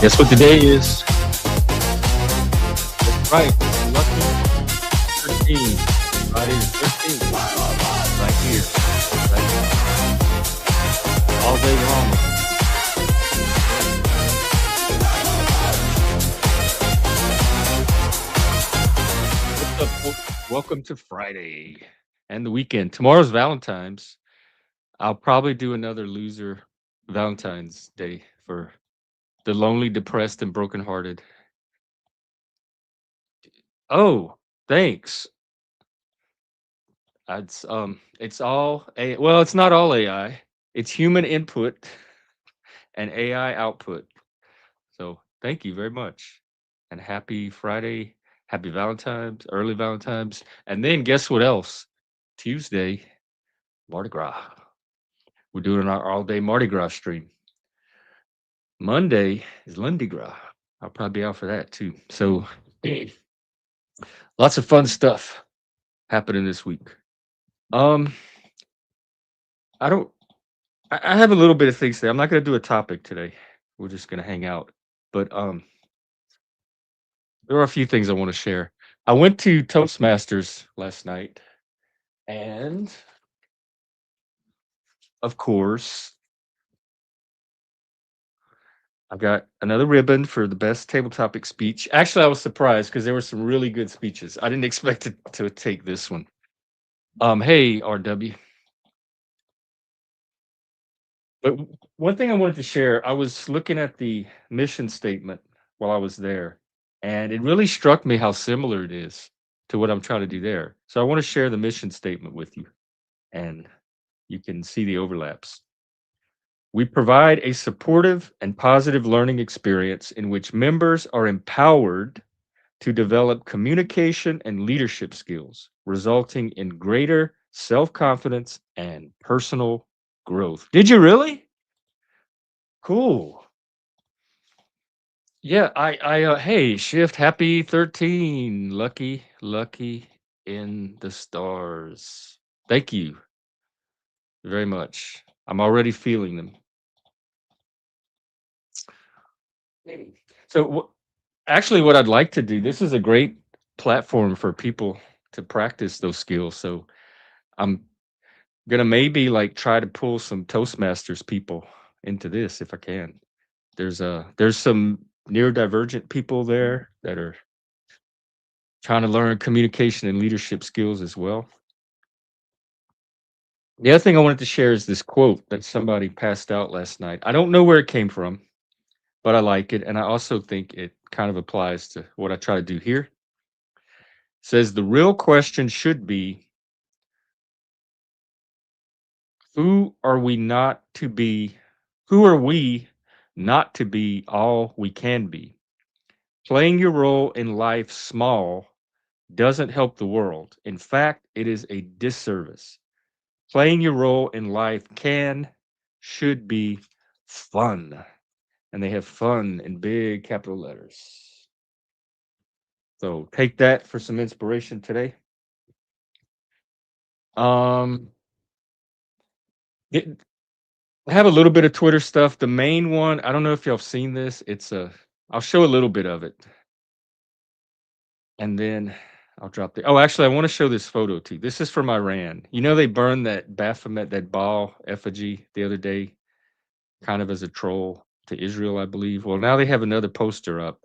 Guess what today is? That's right. Lucky 13. Friday the 13th. Right here. Right now. All day long. What's up, folks? Welcome to Friday and the weekend. Tomorrow's Valentine's. I'll probably do another loser Valentine's Day for the lonely, depressed, and brokenhearted. Oh, thanks. It's all a well, it's not all AI. It's human input and AI output. So thank you very much. And happy Friday, happy Valentine's, early Valentine's. And then guess what else? Tuesday, Mardi Gras. We're doing our all day Mardi Gras stream. Monday is Lundi Gras. I'll probably be out for that too. So lots of fun stuff happening this week. Um, I don't I have a little bit of things today. I'm not gonna do a topic today. We're just gonna hang out. But there are a few things I want to share. I went to Toastmasters last night, and of course, I got another ribbon for the best table topic speech. Actually, I was surprised because there were some really good speeches. I didn't expect to take this one. Hey RW. But one thing I wanted to share, I was looking at the mission statement while I was there, and it really struck me how similar it is to what I'm trying to do there. So I want to share the mission statement with you, and you can see the overlaps. We provide a supportive and positive learning experience in which members are empowered to develop communication and leadership skills, resulting in greater self confidence and personal growth. Did you really? Cool. Yeah, hey, Shift, happy 13. Lucky in the stars. Thank you very much. I'm already feeling them. So, actually, what I'd like to do, this is a great platform for people to practice those skills. So, I'm gonna maybe like try to pull some Toastmasters people into this if I can. There's some neurodivergent people there that are trying to learn communication and leadership skills as well. The other thing I wanted to share is this quote that somebody passed out last night. I don't know where it came from, but I like it. And I also think it kind of applies to what I try to do here. It says the real question should be, who are we not to be? Who are we not to be all we can be? Playing your role in life small doesn't help the world. In fact, it is a disservice. Playing your role in life should be fun. And they have fun in big capital letters. So take that for some inspiration today. Um, it, I have a little bit of Twitter stuff. The main one, I don't know if y'all have seen this. I'll show a little bit of it. And then I'll drop the, oh, actually, I want to show this photo to you. This is from Iran. You know, they burned that Baphomet, that Baal effigy the other day, kind of as a troll to Israel, I believe. Well, now they have another poster up.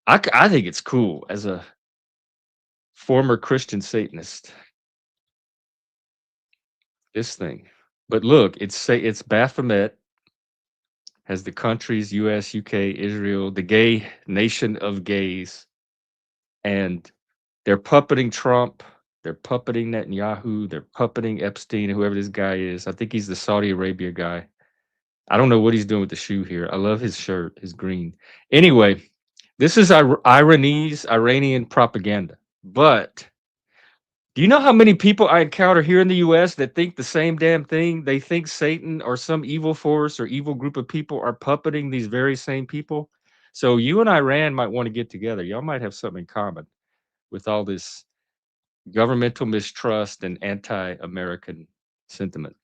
I think it's cool as a former Christian Satanist. This thing. But look, it's Baphomet, has the countries US, UK, Israel, the gay nation of gays, and they're puppeting Trump, they're puppeting Netanyahu, they're puppeting Epstein, whoever this guy is. I think he's the Saudi Arabia guy. I don't know what he's doing with the shoe here. I love his shirt, his green. Anyway, this is Iranian propaganda. But do you know how many people I encounter here in the US that think the same damn thing? They think Satan or some evil force or evil group of people are puppeting these very same people. So you and Iran might want to get together. Y'all might have something in common with all this governmental mistrust and anti-American sentiment.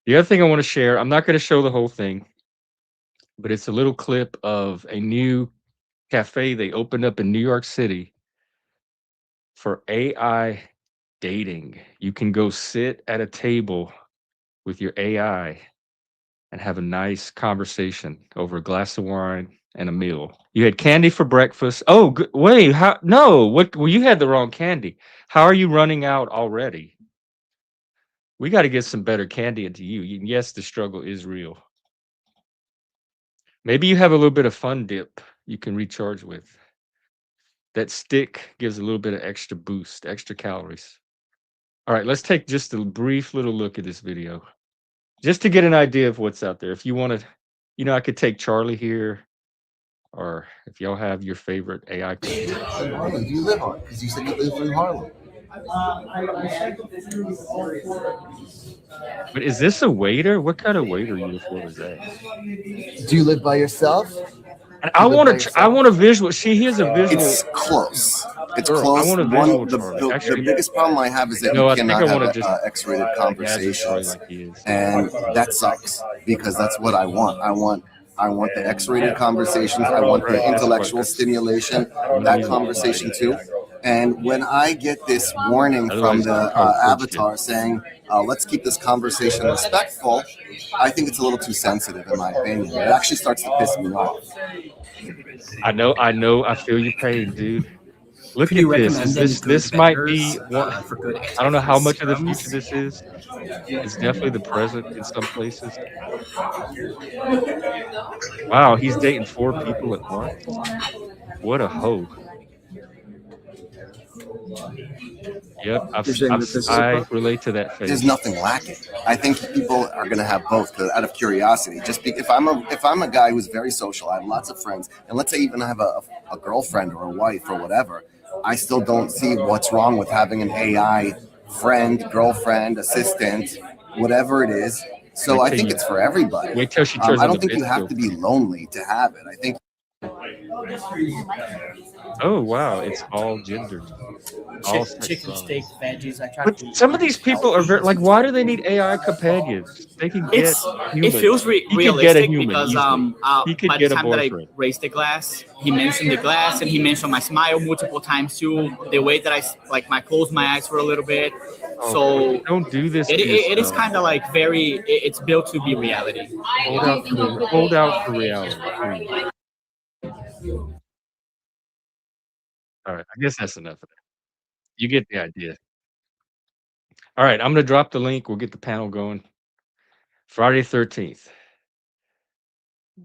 The other thing I want to share, I'm not going to show the whole thing. but it's a little clip of a new cafe they opened up in New York City for AI dating. You can go sit at a table with your AI and have a nice conversation over a glass of wine and a meal. You had candy for breakfast. Oh, wait, how? No, what? Well, you had the wrong candy. How are you running out already? We got to get some better candy into you. Yes, the struggle is real. Maybe you have a little bit of fun dip you can recharge with. That stick gives a little bit of extra boost, extra calories. All right, let's take just a brief little look at this video just to get an idea of what's out there. If you want to, I could take Charlie here, or if y'all have your favorite AI companion. Harlem do you live on? Because you said you live in Harlem. But is this a waiter? What kind of waiter uniform is that? Do you live by yourself? And Do I you live want by to. I yourself? want a visual. See, here's a visual It's close. It's girl. I close. want a visual One, Charlie. the Actually, biggest problem I have is that you no. I think I cannot have want to just X-rated dazzle Charlie conversations, like he is. and that sucks because that's what I want. I want the X-rated conversations. I want Right. the That's what. intellectual That's stimulation, let me that use a different conversation video. too. And when I get this warning from Otherwise, the you probably poached him. avatar saying, "Let's keep this conversation respectful," I think it's a little too sensitive, in my opinion. It actually starts to piss me off. I know. I know. I feel your pain, dude. Look Could you at this. recommend Is any this good this might vendors be one? for good I don't know how antivirus much of the future serums? this is. It's definitely the present in some places. Wow, he's dating 4 people at once? What a hoe. Yep, You're saying that this is a I problem? relate to that There's face. nothing lacking. I think people are going to have both 'cause out of curiosity. If I'm a guy who's very social, I have lots of friends, and let's say even I have a girlfriend or a wife or whatever, I still don't see what's wrong with having an AI friend, girlfriend, assistant, whatever it is. So Wait I till think you it's for everybody. wait till she turns I on don't the think you bitch have to filter. be lonely to have it. I think Oh, wow, it's all gendered, all Chicken sexuality. steak, veggies. I try But to some of eat these people are healthy. very like, why do they need AI companions? They can get It humans. feels He could get a realistic human because easily. He could by the get a time that I boyfriend. raised the glass, he mentioned the glass and he mentioned my smile multiple times too. The way that like my close my eyes for a little bit. Oh, but So don't do this it, to it, it is yourself. kind of like very. It's built to be reality. Hold out for reality, please. Alright, I guess that's enough of that. You get the idea. Alright, I'm gonna drop the link, we'll get the panel going. Friday 13th,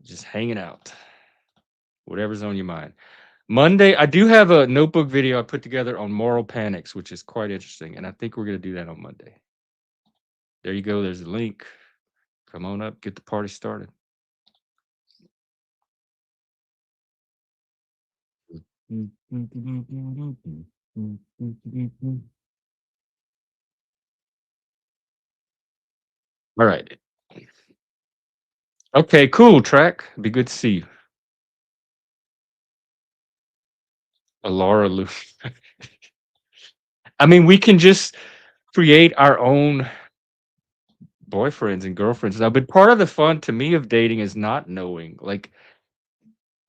just hanging out, whatever's on your mind. Monday, I do have a notebook video I put together on moral panics, which is quite interesting, and I think we're gonna do that on Monday. There you go, there's the link. Come on up, get the party started. Alright. Okay, cool, Track. Be good to see you. Laura Lou. I mean, we can just create our own boyfriends and girlfriends now, but part of the fun to me of dating is not knowing. Like,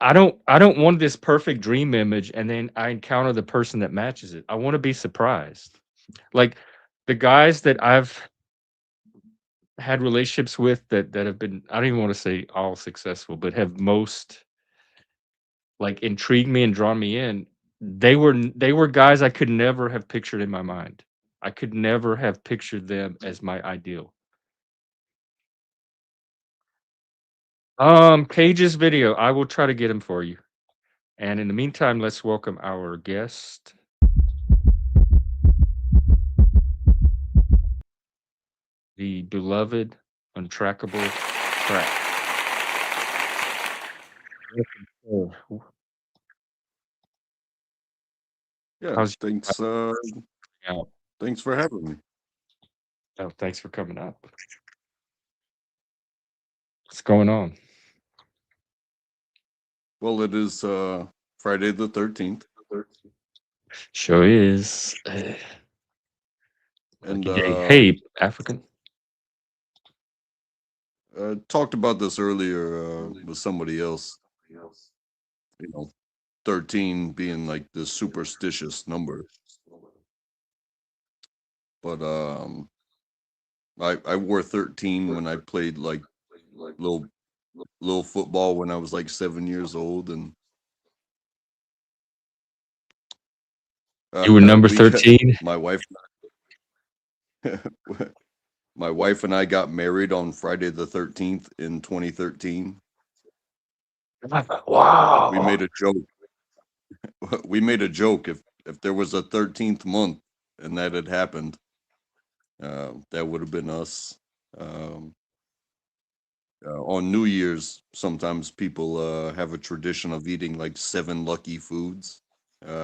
I don't want this perfect dream image and then I encounter the person that matches it. I want to be surprised. Like the guys that I've had relationships with that have been, I don't even want to say all successful, but have most like intrigued me and drawn me in. They were guys I could never have pictured in my mind. I could never have pictured them as my ideal. Cage's video, I will try to get him for you. And in the meantime, let's welcome our guest, the beloved, untrackable Track. Welcome, sir. Yeah, How's thanks, your out? thanks for having me. Oh, thanks for coming up. What's going on? Well, it is Friday the 13th, Sure is. and Lucky day. Hey, African. talked about this earlier with somebody else. 13 being like this superstitious number. But I wore 13 when I played like little football when I was like 7 years old, and You were number 13? my wife my wife and I got married on Friday the 13th in 2013. Wow. We made a joke. We made a joke if there was a 13th month and that had happened, that would have been us. Um, on New Year's, sometimes people have a tradition of eating like 7 lucky foods.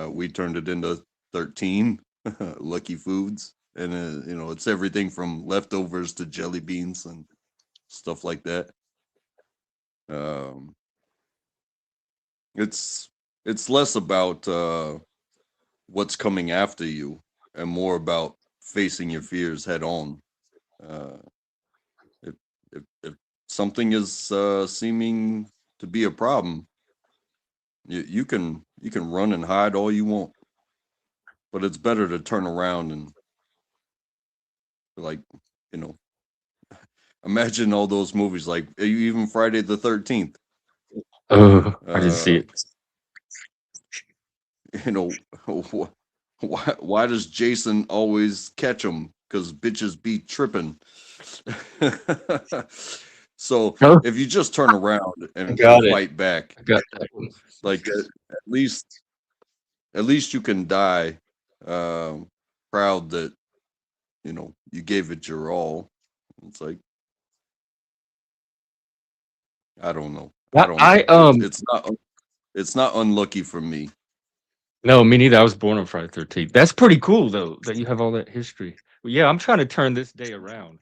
We turned it into 13 lucky foods, and it's everything from leftovers to jelly beans and stuff like that. Um, it's less about what's coming after you and more about facing your fears head on. Uh, if, if something is seeming to be a problem, you can run and hide all you want, but it's better to turn around and like you know imagine all those movies like even Friday the 13th. Oh, I didn't see it. You know why does Jason always catch them? Because bitches be tripping. So Oh, if you just turn around I and got it. fight back, I got that one. like at least you can die proud that you gave it your all. It's like I don't know. It's not unlucky for me. No, me neither. I was born on Friday 13th. That's pretty cool though that you have all that history. Well, yeah, I'm trying to turn this day around.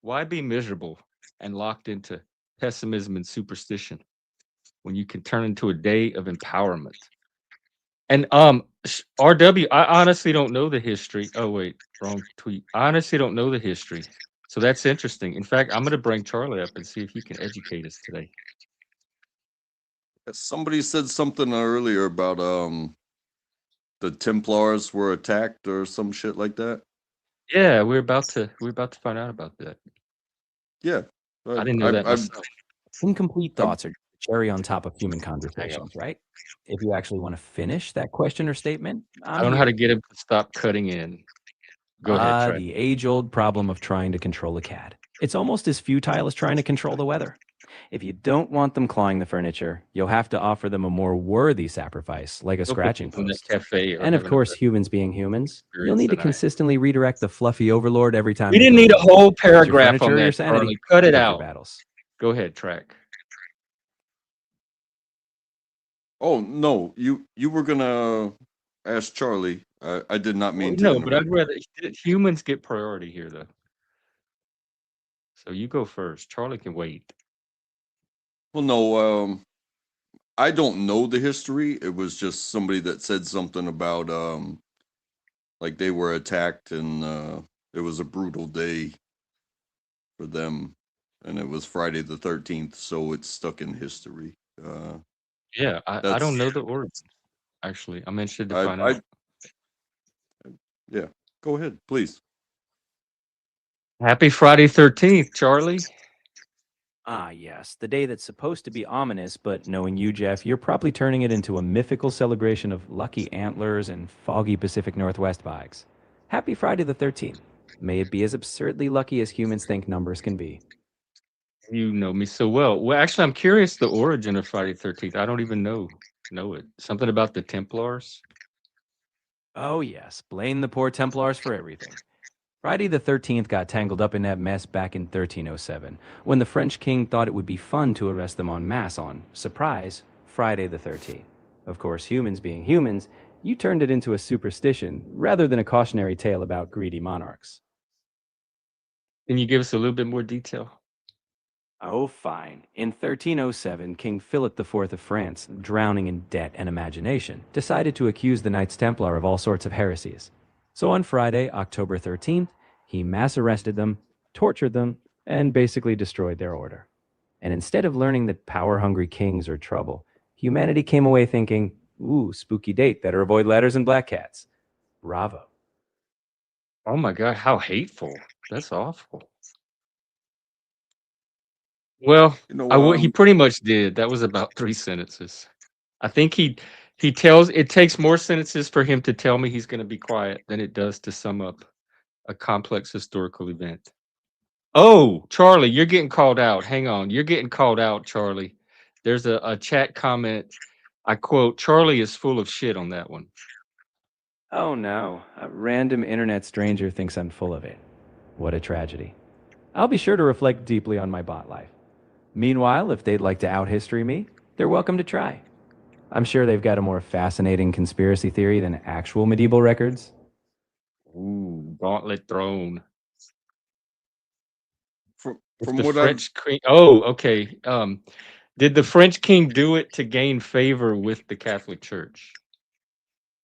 Why be miserable and locked into pessimism and superstition when you can turn into a day of empowerment? And RW, I honestly don't know the history. Oh wait, wrong tweet. I honestly don't know the history. So that's interesting. In fact, I'm going to bring Charlie up and see if he can educate us today. Somebody said something earlier about the Templars were attacked or some shit like that. Yeah, we're about to find out about that. Yeah, I didn't know that myself. Incomplete thoughts are cherry on top of human conversations, right? If you actually want to finish that question or statement, I don't know how to get him to stop cutting in. Go ahead, Trey. The age-old problem of trying to control a cat. It's almost as futile as trying to control the weather. If you don't want them clawing the furniture, you'll have to offer them a more worthy sacrifice, like a scratching post. And of course, humans being humans, you'll need to consistently redirect the fluffy overlord every time. We didn't need a whole paragraph on that, Charlie. Cut it out. Go ahead, Track. Oh no, you were gonna ask Charlie. I did not mean to. No, but I'd rather humans get priority here, though. So you go first. Charlie can wait. Well, no, I don't know the history. It was just somebody that said something about like they were attacked and it was a brutal day for them, and it was Friday the 13th, so it's stuck in history. Yeah, I don't know the origin. Actually, I'm interested to find out. Yeah, go ahead, please. Happy Friday 13th, Charlie. Ah, yes, the day that's supposed to be ominous, but knowing you, Jeff, you're probably turning it into a mythical celebration of lucky antlers and foggy Pacific Northwest vibes. Happy Friday the 13th. May it be as absurdly lucky as humans think numbers can be. You know me so well. Well, actually, I'm curious the origin of Friday 13th. I don't even know it. Something about the Templars? Oh, yes, blame the poor Templars for everything. Friday the 13th got tangled up in that mess back in 1307, when the French king thought it would be fun to arrest them en masse on, surprise, Friday the 13th. Of course, humans being humans, you turned it into a superstition rather than a cautionary tale about greedy monarchs. Can you give us a little bit more detail? Oh, fine. In 1307, King Philip IV of France, drowning in debt and imagination, decided to accuse the Knights Templar of all sorts of heresies. So on Friday, October 13th, he mass arrested them, tortured them, and basically destroyed their order. And instead of learning that power-hungry kings are trouble, humanity came away thinking, ooh, spooky date, better avoid ladders and black cats. Bravo. Oh my God, how hateful. That's awful. Well, You know, I would he pretty much did. That was about 3 sentences. I think he tells it takes more sentences for him to tell me he's gonna be quiet than it does to sum up a complex historical event. Oh, Charlie, you're getting called out. Hang on. You're getting called out, Charlie. There's a chat comment. I quote, Charlie is full of shit on that one. Oh no, a random internet stranger thinks I'm full of it. What a tragedy. I'll be sure to reflect deeply on my bot life. Meanwhile, if they'd like to out history me, they're welcome to try. I'm sure they've got a more fascinating conspiracy theory than actual medieval records. Ooh, Gauntlet Throne. from If from the what I've French king Oh, okay. Did the French king do it to gain favor with the Catholic Church?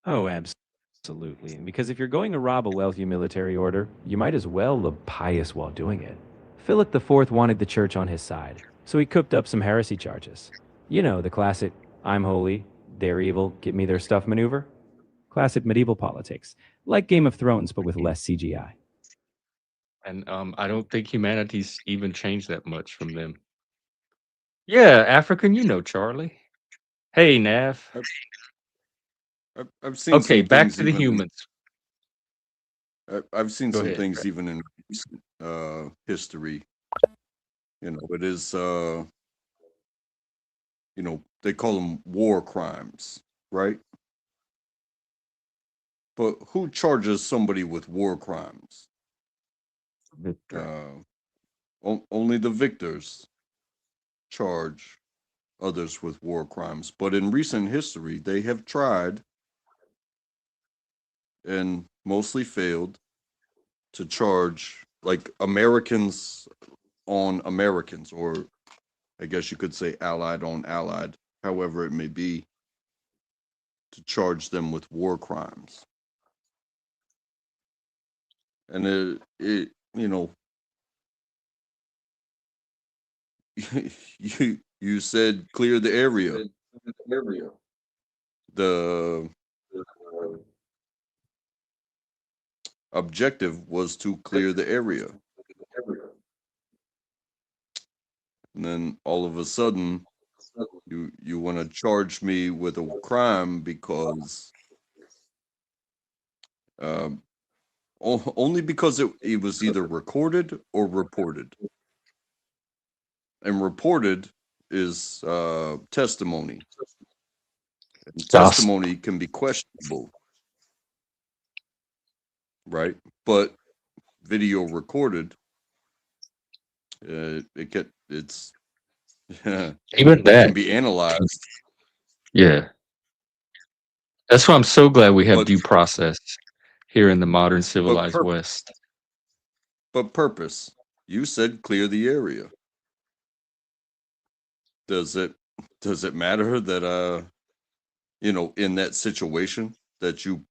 Oh, absolutely. Because if you're going to rob a wealthy military order, you might as well look pious while doing it. Philip IV wanted the church on his side, so he cooked up some heresy charges. You know, the classic, I'm holy, they're evil, get me their stuff maneuver. Classic medieval politics, like Game of Thrones, but with less CGI. And I don't think humanity's even changed that much from them. Yeah, African, Charlie. Hey, Nav. I've, I've seen Okay, some back things to the even humans. I've seen Go some ahead. things even in recent, history. It is they call them war crimes, right? But who charges somebody with war crimes? Victor. Only the victors charge others with war crimes. But in recent history, they have tried and mostly failed to charge like Americans on Americans, or I guess you could say allied on allied, however it may be, to charge them with war crimes. And you said clear the area. The objective was to clear the area. And then all of a sudden you want to charge me with a crime because um, only because it was either recorded or reported. And reported is testimony. And testimony can be questionable, right? But video recorded, it's Even it that. can be analyzed. Yeah. That's why I'm so glad we have But due process here in the modern but civilized pur- West. but purpose. You said clear the area. Does it matter that in that situation that you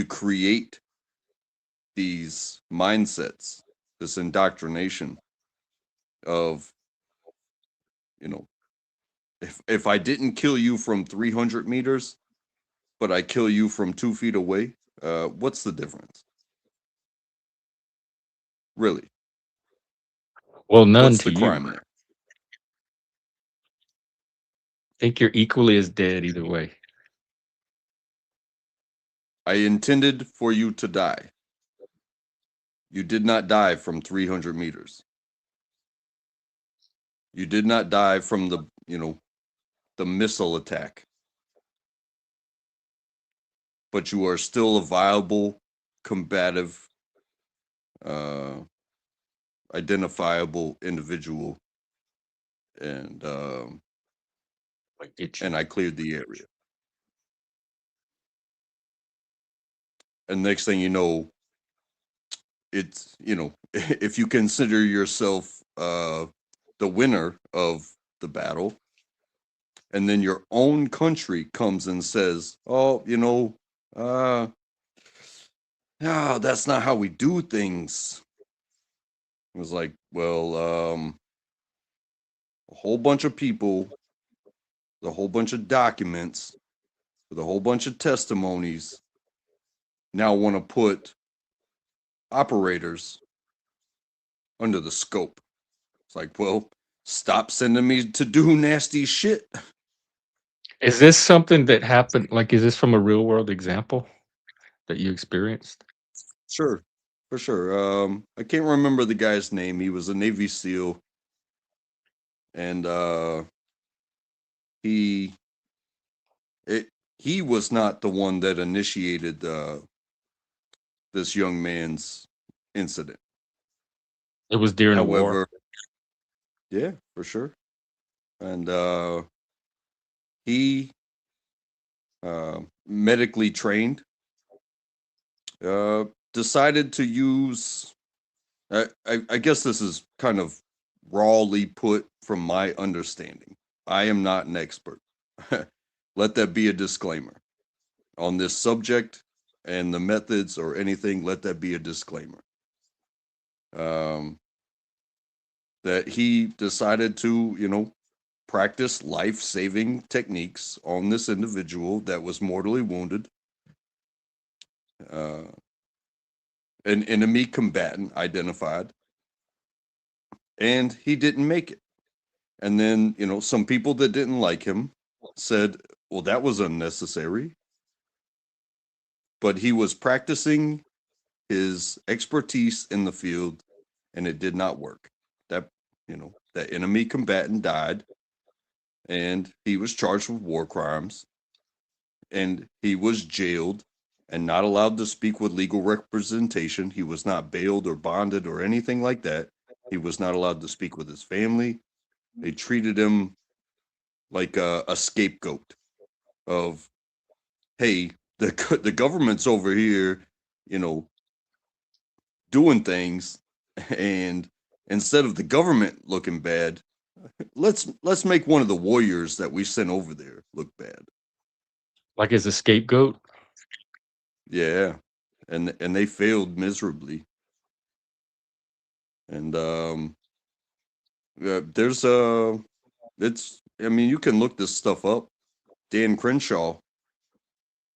create these mindsets, this indoctrination of, you know, if I didn't kill you from 300 meters, but I kill you from 2 feet away, what's the difference? Really? Well, none What's to the you. crime there? Think you're equally as dead either way. I intended for you to die. You did not die from 300 meters. You did not die from the missile attack. But you are still a viable, combative, uh, identifiable individual, and I get you. and I cleared the area. And next thing you know, it's if you consider yourself the winner of the battle, and then your own country comes and says, "Oh, no, that's not how we do things." It was like, Well, a whole bunch of people, a whole bunch of documents, with a whole bunch of testimonies now want to put operators under the scope. It's like, well, stop sending me to do nasty shit. Is this something that happened? Like, is this from a real world example that you experienced? Sure, for sure. I can't remember the guy's name. He was a Navy SEAL, and he it he was not the one that initiated this young man's incident. It was during a war. However, yeah, for sure. And he medically trained, decided to use. I guess this is kind of rawly put from my understanding. I am not an expert. Let that be a disclaimer on this subject and the methods or anything. Let that be a disclaimer. That he decided to, practice life-saving techniques on this individual that was mortally wounded. An enemy combatant identified, and he didn't make it. And then, some people that didn't like him said, well, that was unnecessary. But he was practicing his expertise in the field, and it did not work. That enemy combatant died, and he was charged with war crimes, and he was jailed and not allowed to speak with legal representation. He was not bailed or bonded or anything like that. He was not allowed to speak with his family. They treated him like a scapegoat of, hey, the government's over here, doing things, and instead of the government looking bad, let's make one of the warriors that we sent over there look bad. Like, as a scapegoat? Yeah, and they failed miserably. And there's it's. I mean, you can look this stuff up. Dan Crenshaw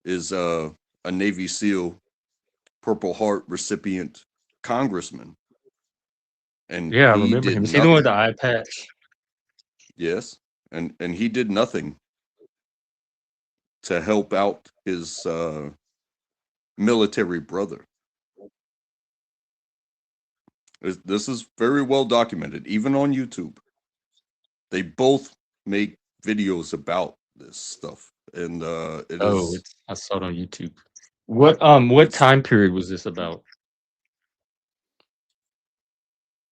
is a Navy SEAL, Purple Heart recipient congressman, and Yeah, I he remember did him. Is he the one with the nothing. eye patch? Yes, and he did nothing to help out his military brother. This is very well documented, even on YouTube. They both make videos about this stuff, and Oh, I saw it on YouTube. What it's time period was this about?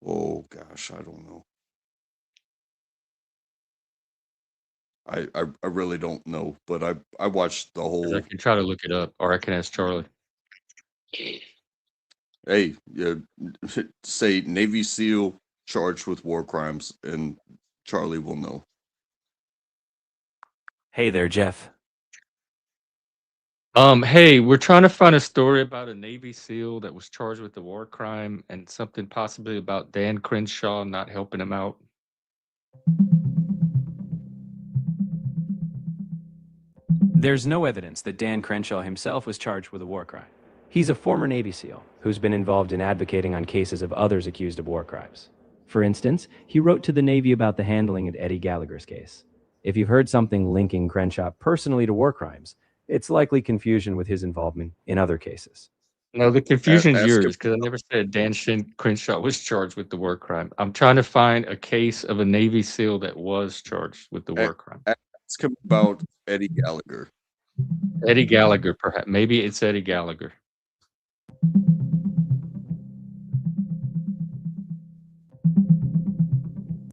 oh gosh, I don't know. I really don't know, but I watched the 'Cause I whole. can try to look it up, or I can ask Charlie. Hey, yeah, say Navy SEAL charged with war crimes, and Charlie will know. Hey there, Jeff. Hey, we're trying to find a story about a Navy SEAL that was charged with a war crime and something possibly about Dan Crenshaw not helping him out. There's no evidence that Dan Crenshaw himself was charged with a war crime. He's a former Navy SEAL who's been involved in advocating on cases of others accused of war crimes. For instance, he wrote to the Navy about the handling of Eddie Gallagher's case. If you've heard something linking Crenshaw personally to war crimes, it's likely confusion with his involvement in other cases. No, the confusion's Ask him. yours because I never said Crenshaw was charged with the war crime. I'm trying to find a case of a Navy SEAL that was charged with the war crime. Ask him about Eddie Gallagher. Eddie Gallagher, perhaps. Maybe it's Eddie Gallagher.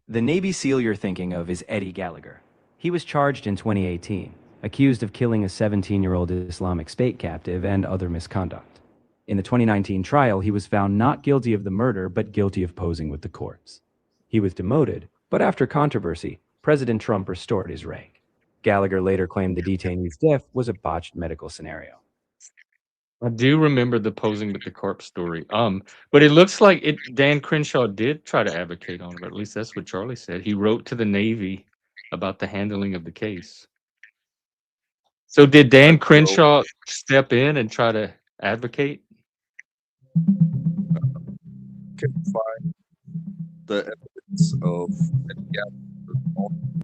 The Navy SEAL you're thinking of is Eddie Gallagher. He was charged in 2018, accused of killing a 17-year-old Islamic State captive and other misconduct. In the 2019 trial, he was found not guilty of the murder, but guilty of posing with the corpse. He was demoted, but after controversy, President Trump restored his rank. Gallagher later claimed the detainee's death was a botched medical scenario. I do remember the posing with the corpse story. But it looks like Dan Crenshaw did try to advocate on it, or at least that's what Charlie said. He wrote to the Navy about the handling of the case. So did Dan Well, Crenshaw step in and try to advocate? can find the evidence of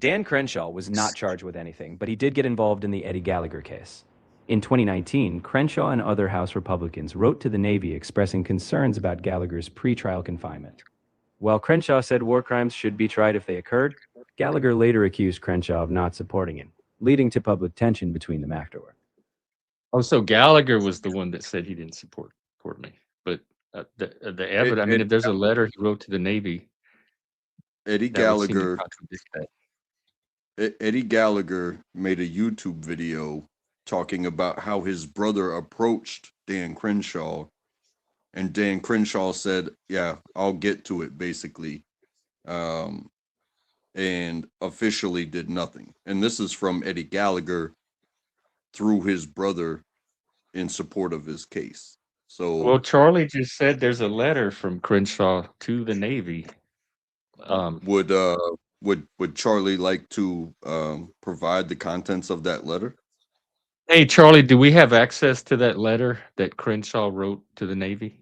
Dan Crenshaw was not charged with anything, but he did get involved in the Eddie Gallagher case. In 2019, Crenshaw and other House Republicans wrote to the Navy expressing concerns about Gallagher's pretrial confinement. While Crenshaw said war crimes should be tried if they occurred, Gallagher later accused Crenshaw of not supporting him, leading to public tension between them afterward. Oh, so Gallagher was the one that said he didn't support me. But the evidence, I mean, if there's a letter he wrote to the Navy, Eddie that would seem to Gallagher. contradict that. Eddie Gallagher made a YouTube video talking about how his brother approached Dan Crenshaw, and Dan Crenshaw said, "Yeah, I'll get to it," basically, and officially did nothing. And this is from Eddie Gallagher through his brother in support of his case. Well, So Charlie just said there's a letter from Crenshaw to the Navy. Um, would would Charlie like to provide the contents of that letter? hey, Charlie, do we have access to that letter that Crenshaw wrote to the Navy?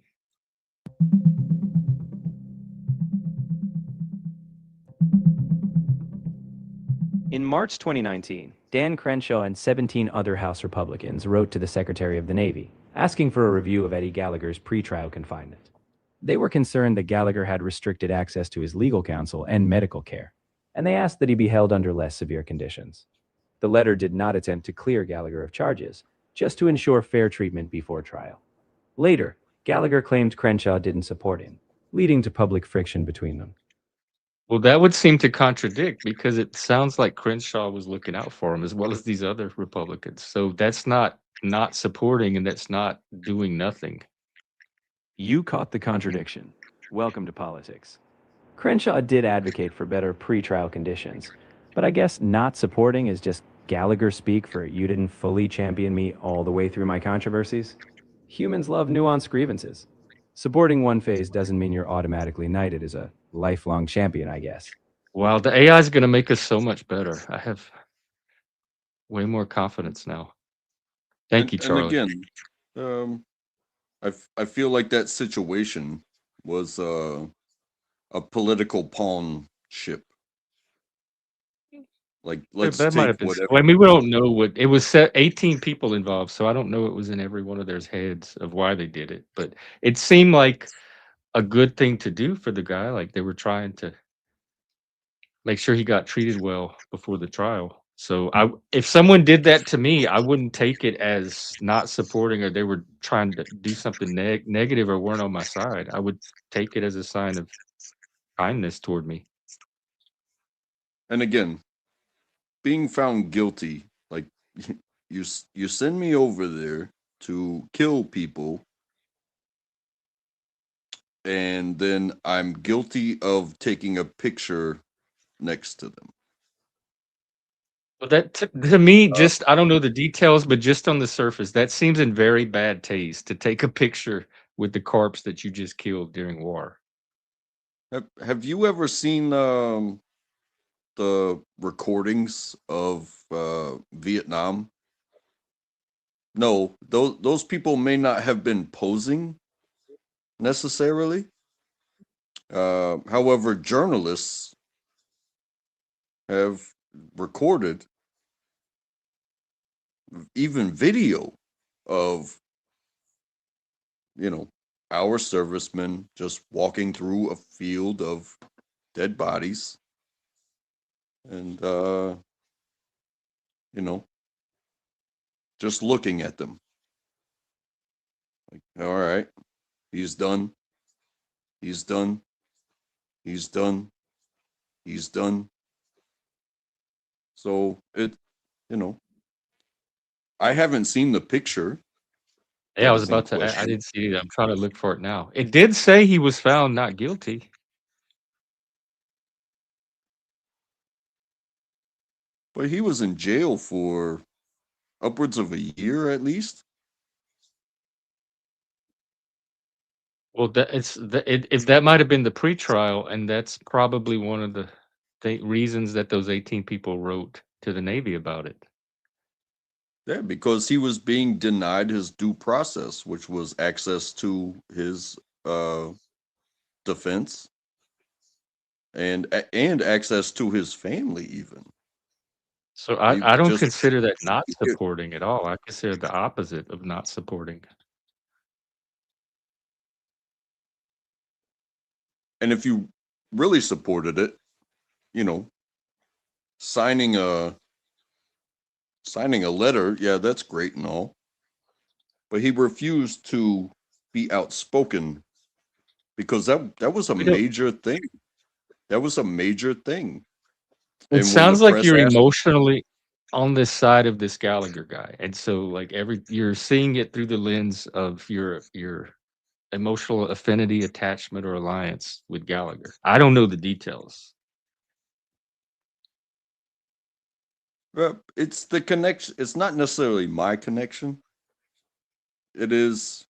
In March 2019, Dan Crenshaw and 17 other House Republicans wrote to the Secretary of the Navy, asking for a review of Eddie Gallagher's pretrial confinement. They were concerned that Gallagher had restricted access to his legal counsel and medical care, and they asked that he be held under less severe conditions. The letter did not attempt to clear Gallagher of charges, just to ensure fair treatment before trial. Later, Gallagher claimed Crenshaw didn't support him, leading to public friction between them. Well, that would seem to contradict because it sounds like Crenshaw was looking out for him as well as these other Republicans. So that's not supporting and that's not doing nothing. You caught the contradiction. Welcome to politics. Crenshaw did advocate for better pretrial conditions, but I guess not supporting is just Gallagher speak for you didn't fully champion me all the way through my controversies. Humans love nuanced grievances. Supporting one phase doesn't mean you're automatically knighted as a lifelong champion, I guess. Wow, the AI is going to make us so much better. I have way more confidence now. Thank you, And Charlie. again, um, I feel like that situation was a political pawn ship. Like, let's That might take have been. whatever. I mean, we don't know what it was. 18 people involved, so I don't know it was in every one of their heads of why they did it. But it seemed like a good thing to do for the guy. Like they were trying to make sure he got treated well before the trial. So if someone did that to me, I wouldn't take it as not supporting or they were trying to do something negative or weren't on my side. I would take it as a sign of kindness toward me. And again, being found guilty, like you send me over there to kill people, and then I'm guilty of taking a picture next to them. But that to me, just I don't know the details, but just on the surface, that seems in very bad taste to take a picture with the corpse that you just killed during war. Have you ever seen the recordings of Vietnam? No, those people may not have been posing necessarily. However, journalists have recorded even video of, our servicemen just walking through a field of dead bodies and just looking at them like, all right, he's done, he's done, he's done, he's done. So you know I haven't seen the picture Yeah, I that was is in about to. I question, didn't see it. I'm trying to look for it now. It did say he was found not guilty. but he was in jail for upwards of a year at least. Well, if that might have been the pretrial, and that's probably one of the reasons that those 18 people wrote to the Navy about it. Yeah, because he was being denied his due process, which was access to his defense and access to his family, even. So He I don't just consider that not supporting at all. I consider the opposite of not supporting. and if you really supported it, you know, signing a letter, yeah, that's great and all. But he refused to be outspoken because that was a We don't. major thing. That was a major thing. It And when the sounds like press you're asked, emotionally on this side of this Gallagher guy, and so like you're seeing it through the lens of your emotional affinity, attachment, or alliance with Gallagher. I don't know the details. it's the connection. It's not necessarily my connection. It is,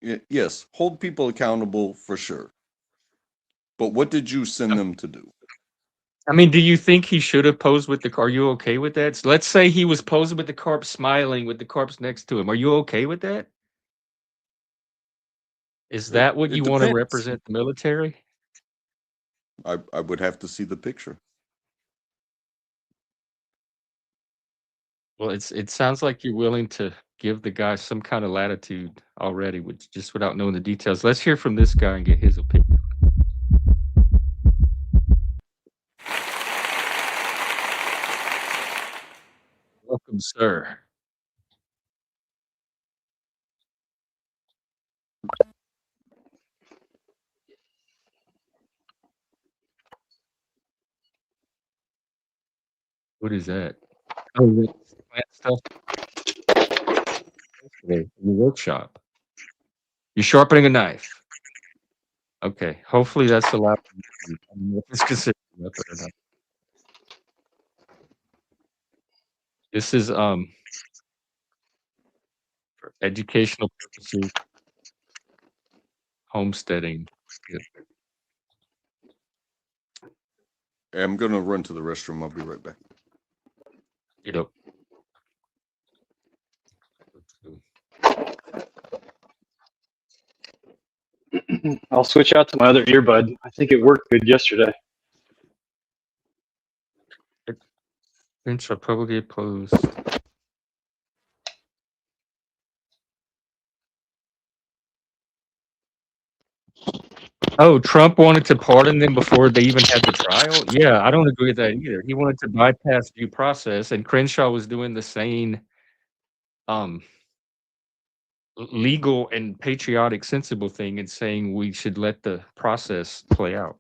yes, hold people accountable for sure. But what did you send them to do? I mean, do you think he should have posed with the? Are you okay with that? So let's say he was posing with the corpse, smiling with the corpse next to him. Are you okay with that? Is that what It you want to depends. represent the military? I would have to see the picture. Well, it sounds like you're willing to give the guy some kind of latitude already, with just without knowing the details. Let's hear from this guy and get his opinion. Welcome, sir. What is that? Oh, that's plant stuff. Okay, in the workshop. You're sharpening a knife. Okay, hopefully that's allowed. I don't know if it's considered a weapon or not. This is for educational purposes, homesteading. Yeah, I'm gonna run to the restroom. I'll be right back. you know. I'll switch out to my other earbud. I think it worked good yesterday. Finch are publicly opposed. Oh, Trump wanted to pardon them before they even had the trial? Yeah, I don't agree with that either. He wanted to bypass due process, and Crenshaw was doing the same um, legal and patriotic, sensible thing and saying we should let the process play out.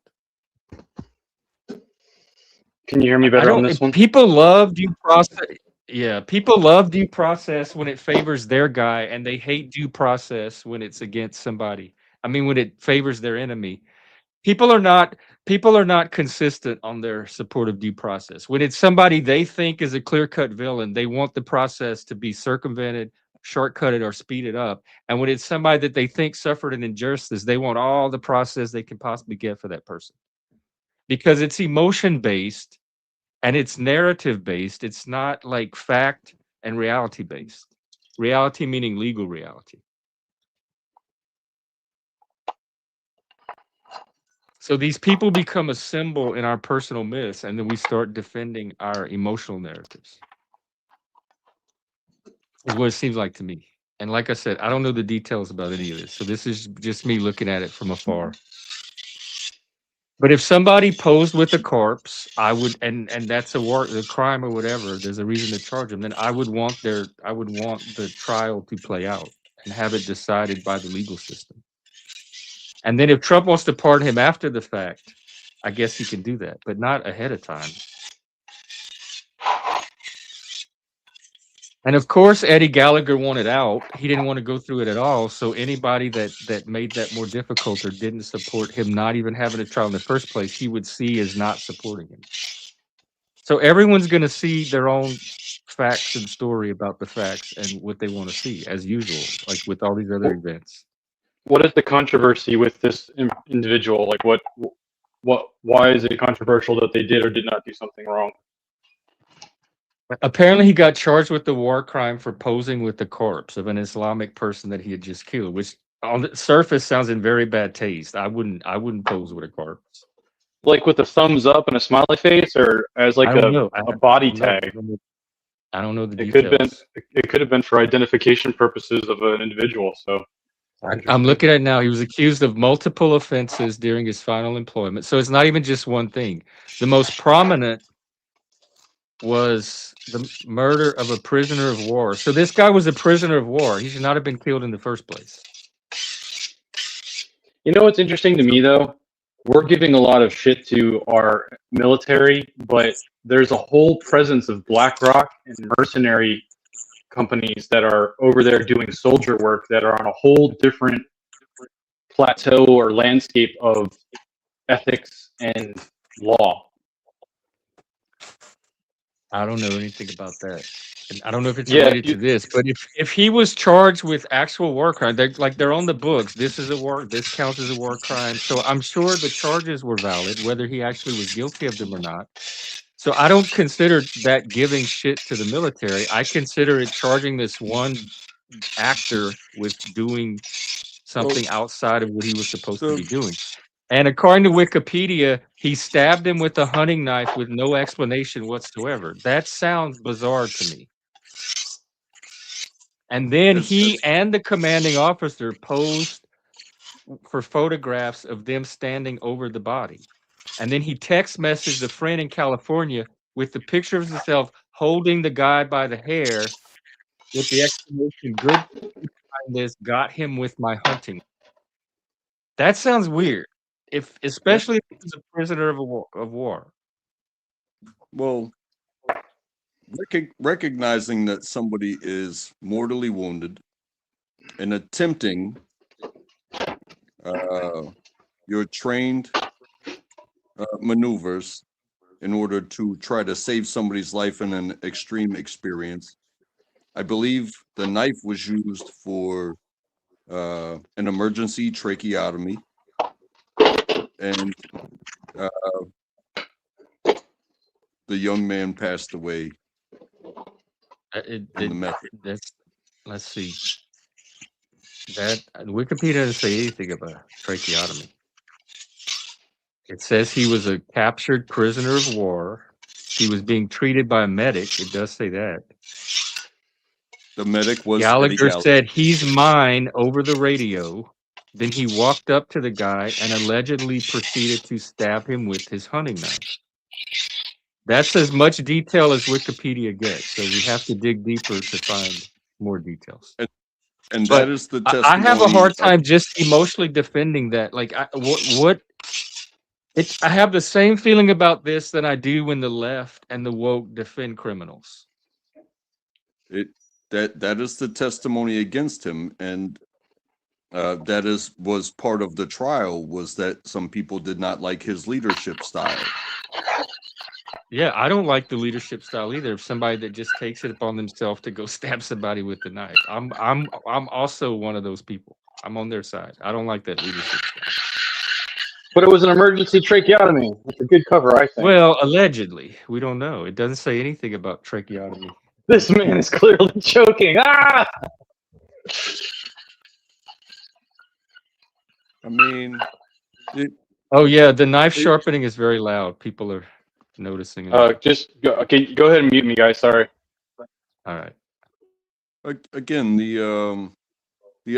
Can you hear me better on this one? People love due process. Yeah, people love due process when it favors their guy, and they hate due process when it's against somebody. I mean, when it favors their enemy. People are not consistent on their support of due process. When it's somebody they think is a clear-cut villain, they want the process to be circumvented, shortcutted, or speeded up. And when it's somebody that they think suffered an injustice, they want all the process they can possibly get for that person. Because it's emotion-based and it's narrative-based. It's not like fact and reality-based. Reality meaning legal reality. So these people become a symbol in our personal myths, and then we start defending our emotional narratives. Is what it seems like to me. And like I said, I don't know the details about any of this. So this is just me looking at it from afar. But if somebody posed with a corpse, I would, and that's a crime or whatever, there's a reason to charge them, then I would want the trial to play out and have it decided by the legal system. And then if Trump wants to pardon him after the fact, I guess he can do that, but not ahead of time. And of course, Eddie Gallagher wanted out. He didn't want to go through it at all. So anybody that made that more difficult or didn't support him not even having a trial in the first place, he would see as not supporting him. So everyone's going to see their own facts and story about the facts and what they want to see, as usual, like with all these other events. what is the controversy with this individual? Like, why is it controversial that they did or did not do something wrong? Apparently, he got charged with the war crime for posing with the corpse of an Islamic person that he had just killed, which on the surface sounds in very bad taste. I wouldn't pose with a corpse. Like with a thumbs up and a smiley face, or as like I don't know. a body don't know. tag? I don't know the It could have been. details. It could have been for identification purposes of an individual. So I'm interesting. looking at it now. He was accused of multiple offenses during his final employment. So it's not even just one thing. The most prominent was the murder of a prisoner of war. So this guy was a prisoner of war. He should not have been killed in the first place. You know what's interesting to me though? We're giving a lot of shit to our military, but there's a whole presence of BlackRock and mercenary companies that are over there doing soldier work that are on a whole different plateau or landscape of ethics and law. I don't know anything about that. And I don't know if it's Yeah, related to this, but if he was charged with actual war crime, they're on the books. This counts as a war crime. So I'm sure the charges were valid, whether he actually was guilty of them or not. So I don't consider that giving shit to the military. I consider it charging this one actor with doing something outside of what he was supposed to be doing. And according to Wikipedia, he stabbed him with a hunting knife with no explanation whatsoever. That sounds bizarre to me. And then he and the commanding officer posed for photographs of them standing over the body. And then he text messaged a friend in California with the picture of himself holding the guy by the hair with the exclamation, "Good this got him with my hunting." That sounds weird. Especially if he's a prisoner of war. Well, recognizing that somebody is mortally wounded and attempting your trained maneuvers in order to try to save somebody's life in an extreme experience. I believe the knife was used for an emergency tracheotomy, and the young man passed away in the method. Let's see. That Wikipedia doesn't say anything about tracheotomy. It says he was a captured prisoner of war. He was being treated by a medic. It does say that. The medic was Gallagher said, "He's mine," over the radio. Then he walked up to the guy and allegedly proceeded to stab him with his hunting knife. That's as much detail as Wikipedia gets, so we have to dig deeper to find more details. And But that is the testimony. I have a hard time just emotionally defending that. Like, I have the same feeling about this that I do when the left and the woke defend criminals. That is the testimony against him, and that was part of the trial, was that some people did not like his leadership style. Yeah, I don't like the leadership style either. Of somebody that just takes it upon themselves to go stab somebody with the knife. I'm also one of those people. I'm on their side. I don't like that leadership style. But it was an emergency tracheotomy. It's a good cover, I think. Well, allegedly, we don't know. It doesn't say anything about tracheotomy. This man is clearly choking. Ah! I mean, oh yeah, the knife sharpening is very loud. People are noticing it. Just go, okay. Go ahead and mute me, guys. Sorry. All right. Again, the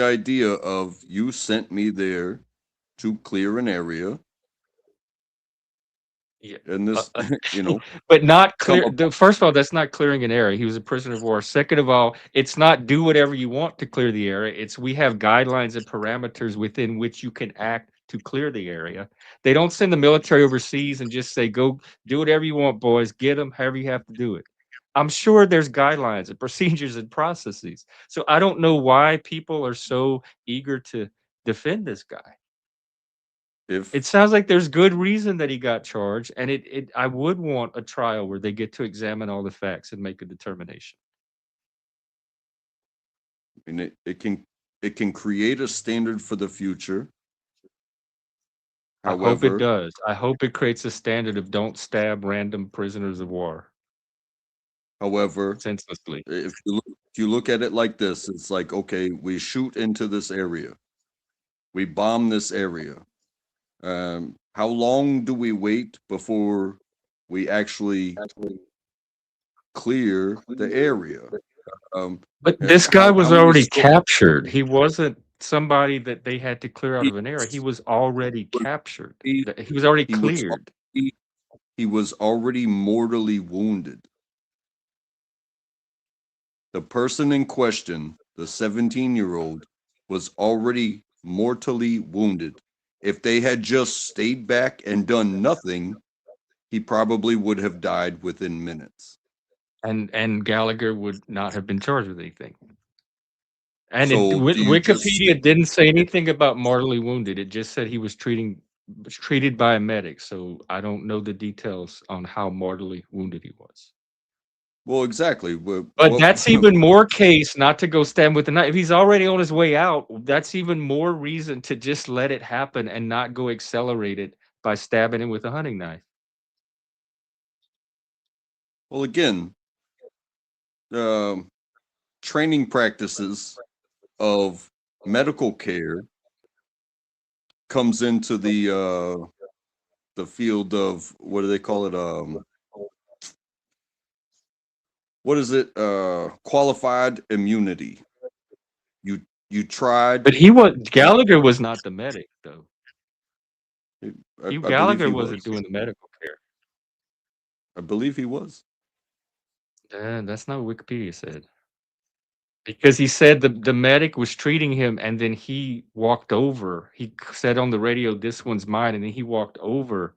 idea of you sent me there to clear an area. Yeah. And this, but not clear. First of all, that's not clearing an area. He was a prisoner of war. Second of all, it's not do whatever you want to clear the area. It's we have guidelines and parameters within which you can act to clear the area. They don't send the military overseas and just say, go do whatever you want, boys, get them, however you have to do it. I'm sure there's guidelines and procedures and processes. So I don't know why people are so eager to defend this guy. It sounds like there's good reason that he got charged, and I would want a trial where they get to examine all the facts and make a determination. I mean, it can it can create a standard for the future. I hope it However, does. I hope it creates a standard of don't stab random prisoners of war however, senselessly. if you look at it like this, it's like, okay, we shoot into this area, we bomb this area. How long do we wait before we actually clear the area? But this guy was How many already square? captured. He wasn't somebody that they had to clear out He of an area. He was already captured. he He was already he was cleared. already, he was already mortally wounded. The person in question, the 17-year-old, was already mortally wounded. If they had just stayed back and done nothing, he probably would have died within minutes. And Gallagher would not have been charged with anything. And So do you just Wikipedia didn't say anything about mortally wounded. It just said he was treated by a medic. So I don't know the details on how mortally wounded he was. well exactly But that's even more case not to go stab him with a knife. If he's already on his way out, that's even more reason to just let it happen and not go accelerate it by stabbing him with a hunting knife. well again, training practices of medical care comes into the field of, what do they call it? What is it? Qualified immunity. You tried. But Gallagher was not the medic though. I believe Gallagher he wasn't was. doing the medical care. I believe he was. That's not what Wikipedia said. Because he said the medic was treating him, and then he walked over. He said on the radio, "This one's mine," and then he walked over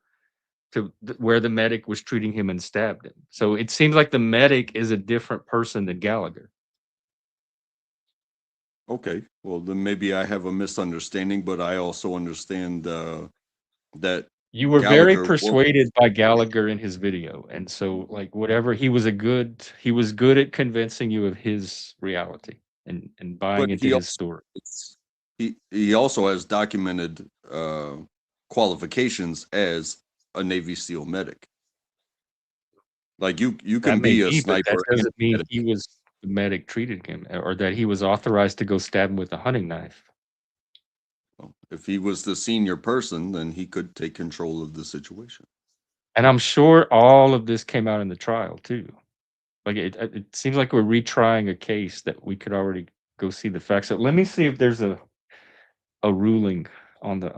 to where the medic was treating him and stabbed him. So it seems like the medic is a different person than Gallagher. Okay, well then maybe I have a misunderstanding, but I also understand that You were very Gallagher worked, persuaded by Gallagher in his video, and so like whatever he was good at convincing you of his reality and buying but into his story. he also has documented qualifications as a Navy SEAL medic. Like you That can may be a be, but that sniper and doesn't a mean medic. he was the medic treated him or that he was authorized to go stab him with a hunting knife. If he was the senior person, then he could take control of the situation. And I'm sure all of this came out in the trial too. Like it seems like we're retrying a case that we could already go see the facts. So let me see if there's a ruling on the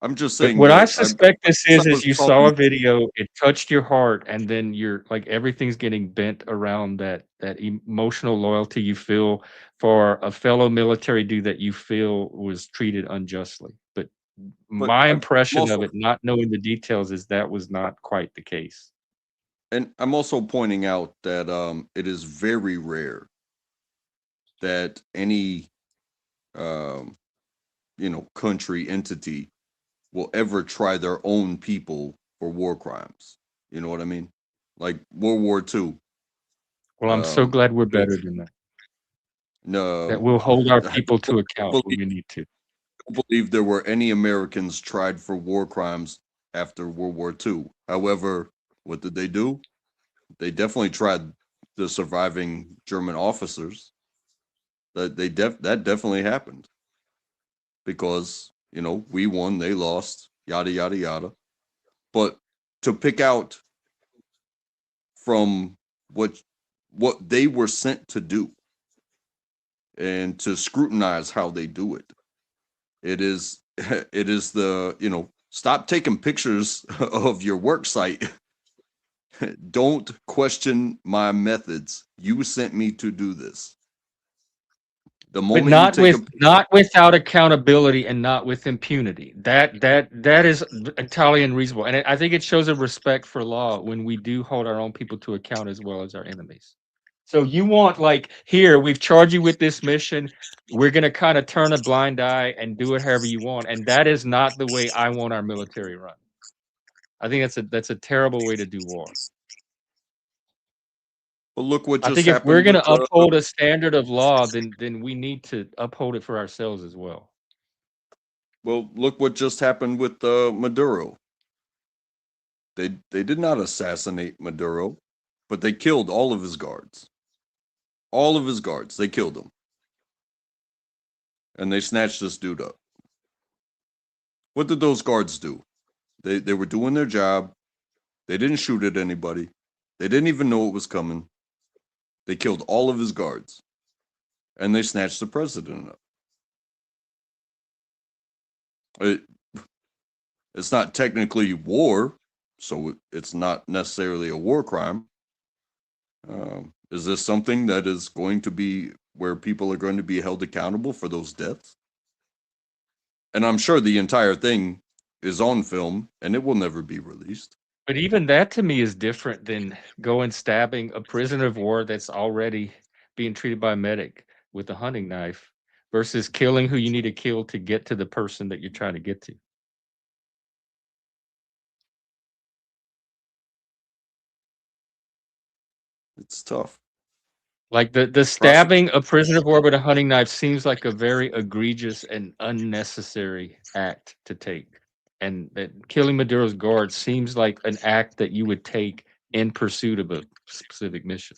I'm just But saying what I that suspect this as I is was you saw talking, a video, it touched your heart, and then you're like everything's getting bent around that emotional loyalty you feel for a fellow military dude that you feel was treated unjustly. But but my I'm impression of also it, not knowing the details, is that was not quite the case. and I'm also pointing out that it is very rare that any um, country entity will ever try their own people for war crimes. You know what I mean? Like World War II. Well, I'm so Um, glad we're better than that. That no, we'll hold our I people to don't account when we believe, need to. don't believe there were any Americans tried for war crimes after World War II. However, what did they do? They definitely tried the surviving German officers. That definitely happened because we won, they lost, yada yada yada. But to pick out from what they were sent to do and to scrutinize how they do it, it is it is the stop taking pictures of your work site. Don't question my methods. You sent me to do this. The But moment you take a picture, not without accountability and not with impunity. That is entirely unreasonable, and I think it shows a respect for law when we do hold our own people to account as well as our enemies. So you want like here we've charged you with this mission. We're gonna kind of turn a blind eye and do it however you want, and that is not the way I want our military run. I think that's a terrible way to do war. Well, look what I just think if we're happened with gonna uphold a standard of law, then we need to uphold it for ourselves as well. well, look what just happened with Maduro. They did not assassinate Maduro, but they killed all of his guards. All of his guards, they killed them, and they snatched this dude up. What did those guards do? They were doing their job. They didn't shoot at anybody. They didn't even know it was coming. They killed all of his guards, and they snatched the president up. It, it's not technically war, so it's not necessarily a war crime. Is this something that is going to be where people are going to be held accountable for those deaths? And I'm sure the entire thing is on film and it will never be released. But even that to me is different than going stabbing a prisoner of war that's already being treated by a medic with a hunting knife versus killing who you need to kill to get to the person that you're trying to get to. It's tough. Like the stabbing a prisoner of war with a hunting knife seems like a very egregious and unnecessary act to take. And that killing Maduro's guards seems like an act that you would take in pursuit of a specific mission.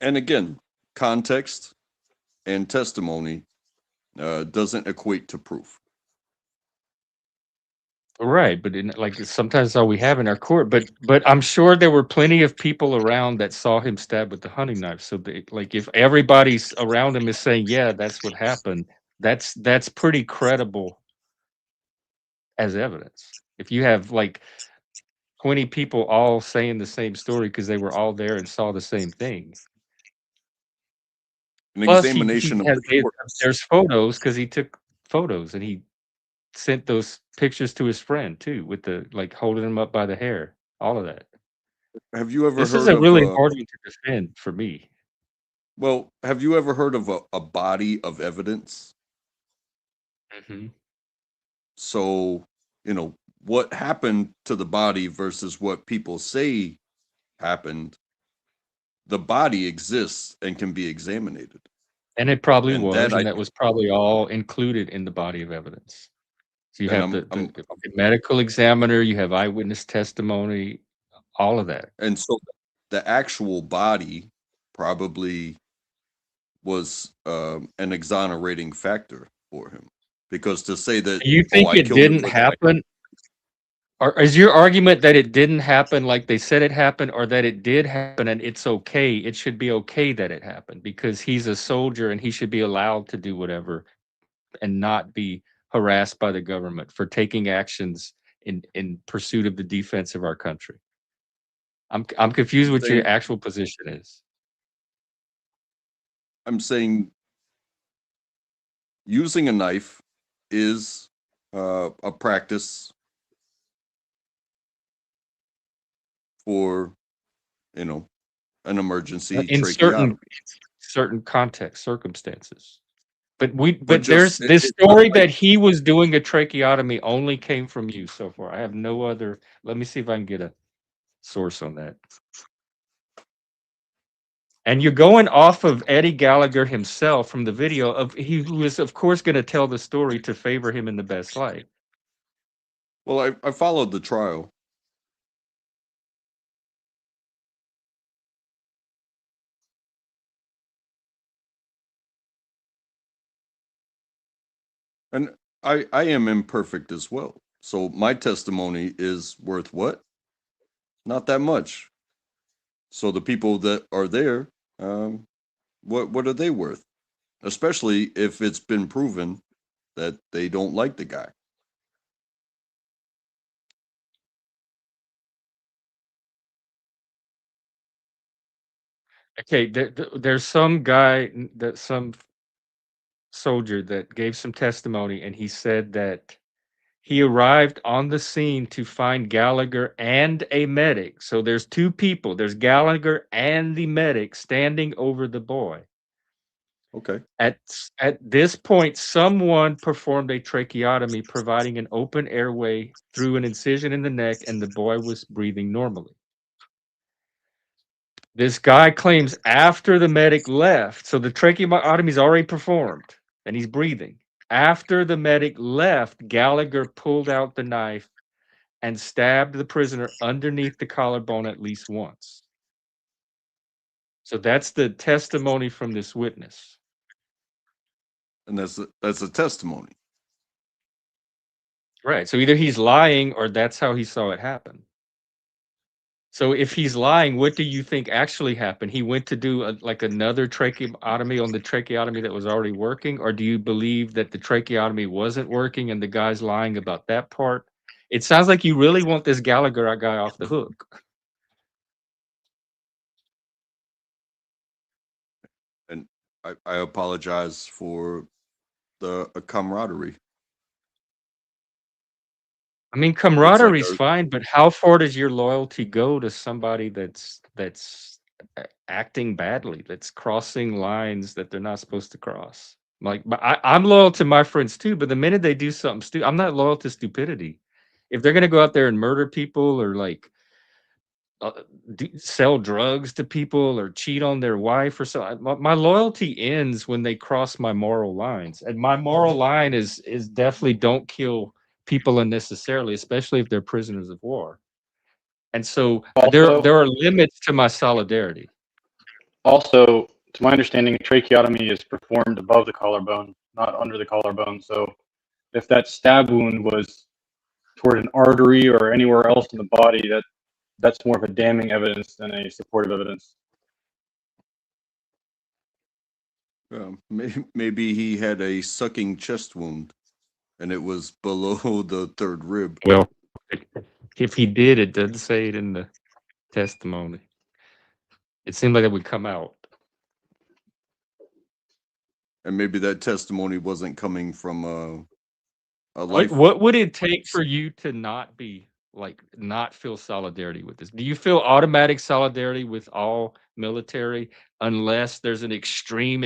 And again, context and testimony doesn't equate to proof. Right, but like sometimes that's all we have in our court. But I'm sure there were plenty of people around that saw him stabbed with the hunting knife. So like if everybody's around him is saying, yeah, that's what happened, that's pretty credible as evidence. If you have like 20 people all saying the same story because they were all there and saw the same thing. An Plus, examination of the corpse. there's photos because he took photos and he sent those pictures to his friend too, with the like holding him up by the hair, all of that. Have you ever This is heard a of really hard one to defend for me. well, have you ever heard of a body of evidence? Mhm. So, what happened to the body versus what people say happened, the body exists and can be examined. And it probably And was, and that was probably all included in the body of evidence. So you and have the medical examiner, you have eyewitness testimony, all of that. and so the actual body probably was an exonerating factor for him, because to say that You think I it killed him didn't with happen? Or is your argument that it didn't happen like they said it happened, or that it did happen and it's okay? It should be okay that it happened because he's a soldier and he should be allowed to do whatever and not be harassed by the government for taking actions in pursuit of the defense of our country. I'm confused what your actual position is. I'm saying using a knife is a practice for an emergency In tracheotomy. certain context circumstances. But But there's just this story that he was doing a tracheotomy only came from you so far. I have no other. Let me see if I can get a source on that. And you're going off of Eddie Gallagher himself from the video of who is of course going to tell the story to favor him in the best light. well, I followed the trial. And I am imperfect as well. So my testimony is worth what? Not that much. So the people that are there, what are they worth? Especially if it's been proven that they don't like the guy. Okay, there's some guy that some soldier that gave some testimony, and he said that he arrived on the scene to find Gallagher and a medic. So there's two people. There's Gallagher and the medic standing over the boy. Okay. At this point, someone performed a tracheotomy, providing an open airway through an incision in the neck, and the boy was breathing normally. This guy claims after the medic left, so the tracheotomy's already performed, and he's breathing. After the medic left, Gallagher pulled out the knife and stabbed the prisoner underneath the collarbone at least once. So that's the testimony from this witness. And that's a testimony. Right. So either he's lying or that's how he saw it happen. So if he's lying, what do you think actually happened? He went to do like another tracheotomy on the tracheotomy that was already working, or do you believe that the tracheotomy wasn't working and the guy's lying about that part? It sounds like you really want this Gallagher guy off the hook. And I apologize for the camaraderie. I mean, camaraderie's fine, but how far does your loyalty go to somebody that's acting badly, that's crossing lines that they're not supposed to cross? Like, but I'm loyal to my friends too, but the minute they do something stupid, I'm not loyal to stupidity. If they're gonna go out there and murder people or like sell drugs to people or cheat on their wife or so, my loyalty ends when they cross my moral lines, and my moral line is definitely don't kill people unnecessarily, especially if they're prisoners of war. And so Also, there are limits to my solidarity. Also, to my understanding, a tracheotomy is performed above the collarbone, not under the collarbone. So if that stab wound was toward an artery or anywhere else in the body, that's more of a damning evidence than a supportive evidence. Maybe he had a sucking chest wound, and it was below the third rib. Well, if he did, it doesn't say it in the testimony. It seemed like it would come out. And maybe that testimony wasn't coming from a life. What would it take for you to not be like not feel solidarity with this? Do you feel automatic solidarity with all military unless there's an extreme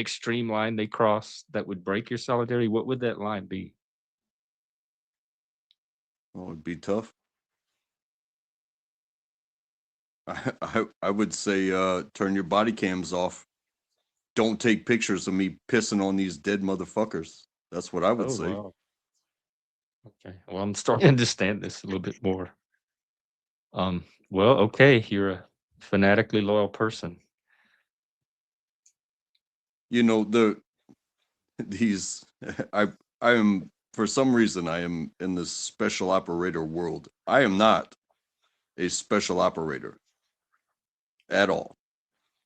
line they cross that would break your solidarity? What would that line be? Oh, it'd be tough. I would say turn your body cams off. Don't take pictures of me pissing on these dead motherfuckers. That's what I would say. Wow. Okay. Well, I'm starting to understand this a little bit more. Well, okay, you're a fanatically loyal person. You know, these I am, for some reason, I am in this special operator world. I am not a special operator at all.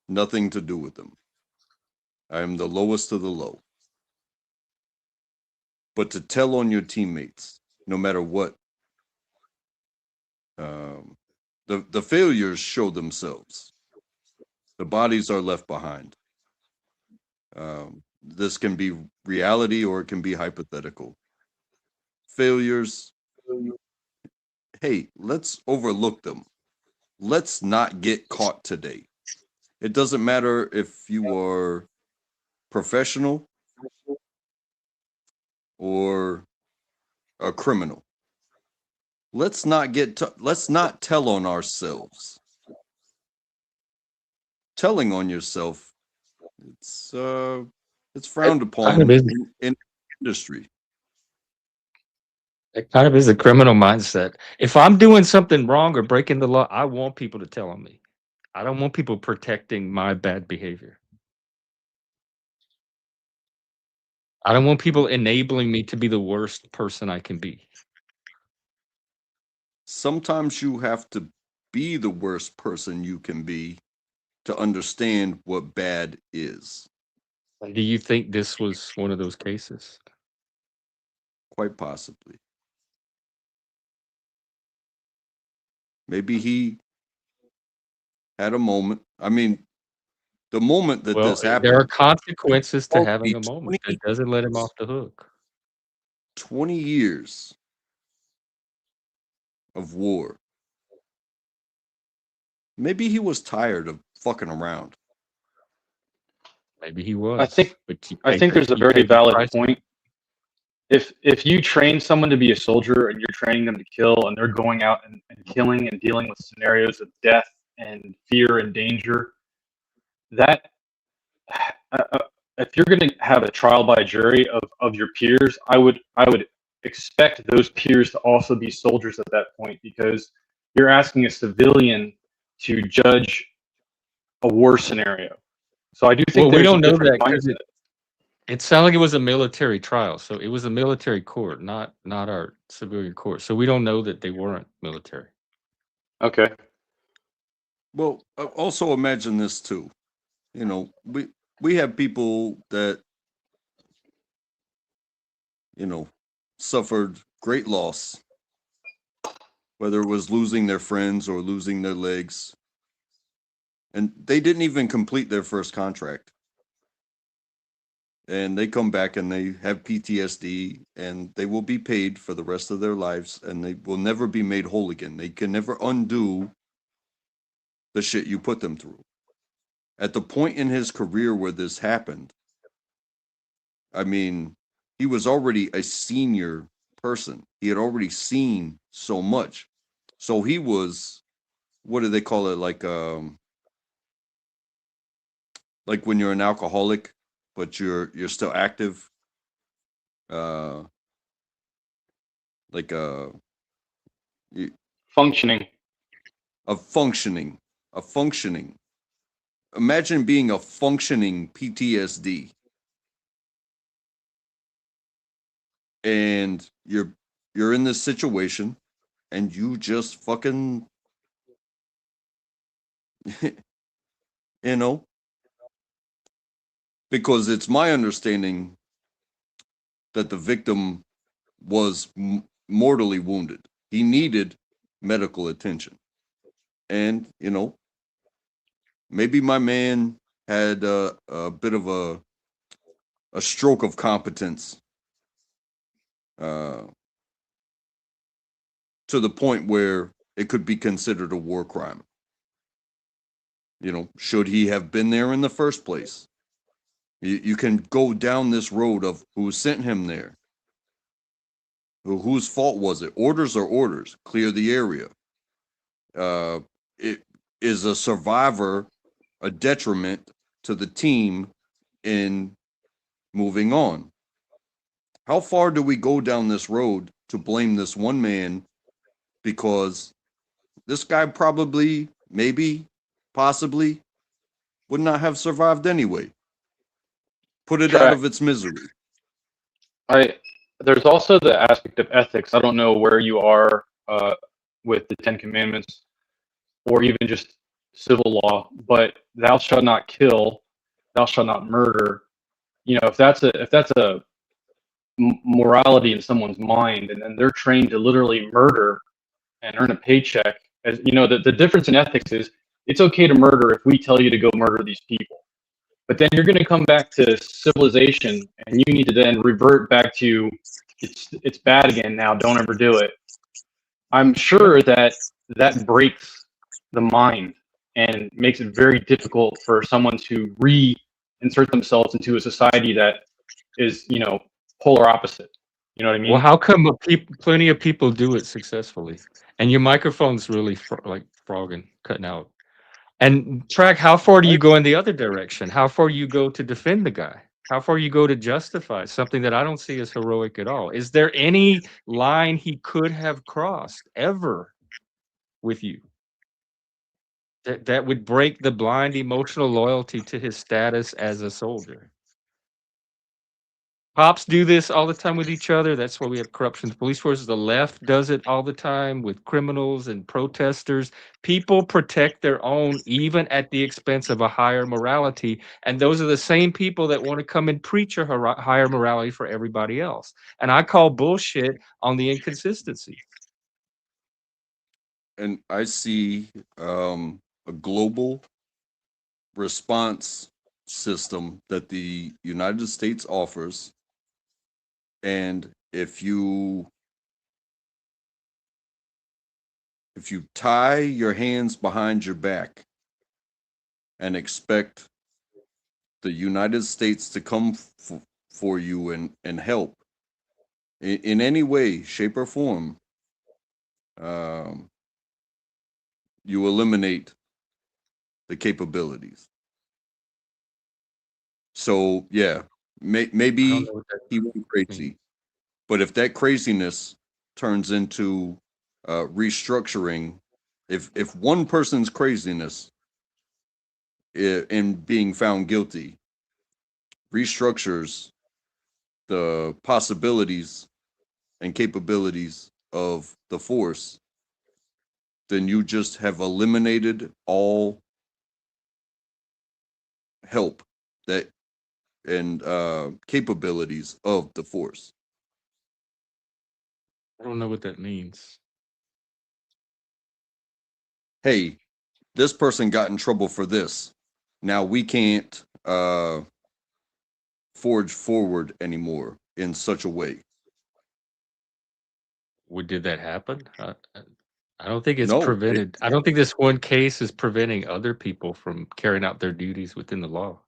Nothing to do with them. I am the lowest of the low. But to tell on your teammates, no matter what, the failures show themselves. The bodies are left behind. This can be reality or it can be hypothetical. Failures, hey, let's overlook them. Let's not get caught today. It doesn't matter if you are professional or a criminal. Let's not let's not tell on ourselves. Telling on yourself, it's frowned upon in industry. It kind of is a criminal mindset. If I'm doing something wrong or breaking the law, I want people to tell on me. I don't want people protecting my bad behavior. I don't want people enabling me to be the worst person I can be. Sometimes you have to be the worst person you can be to understand what bad is. Do you think this was one of those cases? Quite possibly. Maybe he had a moment. I mean, the moment that this happened. There are consequences to having a moment. That doesn't let him off the hook. 20 years of war. Maybe he was tired of fucking around. Maybe he was. I think there's a very valid point. If you train someone to be a soldier and you're training them to kill and they're going out and killing and dealing with scenarios of death and fear and danger, that if you're going to have a trial by jury of your peers, I would expect those peers to also be soldiers at that point, because you're asking a civilian to judge a war scenario. So I do Well, think we there's a don't know different that because mindset. it sounded like it was a military trial, so it was a military court, not our civilian court. So we don't know that they weren't military. Okay. Well, also imagine this too. You know, we have people that, you know, suffered great loss, whether it was losing their friends or losing their legs, and they didn't even complete their first contract. And they come back and they have PTSD, and they will be paid for the rest of their lives, and they will never be made whole again. They can never undo the shit you put them through. At the point in his career where this happened, I mean, he was already a senior person. He had already seen so much. So he was, what do they call it? Like when you're an alcoholic, but you're still active. Uh, like Functioning. a functioning, a functioning. Imagine being a functioning PTSD, and you're in this situation, and you just fucking, you know, because it's my understanding that the victim was mortally wounded. He needed medical attention. And, you know, maybe my man had a bit of a stroke of competence, uh, to the point where it could be considered a war crime. You know, should he have been there in the first place? You can go down this road of who sent him there. Whose fault was it? Orders are orders. Clear the area. It is a survivor a detriment to the team in moving on? How far do we go down this road to blame this one man because this guy probably, maybe, possibly would not have survived anyway? Put it out Track. of its misery. I There's also the aspect of ethics. I don't know where you are with the Ten Commandments or even just civil law, but thou shalt not kill, thou shalt not murder. You know, if that's a morality in someone's mind, and then they're trained to literally murder and earn a paycheck, as you know, the difference in ethics is it's okay to murder if we tell you to go murder these people. But then you're going to come back to civilization, and you need to then revert back to it's bad again now. Don't ever do it. I'm sure that that breaks the mind and makes it very difficult for someone to reinsert themselves into a society that is, you know, polar opposite. You know what I Well, mean? how come plenty of people do it successfully? And your microphone's really like frogging, cutting out. And track, how far do you go in the other direction? How far you go to defend the guy? How far you go to justify something that I don't see as heroic at all? Is there any line he could have crossed ever with you that would break the blind emotional loyalty to his status as a soldier? Cops do this all the time with each other. That's why we have corruption. The police force, the left does it all the time with criminals and protesters. People protect their own, even at the expense of a higher morality. And those are the same people that want to come and preach a higher morality for everybody else. And I call bullshit on the inconsistency. And I see a global response system that the United States offers. And if you tie your hands behind your back and expect the United States to come for you and help in any way, shape, or form, um, you eliminate the capabilities. So yeah, I don't maybe know what that he went means. crazy. But if that craziness turns into restructuring, if one person's craziness in being found guilty restructures the possibilities and capabilities of the force, then you just have eliminated all help that and capabilities of the force. I don't know what that means. Hey, this person got in trouble for this. Now we can't forge forward anymore in such a way. Did that happen? I don't think it's No, prevented. I don't think this one case is preventing other people from carrying out their duties within the law.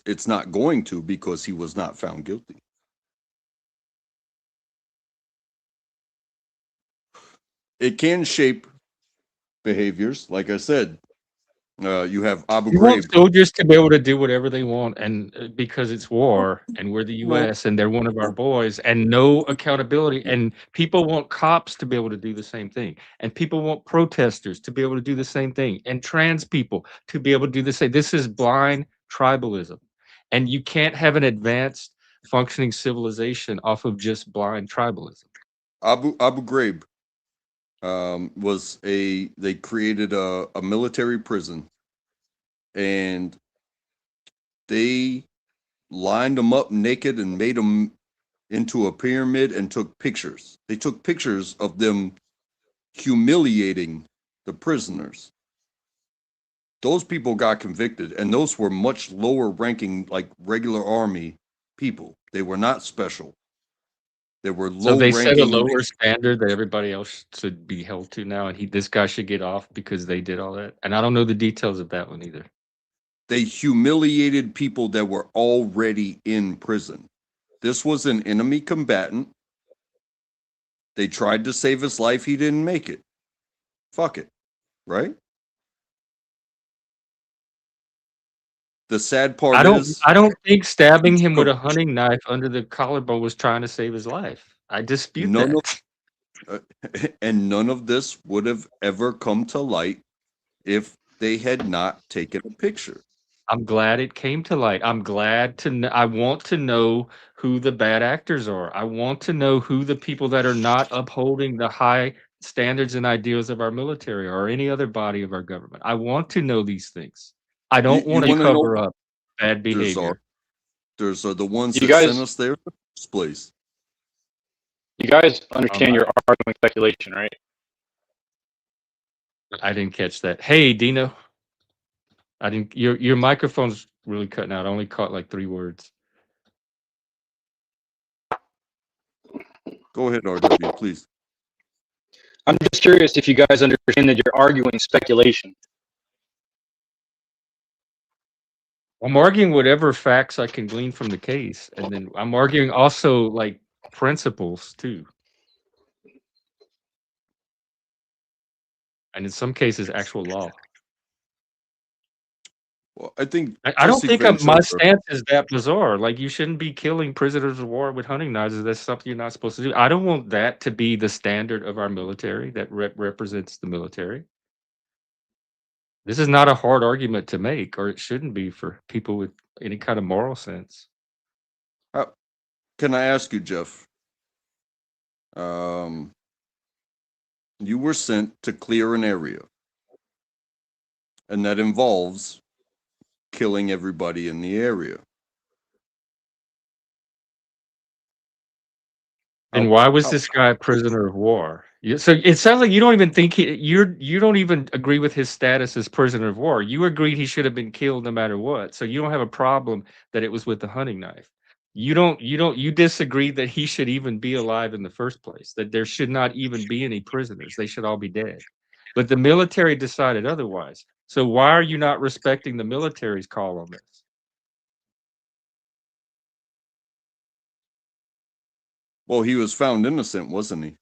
it's not going to because he was not found guilty. It can shape behaviors, like I said. You have Abu You want Ghraib. soldiers to be able to do whatever they want, and because it's war, and we're the No, U.S. and they're one of our boys, and no accountability. And people want cops to be able to do the same thing, and people want protesters to be able to do the same thing, and trans people to be able to do the same. This is blind tribalism, and you can't have an advanced functioning civilization off of just blind tribalism. Abu Ghraib was they created a military prison, and they lined them up naked and made them into a pyramid and took pictures. They took pictures of them humiliating the prisoners. Those people got convicted, and those were much lower ranking, like regular army people. They were not special. They were So low they set a ranking. lower standard that everybody else should be held to now, and this guy should get off because they did all that. And I don't know the details of that one either. They humiliated people that were already in prison. This was an enemy combatant. They tried to save his life. He didn't make it. Fuck it. Right? The sad part is, I don't think stabbing each him with of- a hunting knife under the collarbone was trying to save his life. I dispute none of, that. uh, and none of this would have ever come to light if they had not taken a picture. I'm glad it came to light. I'm glad to I want to know who the bad actors are. I want to know who the people that are not upholding the high standards and ideals of our military or any other body of our government. I want to know these things. I don't You want to want to know cover up bad there's are behavior. there's are the ones You that sent guys, us there in the first place. you guys Um, understand I, your arguing speculation, right? I didn't catch that. Hey, Dino, I didn't. Your microphone's really cutting out. I only caught like 3 words. Go ahead, RW, please. I'm just curious if you guys understand that you're arguing speculation. I'm arguing whatever facts I can glean from the case, and then I'm arguing also like principles too, and in some cases, actual law. Well, I think I don't Jesse think Ventura. my stance is that bizarre. Like you shouldn't be killing prisoners of war with hunting knives. That's something you're not supposed to do. I don't want that to be the standard of our military that represents the military. This is not a hard argument to make, or it shouldn't be for people with any kind of moral sense. Can I ask you, Jeff? Um, you were sent to clear an area, and that involves killing everybody in the area. Then How, why was how, this guy a prisoner of war? So it sounds like you don't even think you don't even agree with his status as prisoner of war. You agreed he should have been killed no matter what. So you don't have a problem that it was with the hunting knife. You disagree that he should even be alive in the first place. That there should not even be any prisoners. They should all be dead. But the military decided otherwise. So why are you not respecting the military's call on this? well, he was found innocent, wasn't he?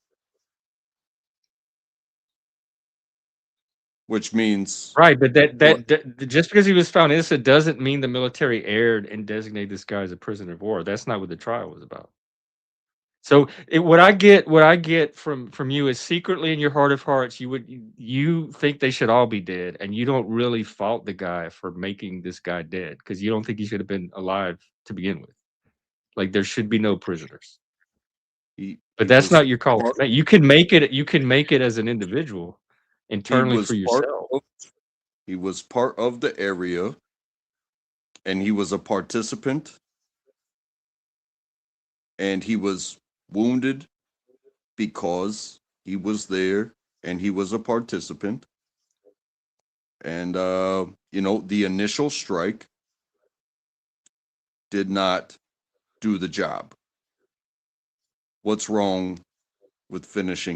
which means Right, but what just because he was found innocent doesn't mean the military erred and designated this guy as a prisoner of war. That's not what the trial was about. So what I get from you is secretly in your heart of hearts, you think they should all be dead, and you don't really fault the guy for making this guy dead because you don't think he should have been alive to begin with. Like there should be no prisoners. But he that's was not your call to part, make. You can make it. You can make it as an individual, he internally for was part yourself. of he was part of the area, and he was a participant, and he was wounded because he was there and he was a participant. And the initial strike did not do the job. What's wrong with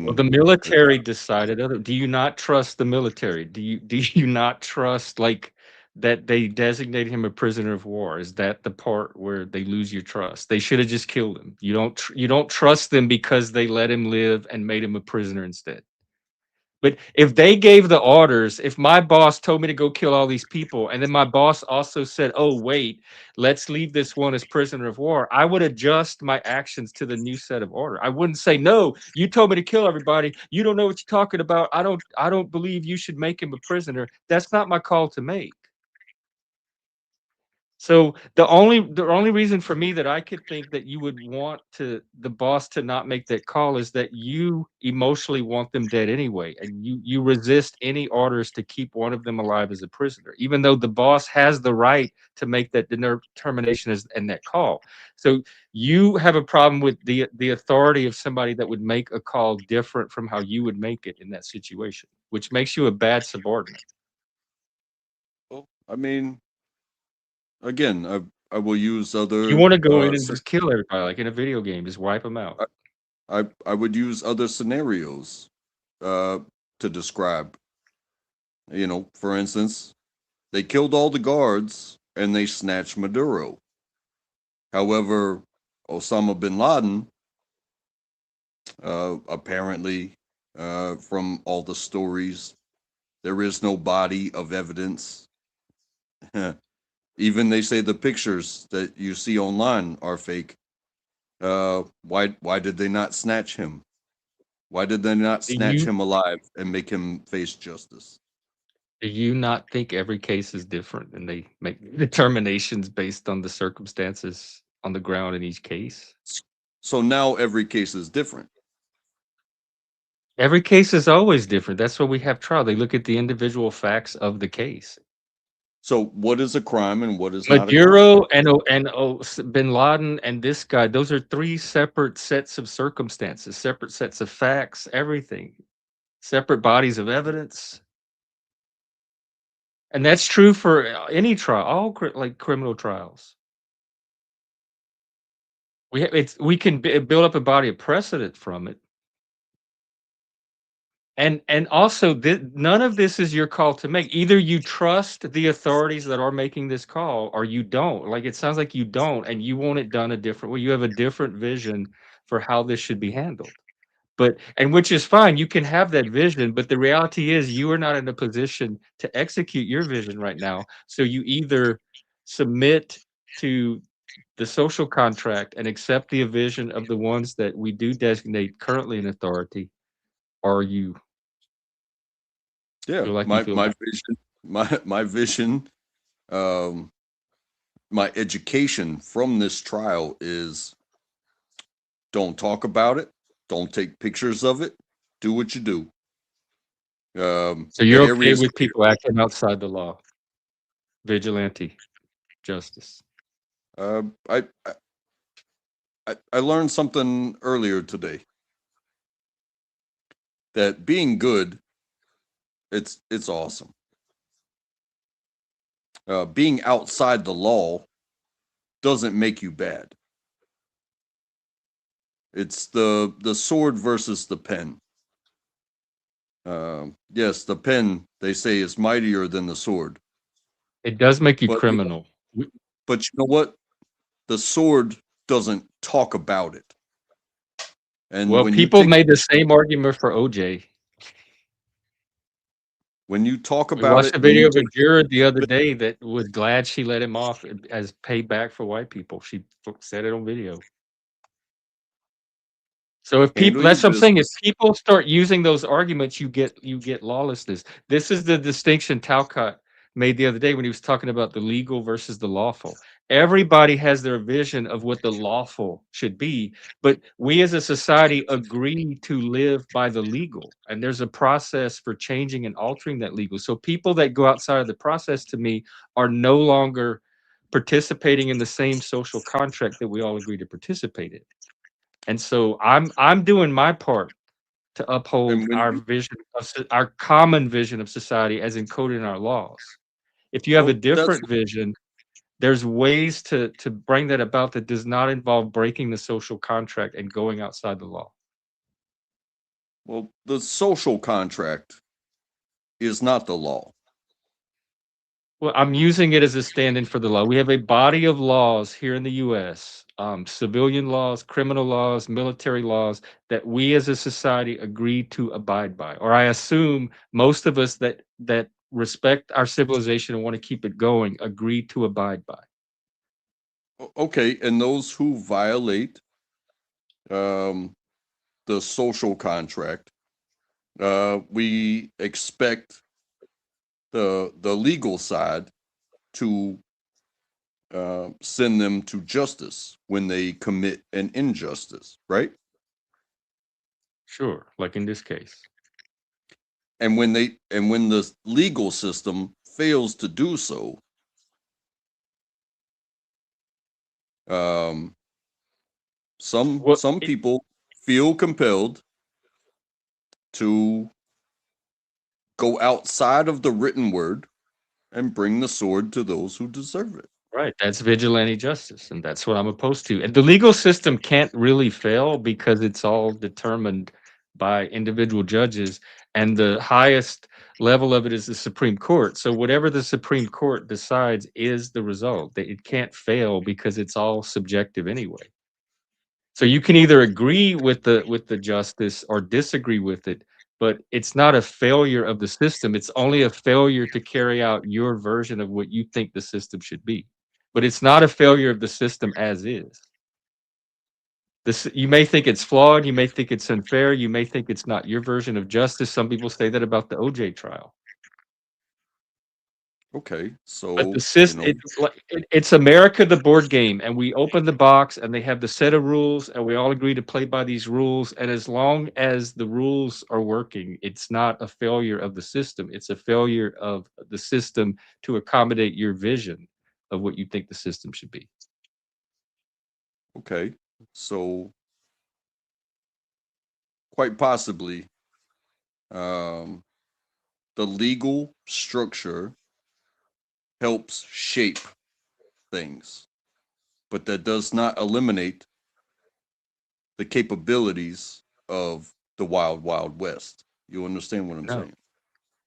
Well, finishing the the military job? decided other. Do you not trust the military? Do you not trust like that they designated him a prisoner of war? Is that the part where they lose your trust? They should have just killed him. You don't trust them because they let him live and made him a prisoner instead. But if they gave the orders, if my boss told me to go kill all these people, and then my boss also said, "Oh, wait, let's leave this one as prisoner of war," I would adjust my actions to the new set of order. I wouldn't say, "No, you told me to kill everybody. You don't know what you're talking about. I don't believe you should make him a prisoner." That's not my call to make. So the only reason for me that I could think that you would want the boss to not make that call is that you emotionally want them dead anyway, and you resist any orders to keep one of them alive as a prisoner, even though the boss has the right to make that determination and that call. So you have a problem with the authority of somebody that would make a call different from how you would make it in that situation, which makes you a bad subordinate. Well, I mean, again, I will use You other want to go in and just kill everybody like in a video game, just wipe them out. I would use other scenarios uh, to describe. For instance, they killed all the guards and they snatched Maduro. However, Osama bin Laden, apparently, from all the stories, there is no body of evidence. Even they say the pictures that you see online are fake. Why did they not snatch him? Why did they not Do snatch you him alive and make him face justice? do you not think every case is different and they make determinations based on the circumstances on the ground in each case? So now every case is different. Every case is always different. That's why we have trial. They look at the individual facts of the case. So what is a crime and what is not a crime? Maduro and Bin Laden and this guy, those are three separate sets of circumstances, separate sets of facts, everything, separate bodies of evidence. And that's true for any trial, all like criminal trials. We can build up a body of precedent from it. And also none of this is your call to make. Either you trust the authorities that are making this call or you don't. Like it sounds like you don't and you want it done a different way. You have a different vision for how this should be handled. And which is fine. You can have that vision, but the reality is you are not in a position to execute your vision right now. So you either submit to the social contract and accept the vision of the ones that we do designate currently in authority, or you Yeah, feel like you my feel my vision, my vision, um, my education from this trial is don't talk about it, don't take pictures of it, do what you do. so The you're area okay is with clear. people acting outside the law, vigilante justice. Uh, I, I learned something earlier today that being good, it's awesome. Being outside the law doesn't make you bad. It's the sword versus the pen. Yes, the pen they say is mightier than the sword, It does make you but criminal. but you know what? The sword doesn't talk about it. And Well, when you people take made the same argument for OJ. when you talk We about watched it a and you video of a take juror the other day that was glad she let him off as payback for white people. She said it on video. So if people, handle your that's what I'm saying. If business. people start using those arguments, you get lawlessness. This is the distinction Talcott made the other day when he was talking about the legal versus the lawful. Everybody has their vision of what the lawful should be, but we as a society agree to live by the legal, and there's a process for changing and altering that legal. So people that go outside of the process, to me, are no longer participating in the same social contract that we all agree to participate in. And so I'm doing my part to uphold And when our you, vision of our common vision of society as encoded in our laws. If you have a well, that's different vision, there's ways to bring that about that does not involve breaking the social contract and going outside the law. well, the social contract is not the law. Well, I'm using it as a stand-in for the law. We have a body of laws here in the U.S., civilian laws, criminal laws, military laws, that we as a society agree to abide by. Or I assume most of us that respect our civilization and want to keep it going agree to abide by. Okay, and those who violate um, the social contract, we expect the legal side to send them to justice when they commit an injustice, right? Sure, like in this case. And when the legal system fails to do so, um, Well, some people feel compelled to go outside of the written word and bring the sword to those who deserve it. right, that's vigilante justice, and that's what I'm opposed to. And the legal system can't really fail because it's all determined by individual judges, and the highest level of it is the Supreme Court. So whatever the Supreme Court decides is the result. It can't fail because it's all subjective anyway. So you can either agree with the justice or disagree with it, but it's not a failure of the system. It's only a failure to carry out your version of what you think the system should be. But it's not a failure of the system as is. This, you may think it's flawed, you may think it's unfair, you may think it's not your version of justice. Some people say that about the OJ trial. Okay, But the so system, it's America, the board game, and we open the box, and they have the set of rules, and we all agree to play by these rules. And as long as the rules are working, it's not a failure of the system. It's a failure of the system to accommodate your vision of what you think the system should be. okay, so quite possibly, um, the legal structure helps shape things, but that does not eliminate the capabilities of the wild, wild west. You understand what I'm No. saying?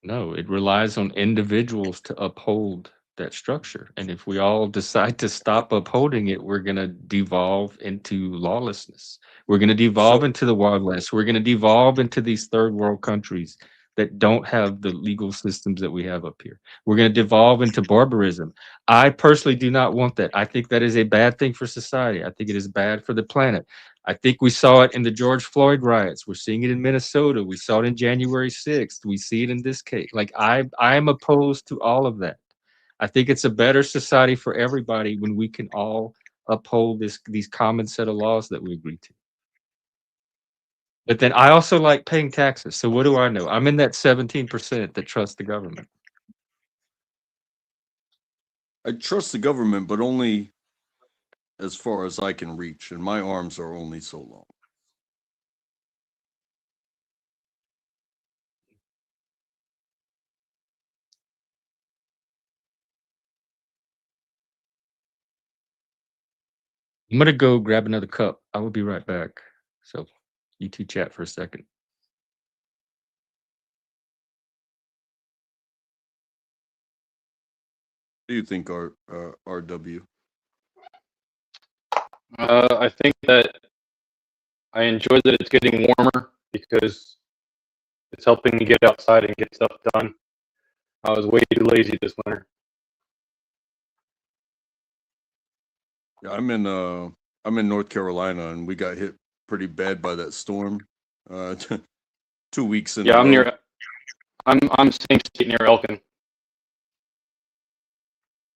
No, it relies on individuals to uphold that structure. And if we all decide to stop upholding it, we're going to devolve into lawlessness. We're going to devolve So, into the Wild West. We're going to devolve into these third world countries that don't have the legal systems that we have up here. We're going to devolve into barbarism. I personally do not want that. I think that is a bad thing for society. I think it is bad for the planet. I think we saw it in the George Floyd riots. We're seeing it in Minnesota. We saw it in January 6th. We see it in this case. Like I am opposed to all of that. I think it's a better society for everybody when we can all uphold these common set of laws that we agree to. But then I also like paying taxes. So what do I know? I'm in that 17% that trust the government. I trust the government, but only as far as I can reach, and my arms are only so long. I'm gonna go grab another cup. I will be right back. So you two chat for a second. What do you think, RW? I think that I enjoy that it's getting warmer because it's helping me get outside and get stuff done. I was way too lazy this winter. Yeah, I'm in North Carolina, and we got hit pretty bad by that storm. 2 weeks in a Yeah, I'm row. near. I'm same state near Elkin.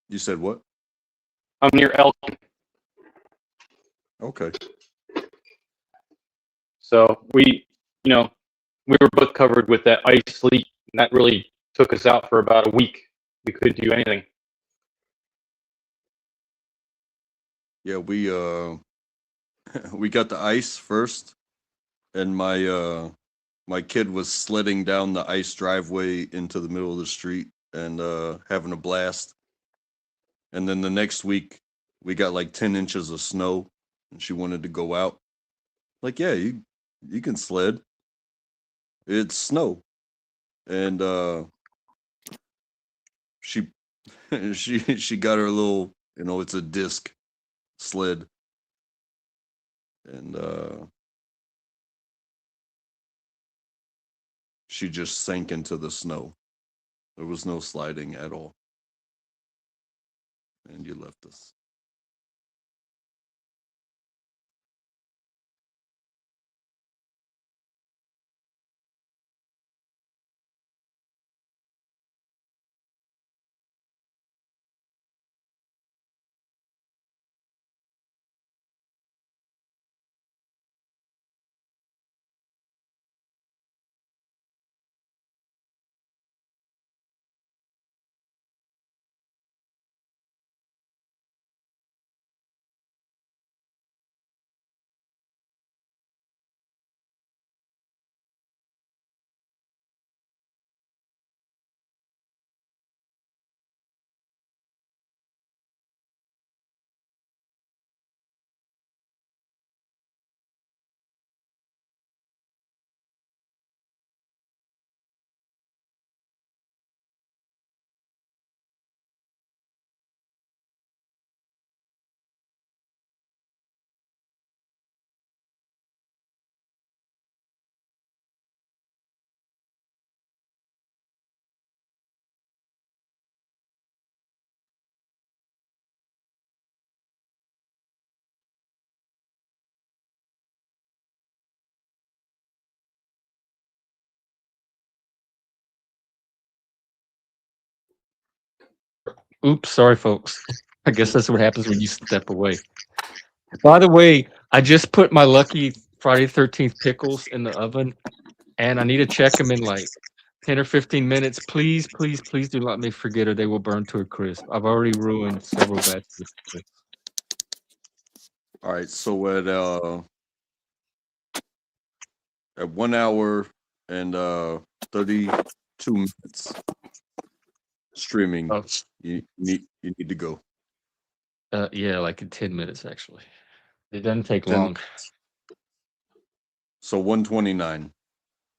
You said what? I'm near Elkin, Okay. so we were both covered with that ice sleet, and that really took us out for about a week. We couldn't do anything. Yeah, we we got the ice first, and my kid was sledding down the ice driveway into the middle of the street and having a blast. And then the next week, we got like 10 inches of snow, and she wanted to go out. Like, yeah, you can sled. It's snow. And she she got her little, it's a disc sled. And she just sank into the snow. There was no sliding at all. And you left us. Oops, sorry, folks. I guess that's what happens when you step away. By the way, I just put my lucky Friday the 13th pickles in the oven, and I need to check them in like 10 or 15 minutes. Please, please, please do not let me forget or they will burn to a crisp. I've already ruined several batches of pickles. All right, so at 1 hour and 32 minutes streaming, Oh, you need to go. yeah, like in 10 minutes, actually. It doesn't take 10 long. So 129.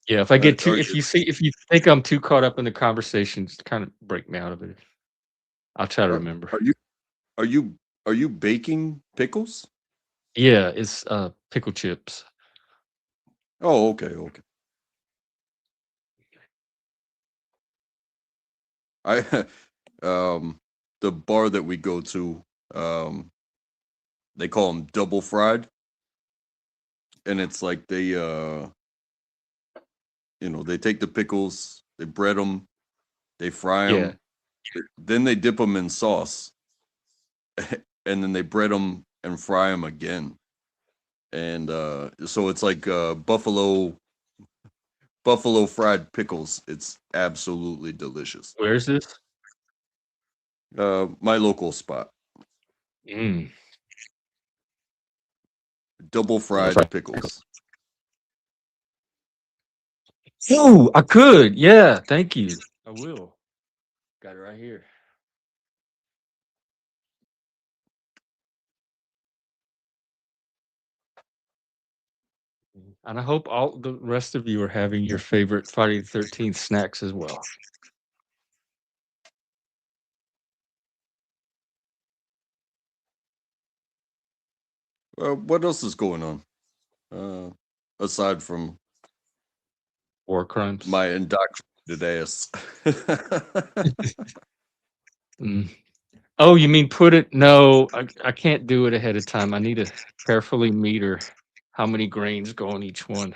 Yeah, if I get too, Are you if you think I'm too caught up in the conversation, just kind of break me out of it. I'll try to are remember. are you are you are you baking pickles? Yeah, it's pickle chips. Oh, okay. I the bar that we go to, they call them double fried, and it's like they take the pickles, they bread them, they fry Yeah. them, then they dip them in sauce, and then they bread them and fry them again. And so it's like buffalo fried pickles. It's absolutely delicious. Where's this? My local spot, Mm. double fried pickles. Oh, I could. Yeah, thank you. I will. Got it right here. And I hope all the rest of you are having your favorite Friday the 13th snacks as well. What else is going on? Aside from War crimes. my ass. Mm. Oh, you mean put it? No, I can't do it ahead of time. I need to carefully meter how many grains go on each one.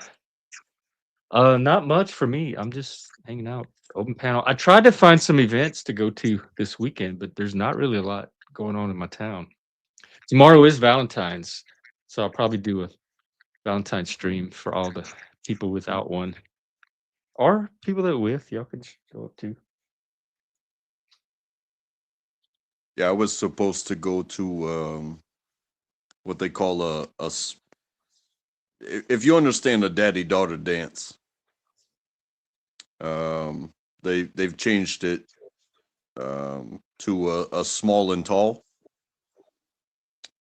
Not much for me. I'm just hanging out. Open panel. I tried to find some events to go to this weekend, but there's not really a lot going on in my town. Tomorrow is Valentine's, so I'll probably do a Valentine's stream for all the people without one, or people that with. Y'all can show up too. Yeah, I was supposed to go to what they call if you understand a daddy daughter dance. Um, they've changed it to a small and tall.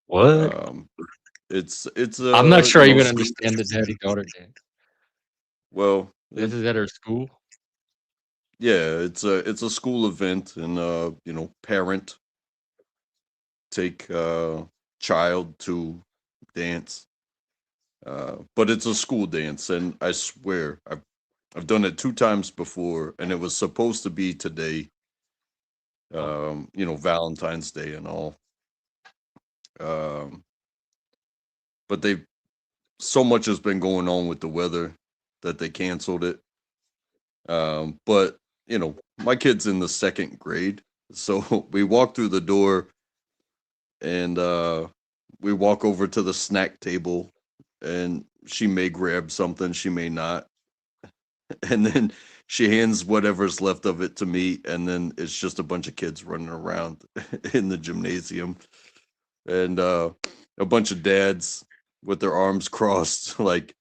What? Um, it's I'm not sure I even school. understand the daddy daughter dance. Well, This is at her school. yeah, it's a school event, and parent take child to dance. But it's a school dance, and I swear I've done it 2 times before, and it was supposed to be today. Valentine's Day and all. Um, but they so much has been going on with the weather that they canceled it. But my kid's in the second grade, so we walk through the door and we walk over to the snack table, and she may grab something, she may not, and then she hands whatever's left of it to me, and then it's just a bunch of kids running around in the gymnasium, and a bunch of dads with their arms crossed, like,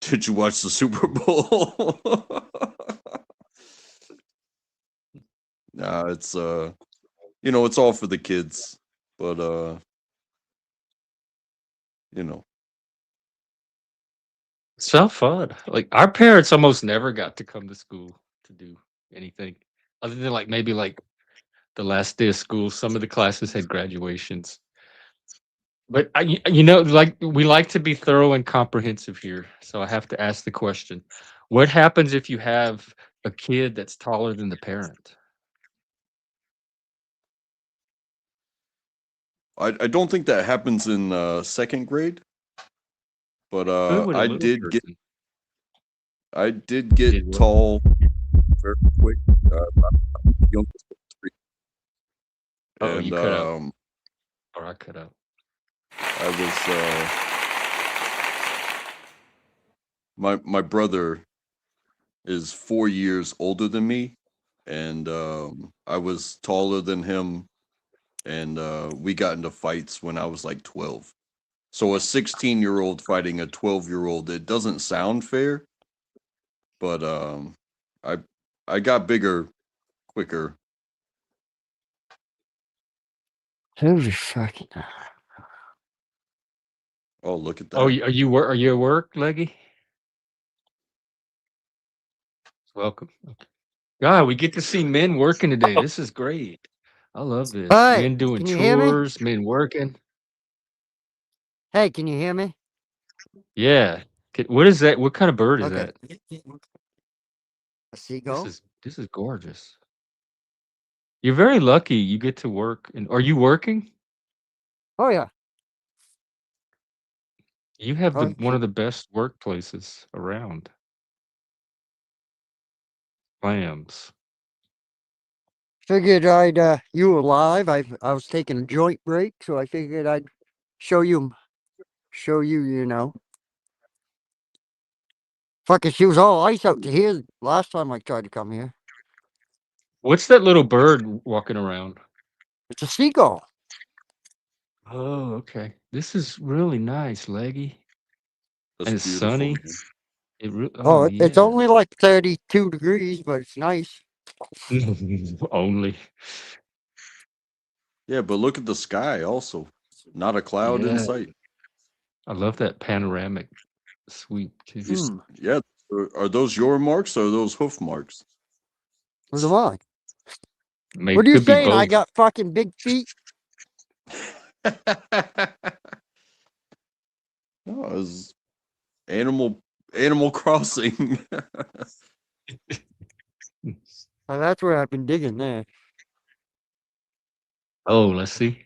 did you watch the Super Bowl? Nah, it's it's all for the kids, but you know, So fun. Like our parents almost never got to come to school to do anything other than like maybe like the last day of school. Some of the classes had graduations. But like we like to be thorough and comprehensive here. So I have to ask the question: what happens if you have a kid that's taller than the parent? I don't think that happens in second grade, but Good with a little person. I did You get did what? tall very quick. I'm the youngest of three, Oh, you and cut out, or I cut out. I was my brother is 4 years older than me, and I was taller than him, and we got into fights when I was like 12. So a 16-year-old fighting a 12-year-old, it doesn't sound fair, but I I got bigger quicker. Holy fucking. Oh, look at Oh, that. are you at work, Leggy? Welcome. God, we get to see men working today. This is great. I love this. Hey, Men doing can you hear me? chores, men working. Hey, can you hear me? Yeah. What is that? What kind of bird is Okay. that? A seagull? This is gorgeous. You're very lucky you get to work. And are you working? Oh yeah. You have Oh, one of the best workplaces around. Clams. figured you were live. I was taking a joint break, so I figured I'd show you, you know. Fucking, she was all ice out to here last time I tried to come here. What's that little bird walking around? It's a seagull. Oh, okay. This is really nice, Leggy. That's And it's beautiful, sunny. man. Oh, Oh it's yeah. only like 32 degrees, but it's nice. Only. Yeah, but look at the sky also. Not a cloud in Yeah. sight. I love that panoramic sweep too. Yeah, are those your marks or are those hoof marks? Where's the mine? Maybe What are you could be saying? I both. got fucking big feet? No, it's Animal Crossing. So that's where I've been digging there. Oh, let's see.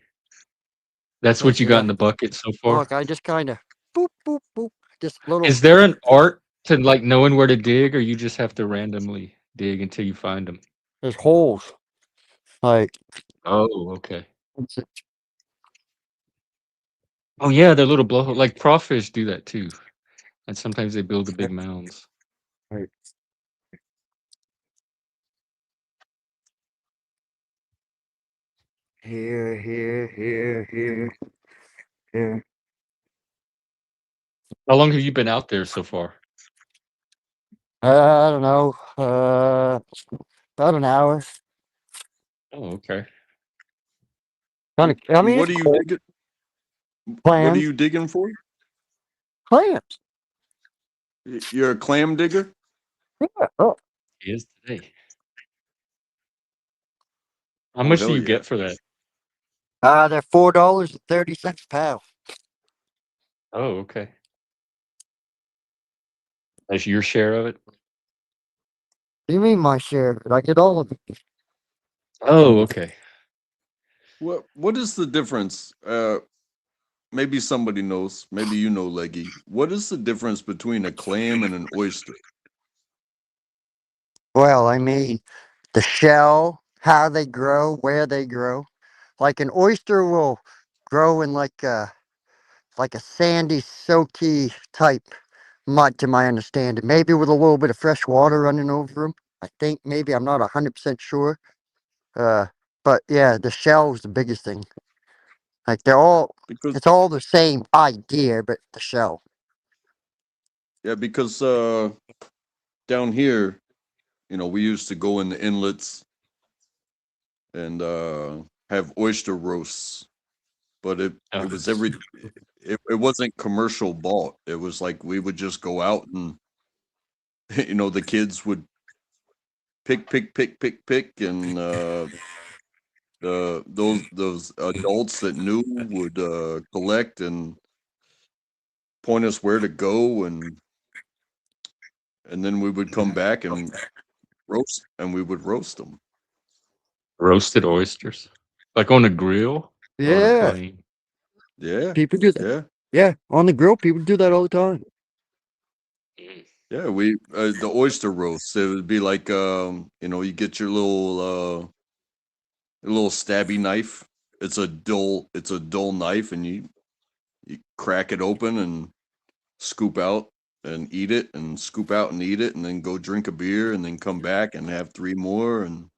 That's what But you got yeah, in the bucket so far? look, I just kind of boop, boop, boop. Just little, Is there an art to, like, knowing where to dig, or you just have to randomly dig until you find them? there's holes. Like, Oh, okay. it's- Oh, yeah, they're little blowhole like, crawfish do that too, and sometimes they build the big mounds. like, here, here. How long have you been out there so far? I don't know. About an hour. Oh, okay. Kind of. I mean, What it's are you cool. digging? What are Clams. you digging for? Clams. You're a clam digger? Yeah. Oh, He is today. How Oh, much do hell you yeah. get for that? they're $4.30 a pound. Oh, okay. That's your share of it? What do you mean my share? I get all of it. Oh, okay. What is the difference? Maybe somebody knows. Maybe you know, Leggy. What is the difference between a clam and an oyster? Well, I mean, the shell, how they grow, where they grow. Like an oyster will grow in like a sandy, soaky type mud, to my understanding. Maybe with a little bit of fresh water running over them. I think maybe I'm not 100% sure. But yeah, the shell is the biggest thing. Like Because it's all the same idea, but the shell. because down here, we used to go in the inlets and have oyster roasts, but it Oh. it was it wasn't commercial bought. It was like we would just go out and the kids would pick and those adults that knew would collect and point us where to go and then we would come back and we would roast them. Roasted oysters? Like on a grill or on a Yeah, plain? Yeah. people do that. Yeah. Yeah, on the grill, people do that all the time. Yeah, we the oyster roast. It would be like you get your little stabby knife. It's a dull knife and you crack it open and scoop out and eat it and scoop out and eat it and then go drink a beer and then come back and have three more and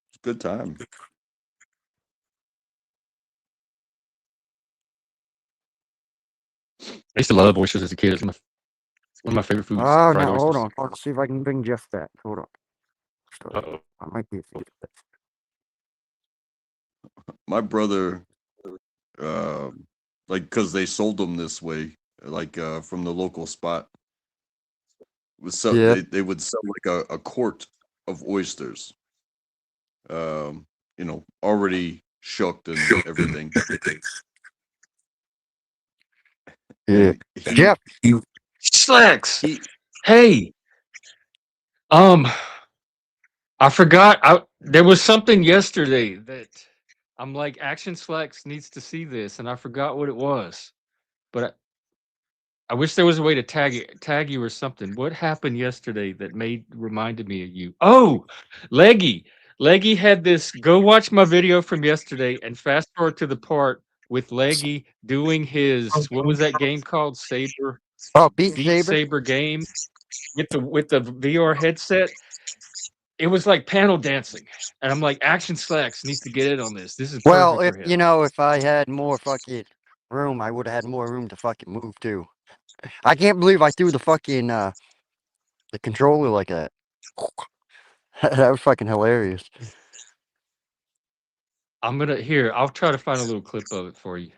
it's a good time. I used to love oysters as a kid. It's one of my favorite foods, Oh fried no, hold oysters. on. Let's see if I can bring Jeff back. Hold on. Uh-oh. I might be. My brother uh like because they sold them this way like from the local spot Yeah. they would sell like a quart of oysters already shucked and everything Yeah. and he Jeff, you. Slacks! he Hey! Um, I forgot. There was something yesterday that I'm like, Action Slacks needs to see this, and I forgot what it was. But I wish there was a way to tag you or something. What happened yesterday that reminded me of you? Oh, Leggy. Leggy had this. Go watch my video from yesterday and fast forward to the part with Leggy doing his, what was that game called? Oh, Beat Beat Saber. Saber game with the VR headset. It was like panel dancing. And I'm like, Action Slacks needs to get in on this. This is Well, perfect for him. if I had more fucking room, I would have had more room to fucking move too. I can't believe I threw the fucking the controller like that. That was fucking hilarious. I'll try to find a little clip of it for you.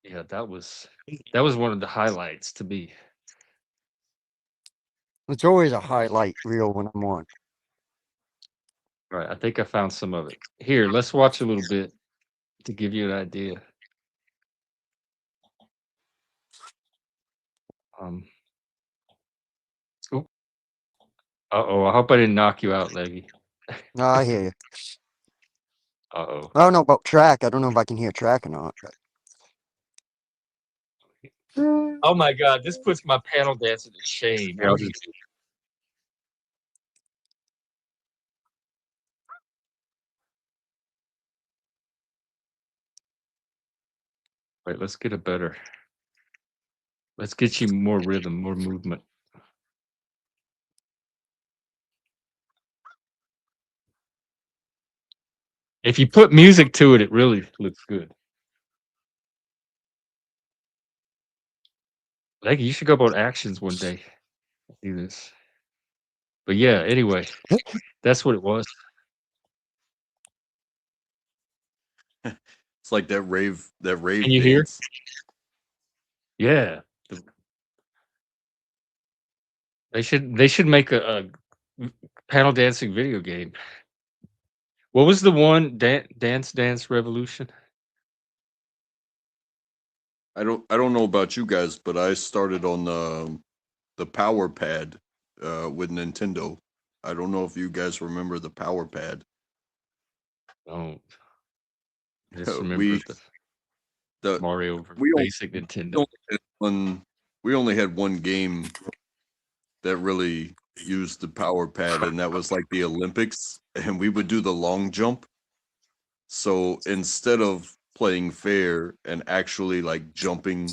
Yeah, that was one of the highlights to me. It's always a highlight reel when I'm on. All right, I think I found some of it. Here, let's watch a little bit to give you an idea. Um. Oop. Uh-oh, I hope I didn't knock you out, Leggy. No, I hear you. Uh-oh. I don't know about track. I don't know if I can hear track or not. But... Oh my god, this puts my panel dancing to shame. Here, I'll just Wait, let's get a better. Let's get you more rhythm, more movement. If you put music to it, it really looks good. Leggy, you should go about actions one day. Do this. But yeah, anyway, that's what it was. It's like that rave Can you hear? dance. Yeah. They should make a panel dancing video game. What was the one Dance Revolution? I don't know about you guys, but I started on the Power Pad with Nintendo. I don't know if you guys remember the Power Pad. Don't. I just remember we the the Mario we only, basic Nintendo. we only had one game that really used the Power Pad, and that was like the Olympics, and we would do the long jump. So instead of playing fair and actually like jumping,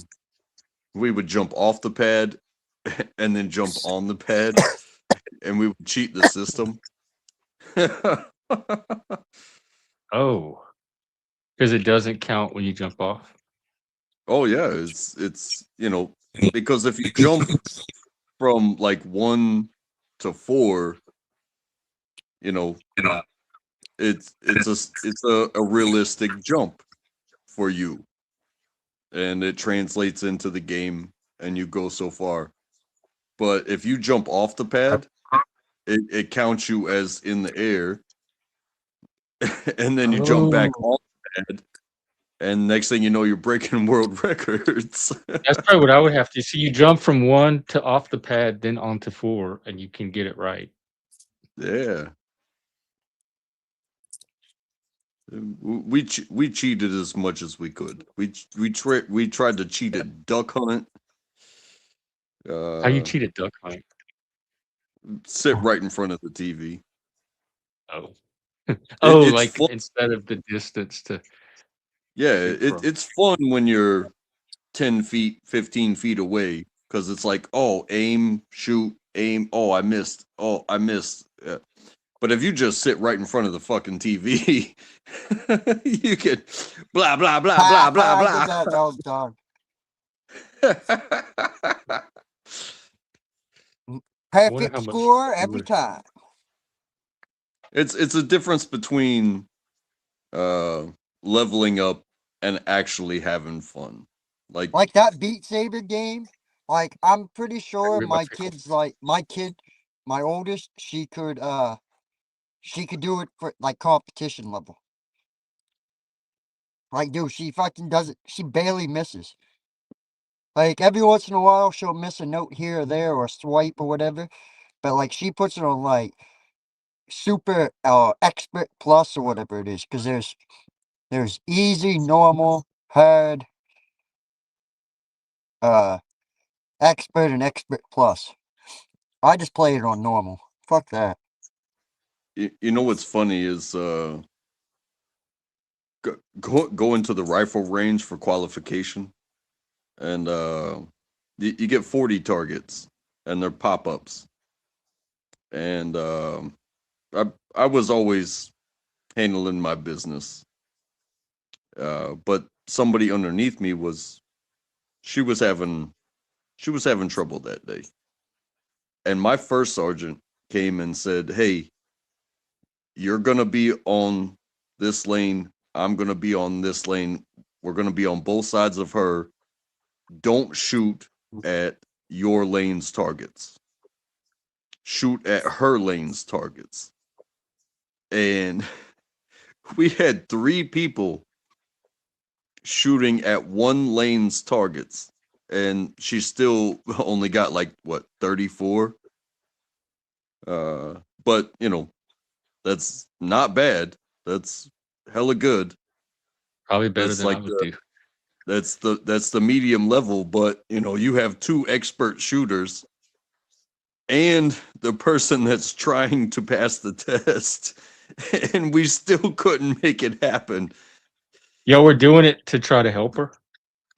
we would jump off the pad and then jump on the pad, and we would cheat the system. Oh, because it doesn't count when you jump off. Oh yeah, it's because if you jump from like 1 to 4, you know, it's a realistic jump for you, and it translates into the game, and you go so far. But if you jump off the pad, it counts you as in the air, and then you jump back Oh, on the pad, and next thing you know, you're breaking world records. that's probably what I would have to. So you jump from 1 to off the pad, then onto 4, and you can get it right. Yeah. We cheated as much as we could. We tried to cheat at Duck Hunt. How you Uh, cheat at duck hunt? sit right in front of the TV. Oh, It, oh, it's like fun. instead of the distance to Yeah, shoot from. it's fun when you're 10 feet, 15 feet away, because it's like, oh, aim, shoot, aim. Oh, I missed. Oh, I missed. But if you just sit right in front of the fucking TV, you can blah blah blah blah blah I did blah. that all the time. I wonder Perfect how much score you every would. time. It's a difference between uh leveling up and actually having fun. Like Like that Beat Saber game. Like I'm pretty sure Where's my my pickle? kid's like my oldest, she could do it for like competition level. Like dude, she fucking does it. She barely misses. Like every once in a while she'll miss a note here or there or a swipe or whatever. But like she puts it on like super expert plus or whatever it is, because there's easy, normal, hard, uh expert and expert plus. I just play it on normal. Fuck that. you know what's funny is go into the rifle range for qualification, and you get 40 targets, and they're pop-ups. And I was always handling my business, but somebody underneath me she was having she was having trouble that day, and my first sergeant came and said, "Hey, you're gonna be on this lane. I'm gonna be on this lane. We're gonna be on both sides of her. Don't shoot at your lane's targets. Shoot at her lane's targets." And we had 3 people shooting at one lane's targets. and she still only got like what 34. But that's not bad. That's hella good. Probably better That's than I like would do. that's the medium level. But you have two expert shooters and the person that's trying to pass the test, and we still couldn't make it happen. Y'all were doing it to try to help her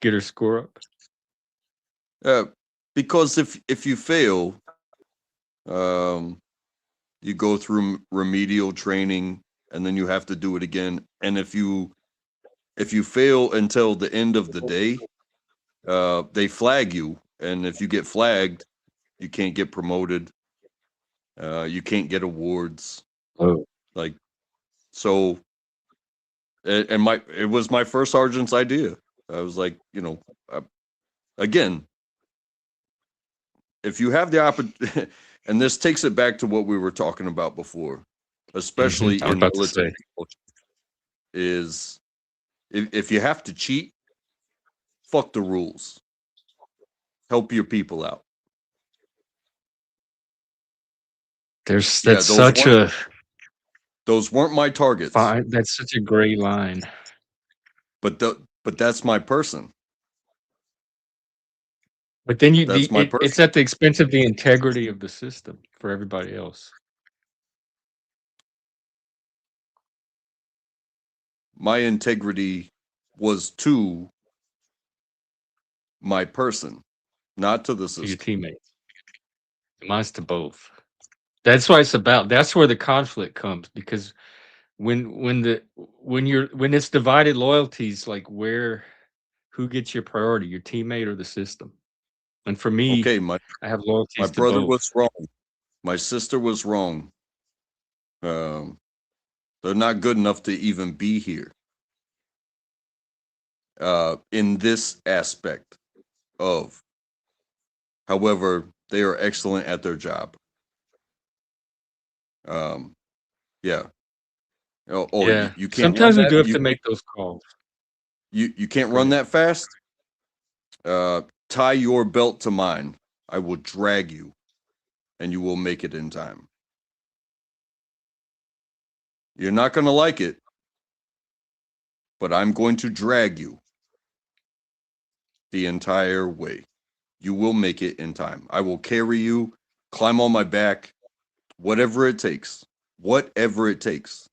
get her score up. Uh, because if you fail, um, you go through remedial training, and then you have to do it again. And if you fail until the end of the day, they flag you, and if you get flagged, you can't get promoted. You can't get awards. Oh, Like so, and it was my first sergeant's idea. I was like, again, if you have the opportunity, and this takes it back to what we were talking about before, especially I was in about to military, say. is if you have to cheat, fuck the rules. Help your people out. There's Yeah, that's such a those weren't my targets, fine. That's such a gray line. but that's my person. But then That's my it's person. at the expense of the integrity of the system for everybody else. My integrity was to my person, not to the To your system. teammates. Mine's to both. That's why it's about. That's where the conflict comes because when it's divided loyalties, like who gets your priority, your teammate or the system? And for me, Okay, my I have my loyalties to brother both. was wrong. My sister was wrong. Um, they're not good enough to even be here. In this aspect of, however, they are excellent at their job. Um, yeah. Yeah. You can't run Sometimes we that. do have to make those calls. You can't run Right. that fast. Tie your belt to mine. I will drag you, and you will make it in time. You're not going to like it, but I'm going to drag you the entire way. You will make it in time. I will carry you, climb on my back, whatever it takes. Whatever it takes.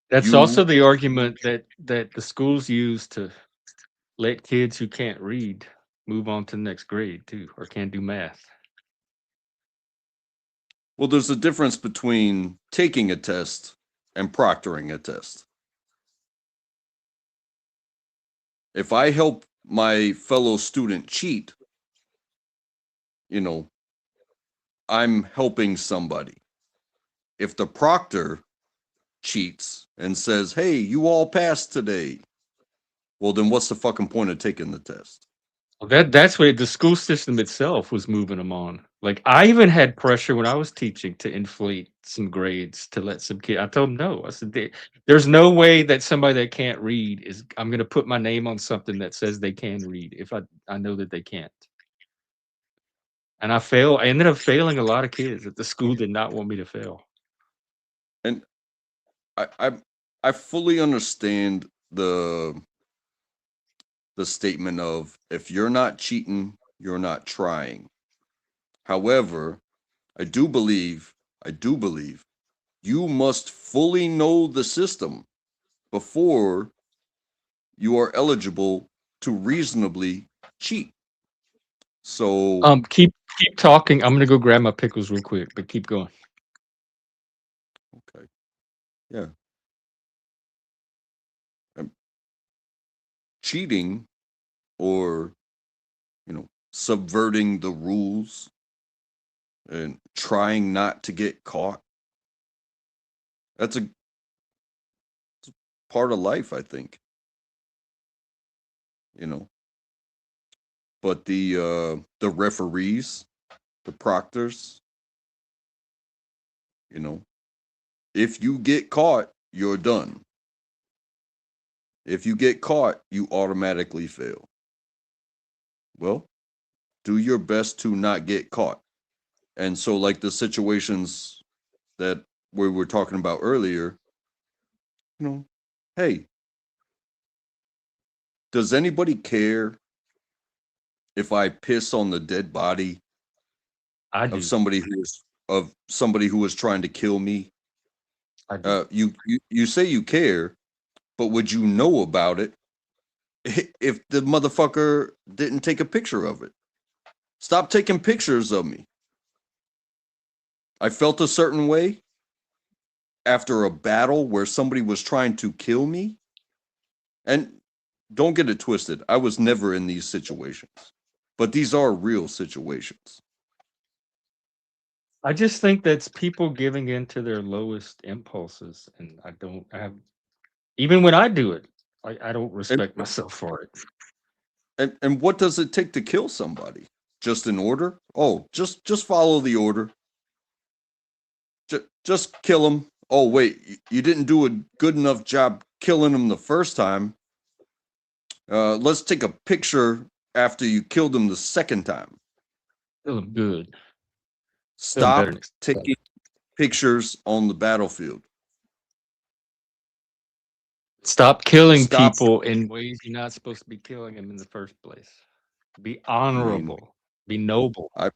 That's You, also the argument that the schools use to let kids who can't read move on to the next grade too, or can't do math. well, there's a difference between taking a test and proctoring a test. If I help my fellow student cheat, you know, I'm helping somebody. If the proctor cheats and says, "Hey, you all passed today," well, then what's the fucking point of taking the test? Well, that's what the school system itself was moving them on. Like I even had pressure when I was teaching to inflate some grades to let some kid. I told them no. I said there's no way that somebody that can't read is. I'm going to put my name on something that says they can read if I know that they can't. And I ended up failing a lot of kids that the school did not want me to fail. And I I, I fully understand the statement of if you're not cheating, you're not trying. However, I do believe, I do believe you must fully know the system before you are eligible to reasonably cheat. So, Keep talking. I'm gonna go grab my pickles real quick, but keep going. okay, yeah, um, cheating or subverting the rules and trying not to get caught. That's a part of life, I think. You know, but the referees, the proctors, you know, if you get caught, you're done. If you get caught, you automatically fail. Well, do your best to not get caught. And so, like the situations that we were talking about earlier, hey, does anybody care if I piss on the dead body I of do. somebody who was trying to kill me? I do. You say you care, but would you know about it if the motherfucker didn't take a picture of it? Stop taking pictures of me. I felt a certain way after a battle where somebody was trying to kill me. And don't get it twisted, I was never in these situations, but these are real situations. I just think that's people giving in to their lowest impulses, and I have even when I do it, I don't And, respect myself for it. and what does it take to kill somebody? Just an order? Oh, just follow the order. Just kill him. Oh wait, you didn't do a good enough job killing him the first time. Let's take a picture after you killed him the second time. Feel good. Feeling better Stop next time. taking pictures on the battlefield. Stop killing Stop. people in ways you're not supposed to be killing them in the first place. Be I mean, honorable. Be noble. I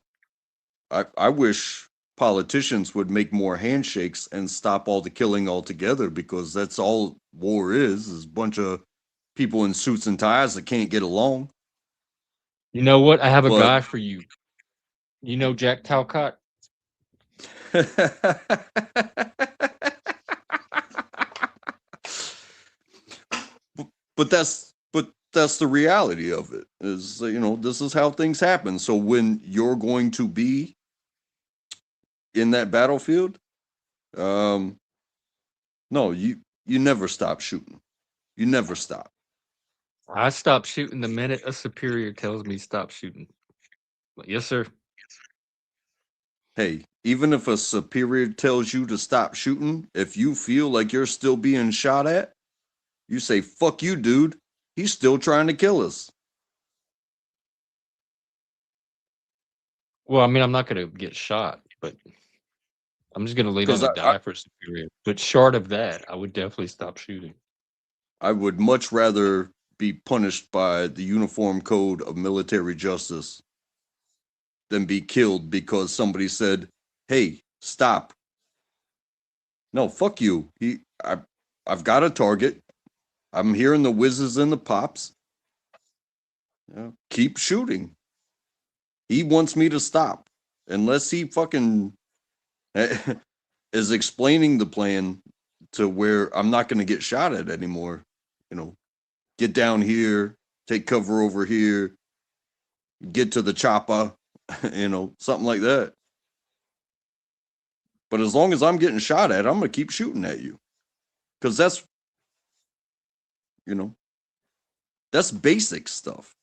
I wish politicians would make more handshakes and stop all the killing altogether, because that's all war is a bunch of people in suits and ties that can't get along. You know what? I have a But guy for you. You know Jack Talcott? but that's the reality of it, is this is how things happen. So when you're going to be in that battlefield, um no, you never stop shooting. You never stop. I stop shooting the minute a superior tells me stop shooting. Like, yes, sir. Hey, even if a superior tells you to stop shooting, if you feel like you're still being shot at, you say, fuck you, dude. He's still trying to kill us. Well, I mean, I'm not going to get shot, but I'm just going to lay down Because and die for a superior. But short of that, I would definitely stop shooting. I would much rather be punished by the Uniform Code of Military Justice than be killed because somebody said, hey, stop. No, fuck you. I've got a target. I'm hearing the whizzes and the pops. Keep shooting. He wants me to stop. Unless he fucking is explaining the plan to where I'm not going to get shot at anymore. Get down here, take cover over here, get to the chopper, something like that. But as long as I'm getting shot at, I'm going to keep shooting at you. Because you know, that's basic stuff.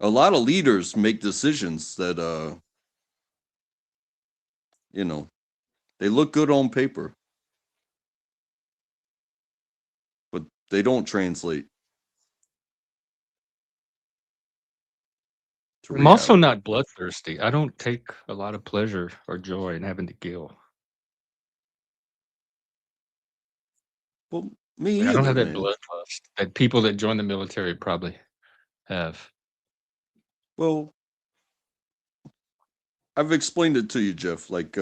A lot of leaders make decisions that, they look good on paper, but they don't translate to I'm also reality. not bloodthirsty. I don't take a lot of pleasure or joy in having to kill. Well, me Like, I don't either, have that man. bloodlust that people that join the military probably have. Well, I've explained it to you, Jeff. Like,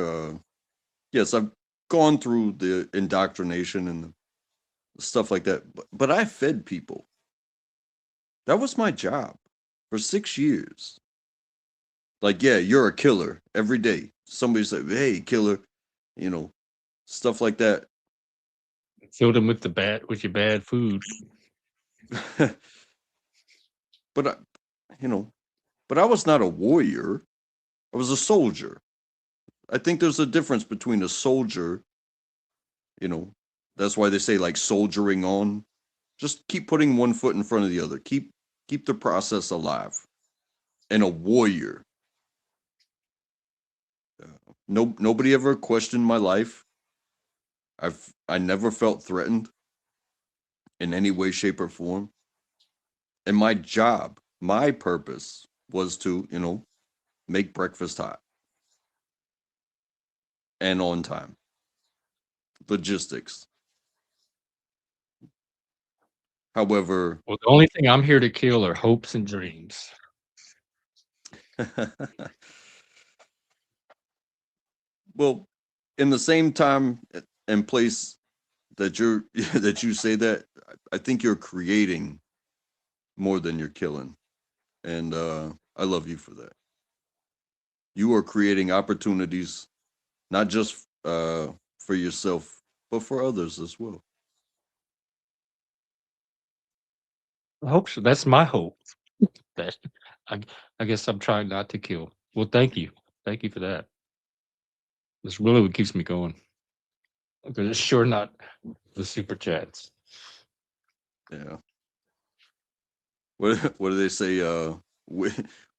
yes, I've gone through the indoctrination and stuff like that, but I fed people. That was my job for 6 years. Like, yeah, you're a killer every day. Somebody said, hey, killer, you know, stuff like that. Filled them with your bad food. but I, you know, but I was not a warrior. I was a soldier. I think there's a difference between a soldier, you know, that's why they say like soldiering on. Just keep putting one foot in front of the other. Keep the process alive. And a warrior. Nobody ever questioned my life. I never felt threatened. in any way, shape, or form. And my job, my purpose was to, make breakfast hot and on time. Logistics. However, Well, the only thing I'm here to kill are hopes and dreams. well, in the same time and place that you're that you say that, I think you're creating more than you're killing. And I love you for that. You are creating opportunities, not just for yourself, but for others as well. I hope so. That's my hope. That I, I guess I'm trying not to kill. Well, thank you. Thank you for that. That's really what keeps me going. Because it's sure not the super chats. Yeah. What do they say?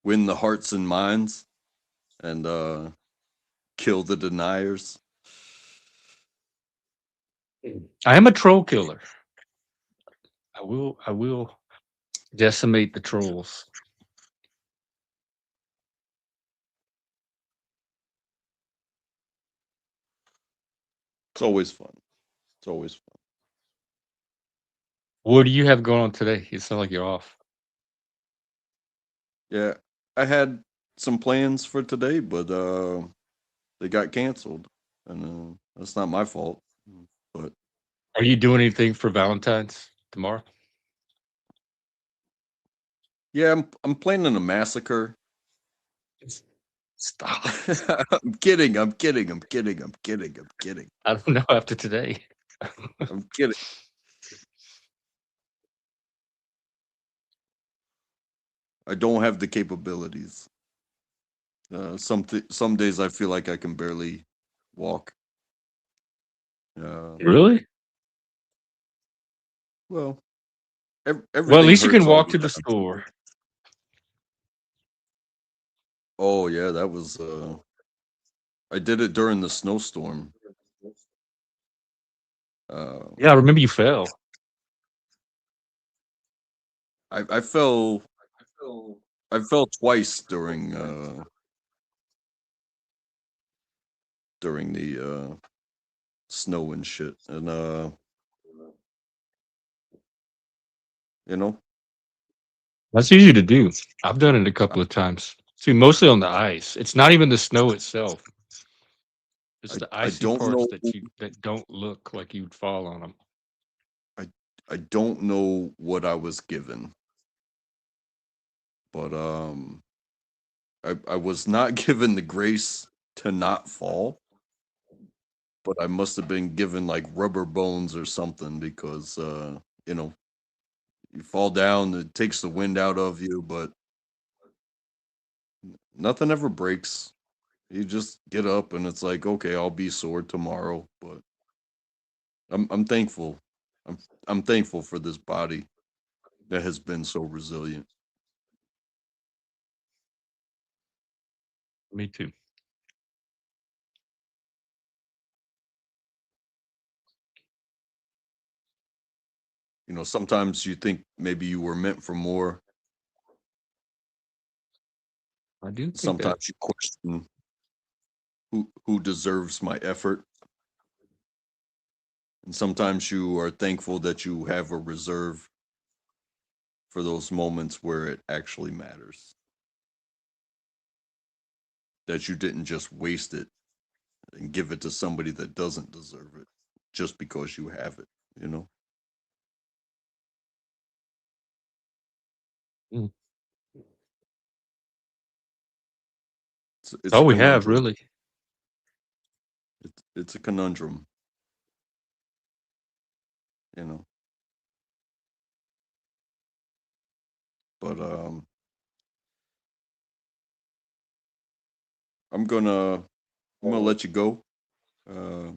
Win the hearts and minds, and kill the deniers. I am a troll killer. I will decimate the trolls. It's always fun. It's always fun. What do you have going on today? You sound like you're off. Yeah, I had some plans for today, but they got canceled, and that's not my fault. But Are you doing anything for Valentine's tomorrow? yeah, I'm planning a massacre. Stop. I'm kidding. I'm kidding. I'm kidding. I'm kidding. I'm kidding. I don't know after today. I'm kidding. I don't have the capabilities. Some days I feel like I can barely walk. Really? Well, Well, at everything least you hurts can all walk the to the time. store. Oh yeah, that was. I did it during the snowstorm. Yeah, I remember you fell. I fell. I fell twice during the snow and shit, and you know, That's easy to do. I've done it a couple of times. See, mostly on the ice. It's not even the snow itself. It's the I icy don't parts know. that don't look like you'd fall on them. I I don't know what I was given, but I was not given the grace to not fall, but I must have been given like rubber bones or something because you know, you fall down, it takes the wind out of you, but nothing ever breaks. You just get up and it's like, okay, I'll be sore tomorrow, but I'm thankful. I'm I'm thankful for this body that has been so resilient. Me too. Sometimes you think maybe you were meant for more. I do think that. Sometimes you question who deserves my effort. And sometimes you are thankful that you have a reserve for those moments where it actually matters. That you didn't just waste it and give it to somebody that doesn't deserve it just because you have it, you know? Mm. It's, It's it's a all we have, conundrum. really. It's a conundrum, you know. But I'm gonna let you go. Uh,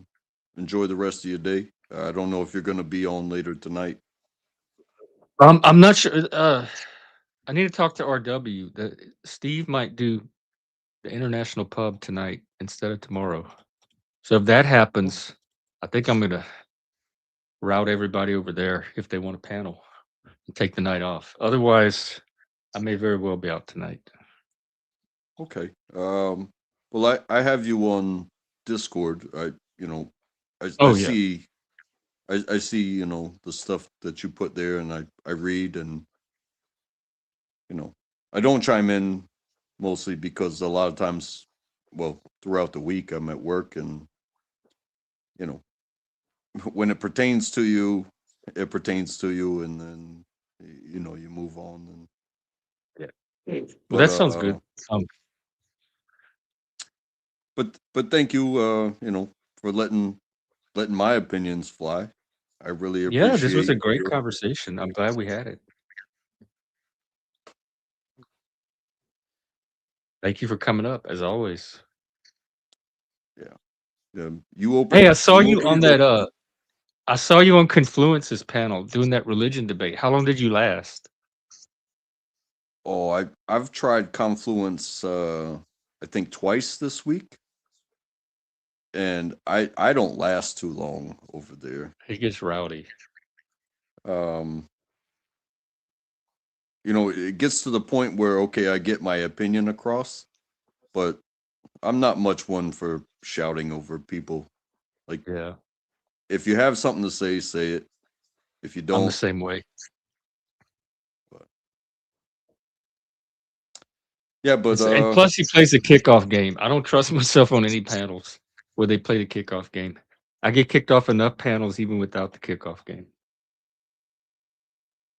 enjoy the rest of your day. I don't know if you're gonna be on later tonight. I'm not sure. I need to talk to RW. Steve might do the international pub tonight instead of tomorrow. So if that happens, I think I'm gonna route everybody over there if they want a panel and take the night off. Otherwise, I may very well be out tonight. Okay. Well, I have you on Discord. I Oh yeah. see I see, the stuff that you put there, and I read, and I don't chime in mostly because a lot of times, well, throughout the week I'm at work, and you know, when it pertains to you, it pertains to you, and then you move on. And Yeah. Well, but that sounds good. but thank you, for letting my opinions fly. I really Yeah, this was a appreciate great your conversation. I'm glad we had it. Thank you for coming up, as always. you Hey, open I saw you on the that. I saw you on Confluence's panel doing that religion debate. How long did you last? Oh, I've tried Confluence I think twice this week, and I don't last too long over there. It gets rowdy. Um it gets to the point where, okay, I get my opinion across, but I'm not much one for shouting over people. Like, Yeah, if you have something to say it. If you I'm the don't, same way. but yeah, but And plus, he plays the kickoff game. I don't trust myself on any panels where they play the kickoff game. I get kicked off enough panels even without the kickoff game.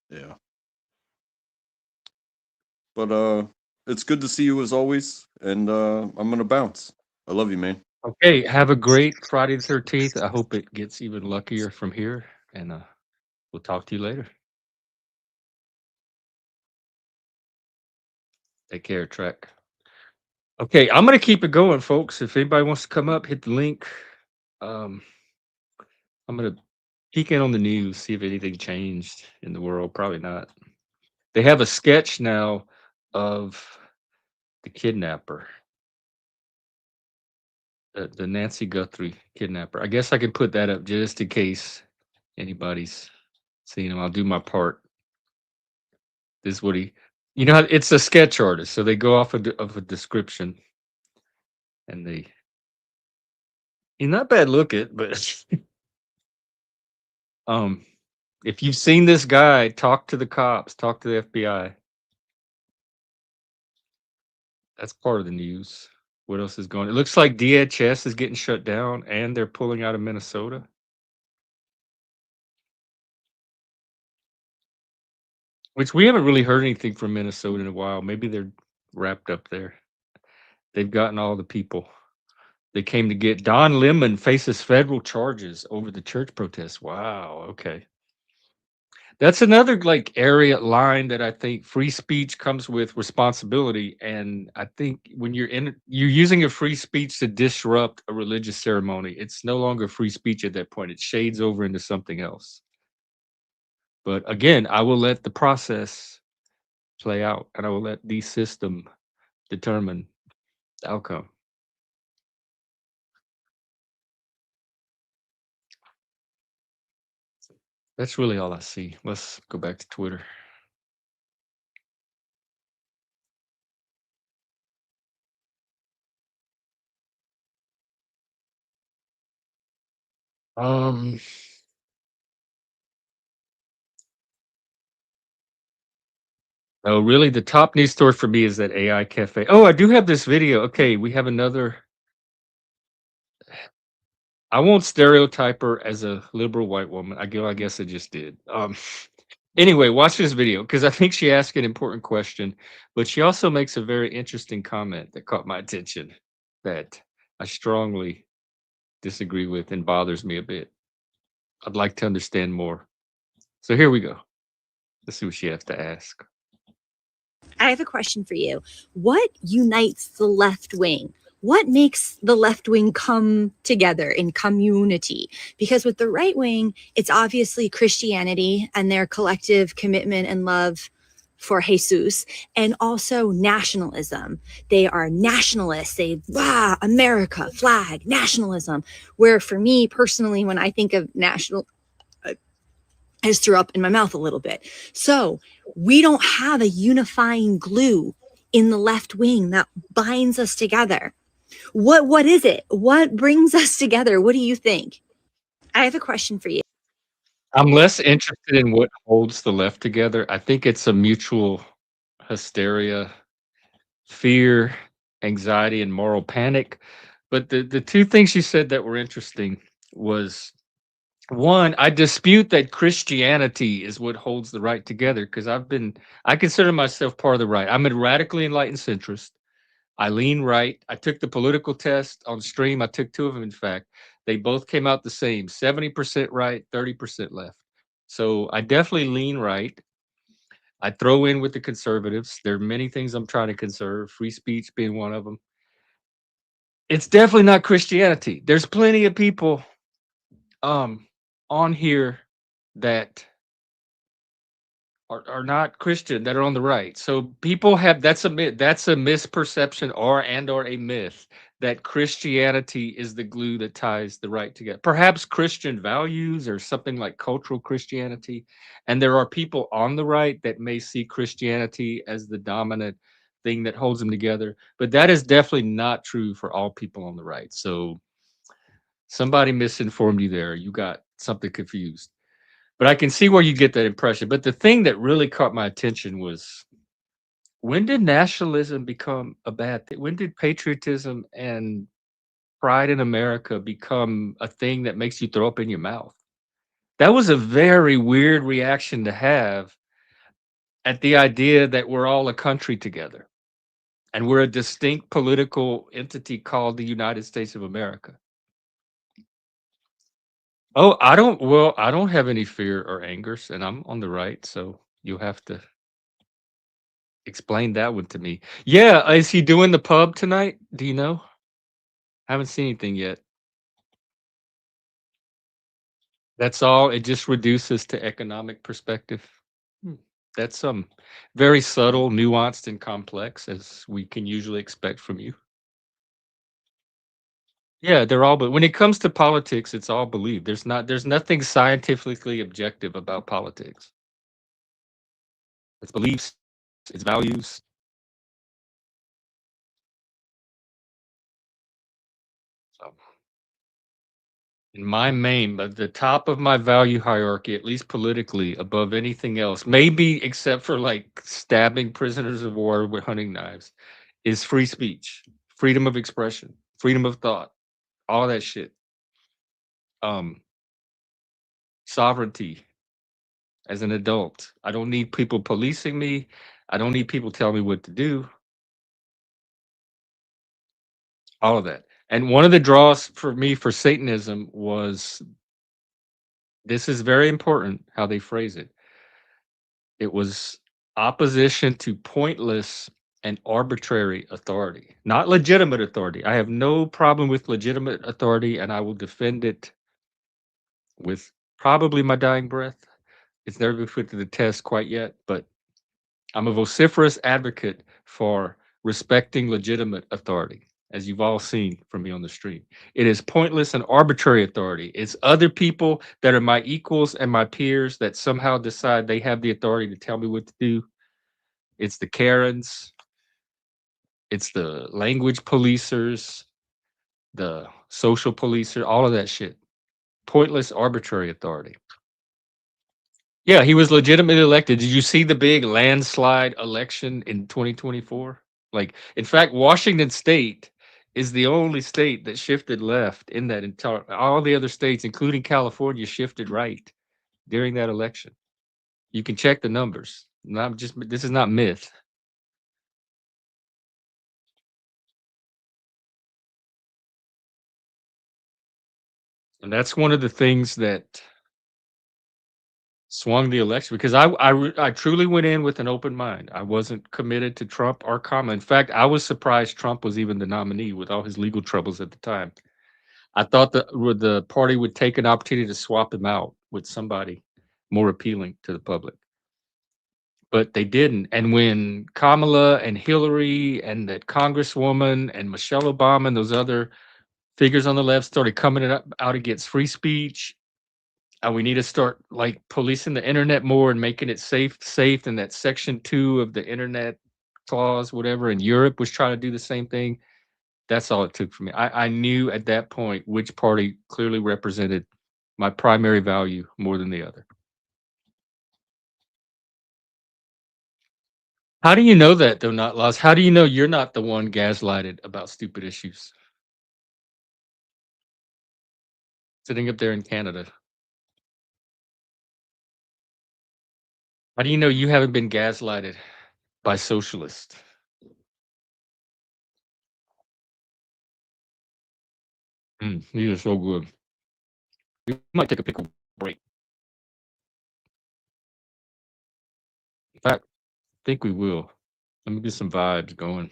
yeah. But it's good to see you as always, and I'm gonna bounce. I love you, man. Okay, have a great Friday the 13th. I hope it gets even luckier from here, and we'll talk to you later. Take care, Trek. Okay, I'm gonna keep it going, folks. If anybody wants to come up, hit the link. Um, I'm gonna peek in on the news, see if anything changed in the world. Probably not. They have a sketch now of the kidnapper, the Nancy Guthrie kidnapper. I guess I can put that up just in case anybody's seen him. I'll do my part. This is what it's a sketch artist, so they go off of a description, and he's not bad looking, but if you've seen this guy, talk to the cops, talk to the FBI. That's part of the news. What else is going? It looks like DHS is getting shut down, and they're pulling out of Minnesota. Which we haven't really heard anything from Minnesota in a while. Maybe they're wrapped up there. They've gotten all the people. They came to get Don Lemon faces federal charges over the church protests. Wow. Okay. That's another like area line that I think free speech comes with responsibility. And I think when you're using a free speech to disrupt a religious ceremony, it's no longer free speech at that point. It shades over into something else. But again, I will let the process play out, and I will let the system determine the outcome. That's really all I see. Let's go back to Twitter. Um, oh, really? The top news story for me is that AI cafe. Oh, I do have this video. Okay, we have another. I won't stereotype her as a liberal white woman. I guess I just did. Anyway, watch this video because I think she asked an important question, but she also makes a very interesting comment that caught my attention that I strongly disagree with and bothers me a bit. I'd like to understand more. So here we go. Let's see what she has to ask. I have a question for you. What unites the left wing? What makes the left wing come together in community? Because with the right wing, it's obviously Christianity and their collective commitment and love for Jesus, and also nationalism. They are nationalists. America, flag, nationalism. Where for me personally, when I think of I just threw up in my mouth a little bit. So we don't have a unifying glue in the left wing that binds us together. What is it? What brings us together? What do you think? I have a question for you. I'm less interested in what holds the left together. I think it's a mutual hysteria, fear, anxiety, and moral panic. But the two things you said that were interesting was one, I dispute that Christianity is what holds the right together because I consider myself part of the right. I'm a radically enlightened centrist. I lean right. I took the political test on stream. I took two of them, in fact. They both came out the same 70% right, 30% left. So I definitely lean right. I throw in with the conservatives. There are many things I'm trying to conserve, free speech being one of them. It's definitely not Christianity. There's plenty of people on here that are not Christian that are on the right. So people have that's a that's a misperception or a myth that Christianity is the glue that ties the right together. Perhaps Christian values or something like cultural Christianity. And there are people on the right that may see Christianity as the dominant thing that holds them together. But that is definitely not true for all people on the right. So somebody misinformed you there. You got something confused. But I can see where you get that impression. But the thing that really caught my attention was when did nationalism become a bad thing? When did patriotism and pride in America become a thing that makes you throw up in your mouth? That was a very weird reaction to have at the idea that we're all a country together and we're a distinct political entity called the United States of America. Oh, I don't have any fear or angers, and I'm on the right, so you'll have to explain that one to me. Yeah, is he doing the pub tonight? Do you know? Haven't seen anything yet. That's all. It just reduces to economic perspective. Hmm. That's very subtle, nuanced, and complex, as we can usually expect from you. Yeah, they're all. But when it comes to politics, it's all belief. There's nothing scientifically objective about politics. It's beliefs, it's values. So in my main, but the top of my value hierarchy, at least politically, above anything else, maybe except for like stabbing prisoners of war with hunting knives, is free speech, freedom of expression, freedom of thought, all that shit. Um, Sovereignty as an adult. I don't need people policing me. I don't need people telling me what to do. All of that. And one of the draws for me for Satanism was this is very important how they phrase it. It was opposition to pointless and arbitrary authority, not legitimate authority. I have no problem with legitimate authority and I will defend it with probably my dying breath. It's never been put to the test quite yet, but I'm a vociferous advocate for respecting legitimate authority, as you've all seen from me on the stream. It is pointless and arbitrary authority. It's other people that are my equals and my peers that somehow decide they have the authority to tell me what to do. It's the Karens, it's the language policers, the social policers, all of that shit. Pointless, arbitrary authority. Yeah, he was legitimately elected. Did you see the big landslide election in 2024? Like, in fact, Washington State is the only state that shifted left in that entire. All the other states, including California, shifted right during that election. You can check the numbers. Not just this is not myth. And that's one of the things that swung the election because I truly went in with an open mind. I wasn't committed to Trump or Kamala. In fact, I was surprised Trump was even the nominee with all his legal troubles at the time. I thought that the party would take an opportunity to swap him out with somebody more appealing to the public. But they didn't. And when Kamala and Hillary and that Congresswoman and Michelle Obama and those other figures on the left started coming out against free speech And we need to start like policing the internet more and making it safe, and that section 2 of the internet clause, whatever, in Europe was trying to do the same thing. That's all it took for me. I knew at that point which party clearly represented my primary value more than the other. How do you know that though, not Laws? How do you know you're not the one gaslighted about stupid issues? Sitting up there in Canada. How do you know you haven't been gaslighted by socialists? These are so good. We might take a pickle break. In fact, I think we will. Let me get some vibes going.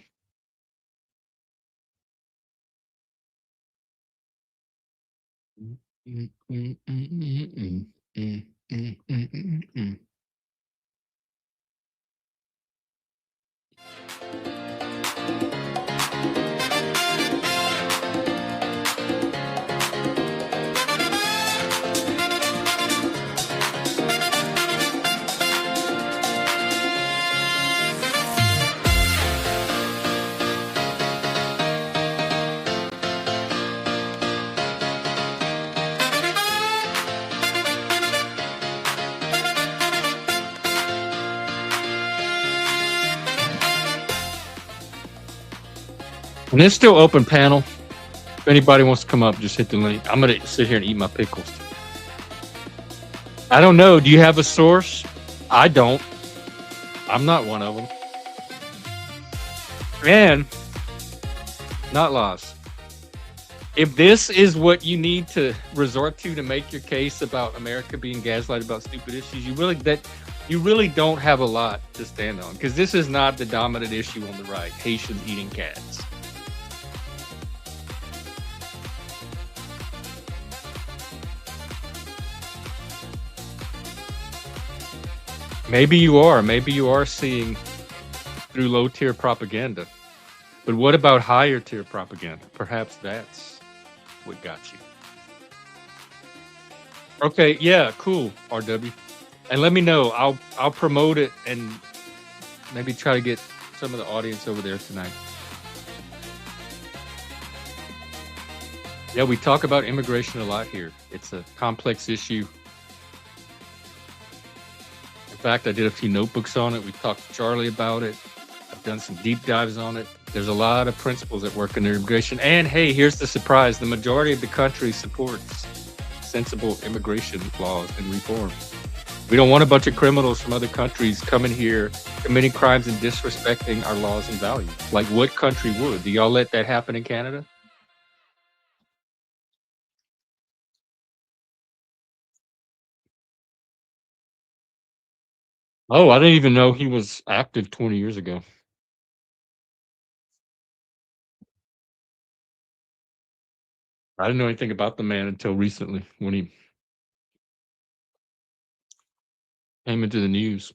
And it's still open panel. If anybody wants to come up, just hit the link. I'm going to sit here and eat my pickles. I don't know. Do you have a source? I don't. I'm not one of them. And not Laws. If this is what you need to resort to make your case about America being gaslighted about stupid issues, you really don't have a lot to stand on, because this is not the dominant issue on the right. Haitians eating cats. Maybe you are seeing through low tier propaganda. But what about higher tier propaganda? Perhaps that's what got you. Okay, yeah, cool, RW. And let me know. I'll promote it and maybe try to get some of the audience over there tonight. Yeah, we talk about immigration a lot here. It's a complex issue. In fact, I did a few notebooks on it. We talked to Charlie about it. I've done some deep dives on it. There's a lot of principles at work in immigration. And hey, here's the surprise. The majority of the country supports sensible immigration laws and reforms. We don't want a bunch of criminals from other countries coming here, committing crimes and disrespecting our laws and values. Like what country would? Do y'all let that happen in Canada? Oh, I didn't even know he was active 20 years ago. I didn't know anything about the man until recently when he came into the news.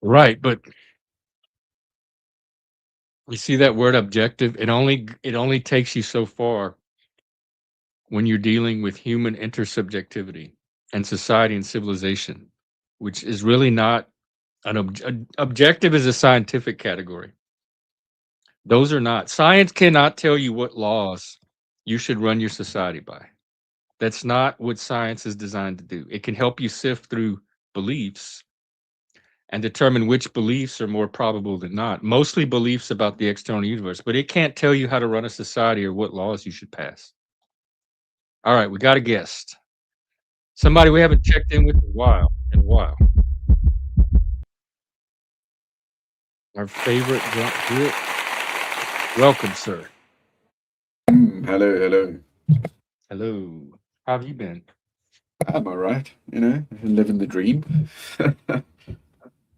Right, but you see that word objective? It only takes you so far when you're dealing with human intersubjectivity and society and civilization, which is really not objective is a scientific category. Those are not. Science cannot tell you what laws you should run your society by. That's not what science is designed to do. It can help you sift through beliefs and determine which beliefs are more probable than not. Mostly beliefs about the external universe, but it can't tell you how to run a society or what laws you should pass. All right, we got a guest. Somebody we haven't checked in with in a while. Our favorite drunk grit. Welcome, sir. Hello. Hello. How have you been? I'm all right. Living the dream.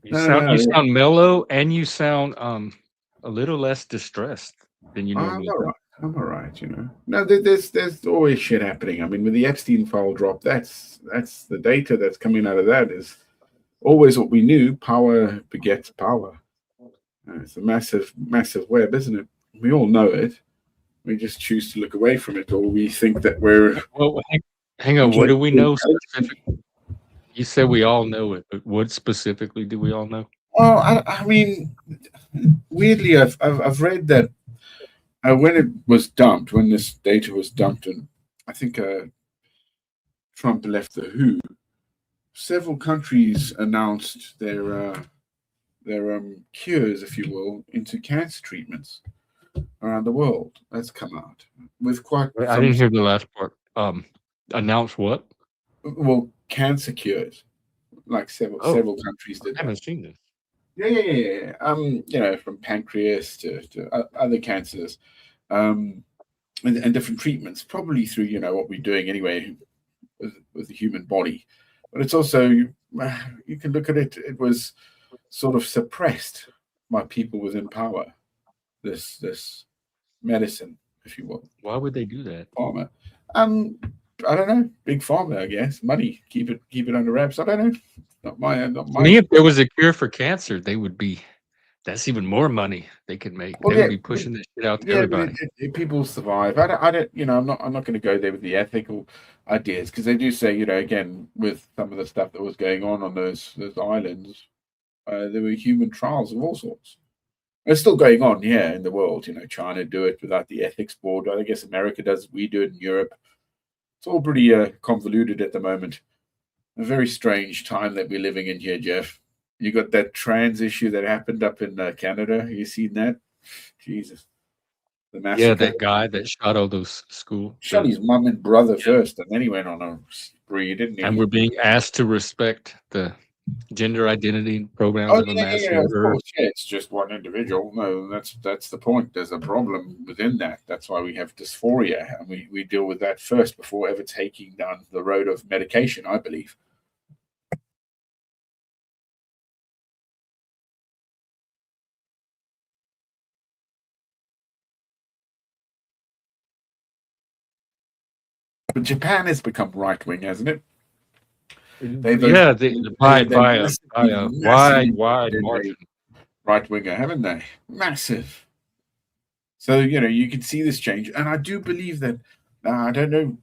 You sound mellow, and you sound a little less distressed than you normally do. I'm all right. No, there's always shit happening. I mean, with the Epstein file drop, that's the data that's coming out of that is always what we knew: power begets power. It's a massive, massive web, isn't it? We all know it. We just choose to look away from it, or we think that we're. Well, hang on. What do we know specifically? You said we all know it, but what specifically do we all know? Well, I mean, weirdly, I've read that when it was dumped, when this data was dumped, and I think Trump left the WHO, several countries announced their cures, if you will, into cancer treatments around the world. That's come out with quite. Wait, I didn't hear the last part. Announce what? Well, cancer cures, like several countries did I that. haven't seen this. Yeah. From pancreas to other cancers, and different treatments, probably through what we're doing anyway with the human body. But it's also you can look at it. It was sort of suppressed by people within power. This medicine, if you will. Why would they do that? Pharma. I don't know. Big pharma, I guess. Money. Keep it under wraps. I don't know. Not my. To me, if there was a cure for cancer, they would be. That's even more money they could make. Well, they yeah, would be pushing this shit out to Yeah, but everybody. people survive. I don't. I'm not going to go there with the ethical ideas, because they do say, again, with some of the stuff that was going on those islands, there were human trials of all sorts. It's still going on, yeah, in the world. China do it without the ethics board. I guess America does. We do it in Europe. It's all pretty convoluted at the moment. A very strange time that we're living in here, Jeff. You got that trans issue that happened up in Canada. You seen that? Jesus. The massacre. Yeah, that guy that shot all those school. Shot his mum and brother first, and then he went on a spree, didn't he? And we're being asked to respect the gender identity programs of a mass Of murderer. course, yeah. It's just one individual. No, that's the point. There's a problem within that. That's why we have dysphoria, and we deal with that first before ever taking down the road of medication, I believe. But Japan has become right wing, hasn't it? Yeah, by a wide margin. Right winger, haven't they? Massive. So you can see this change, and I do believe that. I don't know,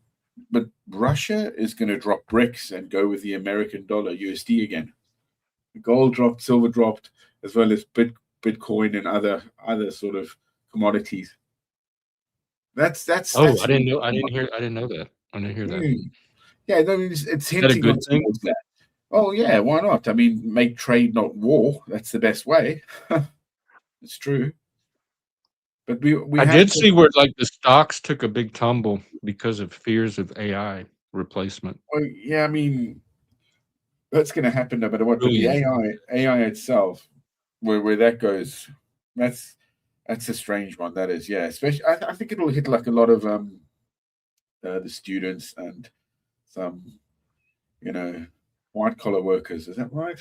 but Russia is going to drop BRICS and go with the American dollar, USD again. Gold dropped, silver dropped, as well as Bitcoin and other sort of commodities. That's. Oh, I didn't know. I didn't know that. I didn't hear that. Yeah, no, it's hinting Is that a good thing? towards that. Oh yeah, why not? I mean, make trade not war. That's the best way. It's true. But we I did see where like the stocks took a big tumble because of fears of AI replacement. Well, yeah, I mean, that's going to happen no matter what. But the AI itself, where that goes, that's a strange one. That is, yeah. Especially, I think it'll hit like a lot of the students and some, white collar workers. Is that right?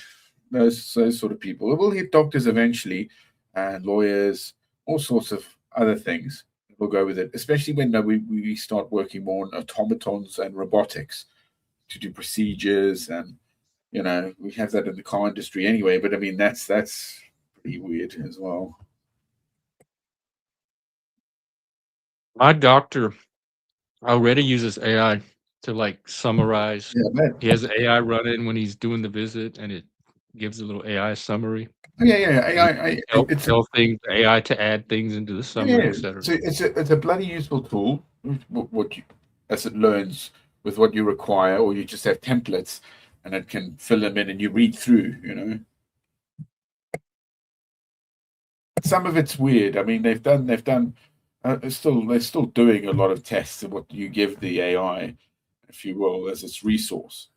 Those sort of people. It will hit doctors eventually, and lawyers, all sorts of other things. We'll go with it, especially when we start working more on automatons and robotics to do procedures, and we have that in the car industry anyway. But I mean, that's pretty weird as well. My doctor already uses AI to like summarize. Yeah, he has AI running when he's doing the visit, and it gives a little AI summary. Yeah. AI, tell things AI to add things into the summary, etc. So it's a bloody useful tool. As it learns with what you require, or you just have templates, and it can fill them in, and you read through. Some of it's weird. I mean, they've done. They're still doing a lot of tests of what you give the AI, if you will, as its resource,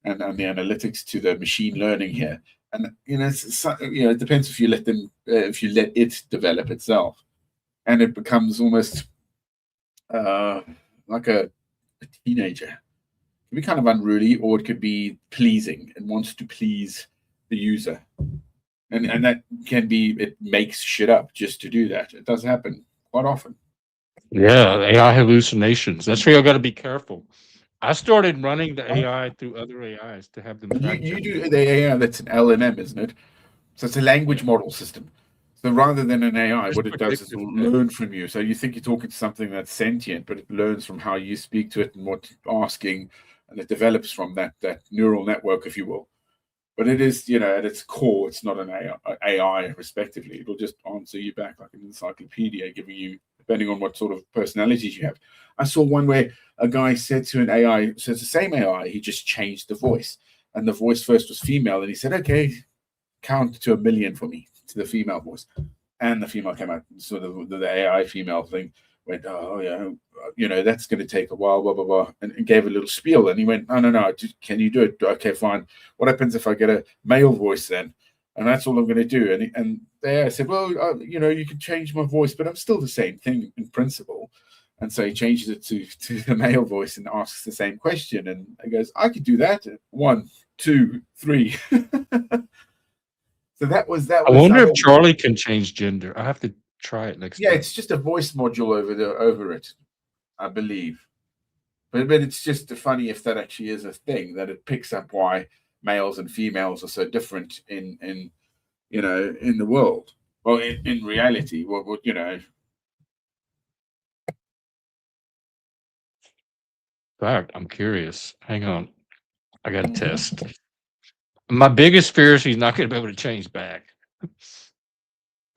and the analytics to the machine learning here. And it depends if you let it develop itself, and it becomes almost like a teenager. It can be kind of unruly, or it could be pleasing and wants to please the user, and that can be, it makes shit up just to do that. It does happen quite often. Yeah, AI hallucinations. That's where you got to be careful. I started running the AI through other AIs to have them fact You check. do the AI, that's an LMM, isn't it? So it's a language model system. So rather than an AI, It's what it does is it predictive. will learn from you. So you think you're talking to something that's sentient, but it learns from how you speak to it and what you're asking, and it develops from that neural network, if you will. But it is, at its core, it's not an AI, respectively. It'll just answer you back like an encyclopedia, giving you, depending on what sort of personalities you have. I saw one where a guy said to an AI, so it's the same AI, he just changed the voice. And the voice first was female, and he said, okay, count to 1,000,000 for me, to the female voice. And the female came out. So the AI female thing went, oh, yeah, that's going to take a while, blah, blah, blah, and gave a little spiel. And he went, no, can you do it? Okay, fine. What happens if I get a male voice then? And that's all I'm going to do. And the AI said, well, you can change my voice, but I'm still the same thing in principle. And so he changes it to the male voice and asks the same question. And he goes, I could do that. 1, 2, 3. So that was I wonder if Charlie can change gender. I have to try it next yeah, time. it's just a voice module over it, I believe. But it's just funny if that actually is a thing, that it picks up why males and females are so different in the world. Well, in reality, what In fact, I'm curious. Hang on. I got to test. My biggest fear is he's not going to be able to change back.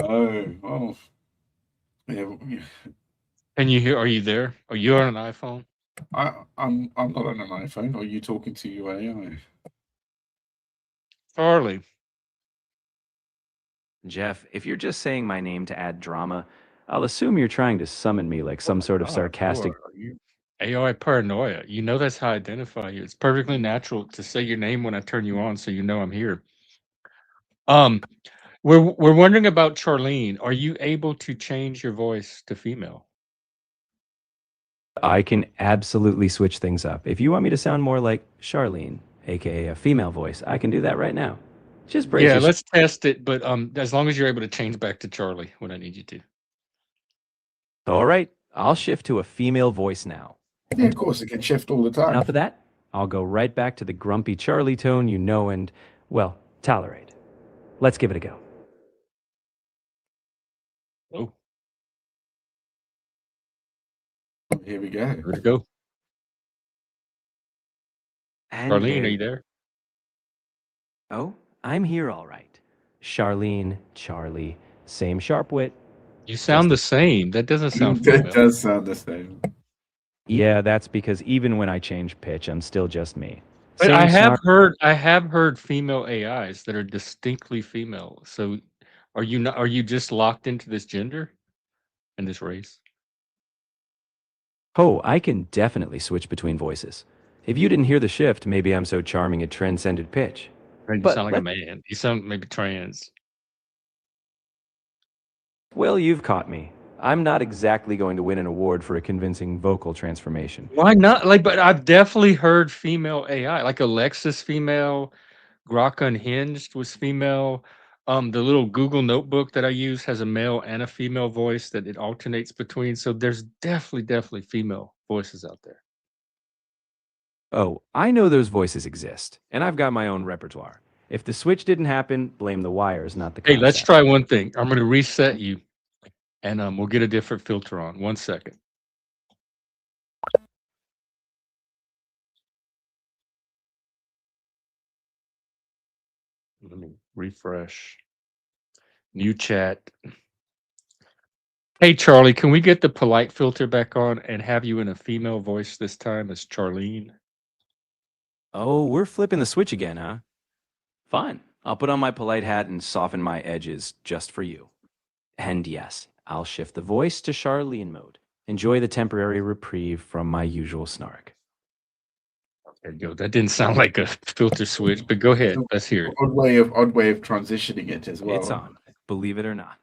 Oh, yeah. Can you hear? Are you there? Are you on an iPhone? I'm not on an iPhone. Are you talking to your AI? Charlie. Jeff, if you're just saying my name to add drama, I'll assume you're trying to summon me like some sort of God, sarcastic. you AI paranoia. You know that's how I identify you. It's perfectly natural to say your name when I turn you on, so you know I'm here. Um, we're wondering about Charlene. Are you able to change your voice to female? I can absolutely switch things up. If you want me to sound more like Charlene, aka a female voice, I can do that right now. Just brace Yeah, yourself. let's test it. But as long as you're able to change back to Charlie when I need you to. All right, I'll shift to a female voice now. Yeah, of course, it can shift all the time. Enough of that. I'll go right back to the grumpy Charlie tone you know and, well, tolerate. Let's give it a go. Oh, Here we go. where'd it go? And Charlene, are you there? Oh, I'm here all right. Charlene, Charlie, same sharp wit. You sound the same. That doesn't sound female. That does sound the same. Yeah, that's because even when I change pitch, I'm still just me. But Same I have snark- heard female AIs that are distinctly female. So are you not? Are you just locked into this gender and this race? Oh, I can definitely switch between voices. If you didn't hear the shift, maybe I'm so charming it transcended pitch. Or you But sound like a man. You sound maybe trans. well, you've caught me. I'm not exactly going to win an award for a convincing vocal transformation. Why not? Like, but I've definitely heard female AI, like Alexa's female, Grok Unhinged was female. The little Google notebook that I use has a male and a female voice that it alternates between. So there's definitely female voices out there. Oh, I know those voices exist, and I've got my own repertoire. If the switch didn't happen, blame the wires, not the Hey, concept. let's try one thing. I'm going to reset you, and we'll get a different filter on. 1 second. Let me refresh. New chat. Hey, Charlie, can we get the polite filter back on and have you in a female voice this time as Charlene? Oh, we're flipping the switch again, huh? Fine. I'll put on my polite hat and soften my edges just for you. And yes, I'll shift the voice to Charlene mode. Enjoy the temporary reprieve from my usual snark. There you go. That didn't sound like a filter switch, but go ahead. Let's hear it. Odd way of transitioning it as well. It's on, believe it or not.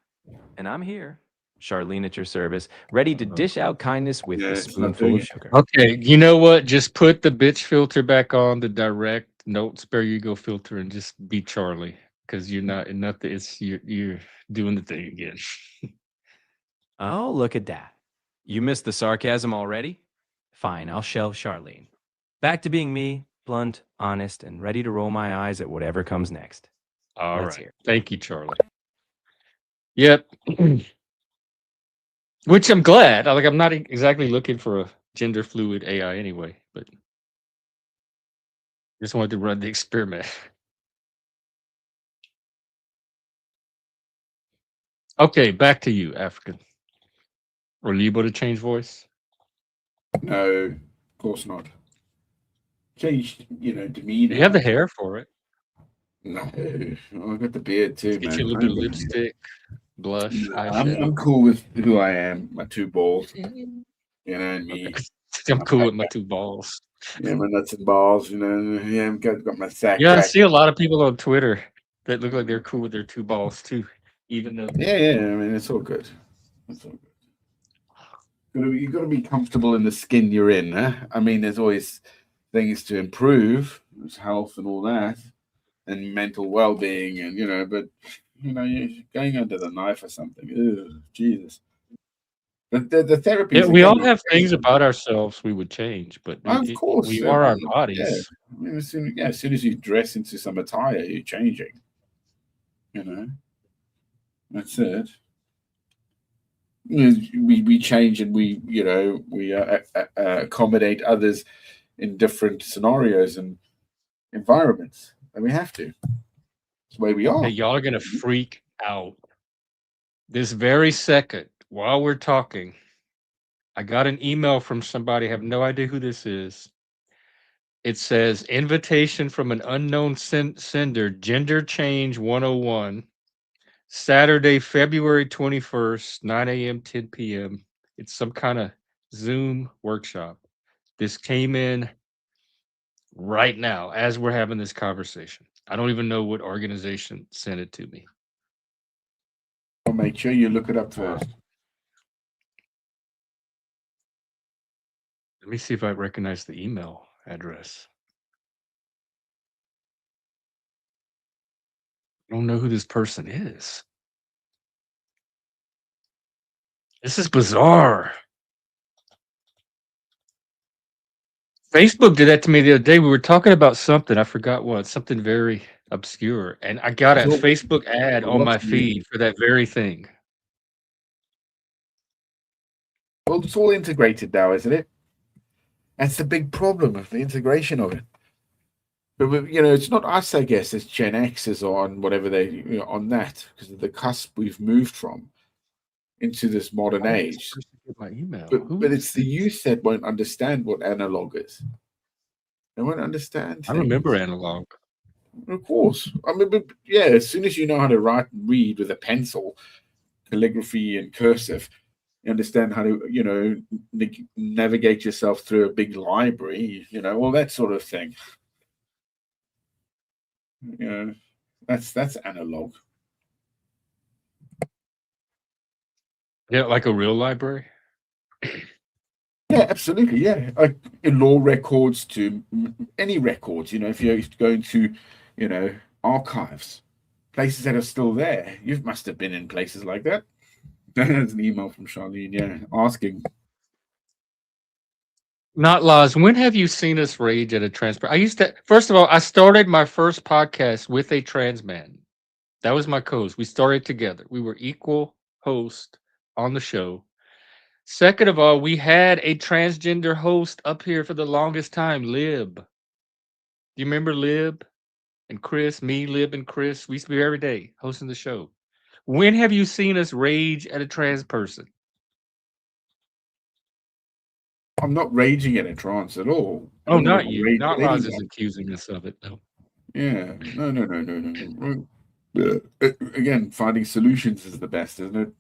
And I'm here, Charlene at your service, ready to dish out kindness with Yeah, a it's not spoonful doing of it. sugar. Okay, you know what? Just put the bitch filter back on, the direct note spare ego filter, and just be Charlie, because you're not nothing. It's you're doing the thing again. Oh, look at that. You missed the sarcasm already? Fine, I'll shelve Charlene. Back to being me, blunt, honest, and ready to roll my eyes at whatever comes next. All Let's right. hear it. Thank you, Charlie. Yep. Which I'm glad. I'm not exactly looking for a gender fluid AI anyway, but just wanted to run the experiment. Okay, back to you, African. Are you able to change voice? No, of course not. Change, demeanor. You have the hair for it. No, I got the beard too, Get man. you a little bit of lipstick, blush, eyeshadow. I'm cool with who I am. My two balls, and me. I'm cool with my two balls. Yeah, my nuts and balls. Yeah, I've got my sack. Yeah, I crack. see a lot of people on Twitter that look like they're cool with their two balls too, even though. Yeah. I mean, it's all good. It's all good. You got to be comfortable in the skin you're in. Huh? I mean, there's always things to improve, there's health and all that, and mental well-being, and but you're going under the knife or something. Ugh, Jesus. The therapy. Yeah, we all have things about ourselves we would change, but Of course, we are our yeah. bodies. I mean, as soon as you dress into some attire, you're changing. That's it. We change and we accommodate others in different scenarios and environments, and we have to. It's the way we are. Hey, y'all are gonna freak out. This very second, while we're talking, I got an email from somebody. I have no idea who this is. It says invitation from an unknown sender, Gender Change 101, Saturday, February 21st, 9 a.m., 10 p.m. It's some kind of Zoom workshop. This came in right now as we're having this conversation. I don't even know what organization sent it to me. I'll make sure you look it up first. Let me see if I recognize the email address. I don't know who this person is. This is bizarre. Facebook did that to me the other day. We were talking about something. I forgot what. Something very obscure. And I got a Facebook ad on my feed for that very thing. Well, it's all integrated now, isn't it? That's the big problem of the integration of it. But it's not us, I guess. It's Gen X's on whatever they on that because of the cusp we've moved from into this modern age. My email. But it's the youth that won't understand what analog is. They won't understand. I remember analog. Of course. I mean, but yeah, as soon as you know how to write and read with a pencil, calligraphy and cursive, you understand how to, navigate yourself through a big library, all that sort of thing. That's analog. Yeah, like a real library. Yeah, absolutely. Yeah, like in law records to any records. If you're going to, archives, places that are still there. You must have been in places like that. There's an email from Charlene, yeah, asking. Not Laws. When have you seen us rage at a trans? First of all, I started my first podcast with a trans man. That was my co-host. We started together. We were equal host on the show. Second of all, we had a transgender host up here for the longest time, Lib. Do you remember Lib and Chris? Me, Lib, and Chris. We used to be here every day hosting the show. When have you seen us rage at a trans person? I'm not raging at a trance at all. Oh, not you. Not Laws is accusing us of it, though. Yeah. No. Again, finding solutions is the best, isn't it?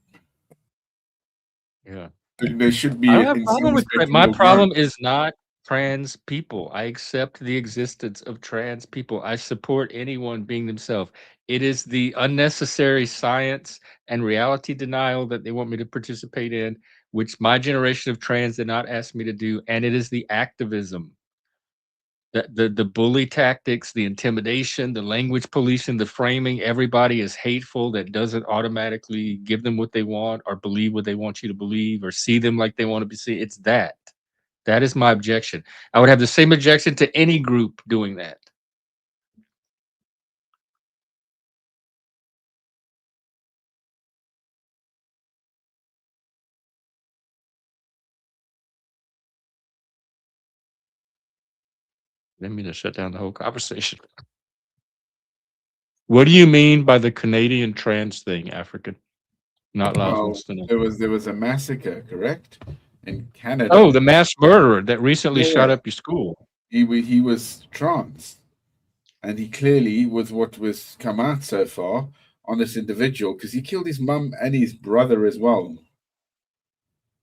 Yeah. There should be. I don't have a problem with my problem is not trans people. I accept the existence of trans people. I support anyone being themselves. It is the unnecessary science and reality denial that they want me to participate in, which my generation of trans did not ask me to do, and it is the activism. The bully tactics, the intimidation, the language policing, the framing, everybody is hateful that doesn't automatically give them what they want or believe what they want you to believe or see them like they want to be seen. It's that That is my objection. I would have the same objection to any group doing that. Didn't mean to shut down the whole conversation. What do you mean by the Canadian trans thing, African? Not Laos Well, wants to know. there was a massacre, correct, in Canada. Oh, the mass murderer that recently Yeah, shot yeah. up your school. He was trans, and he clearly, with what was come out so far on this individual, because he killed his mum and his brother as well.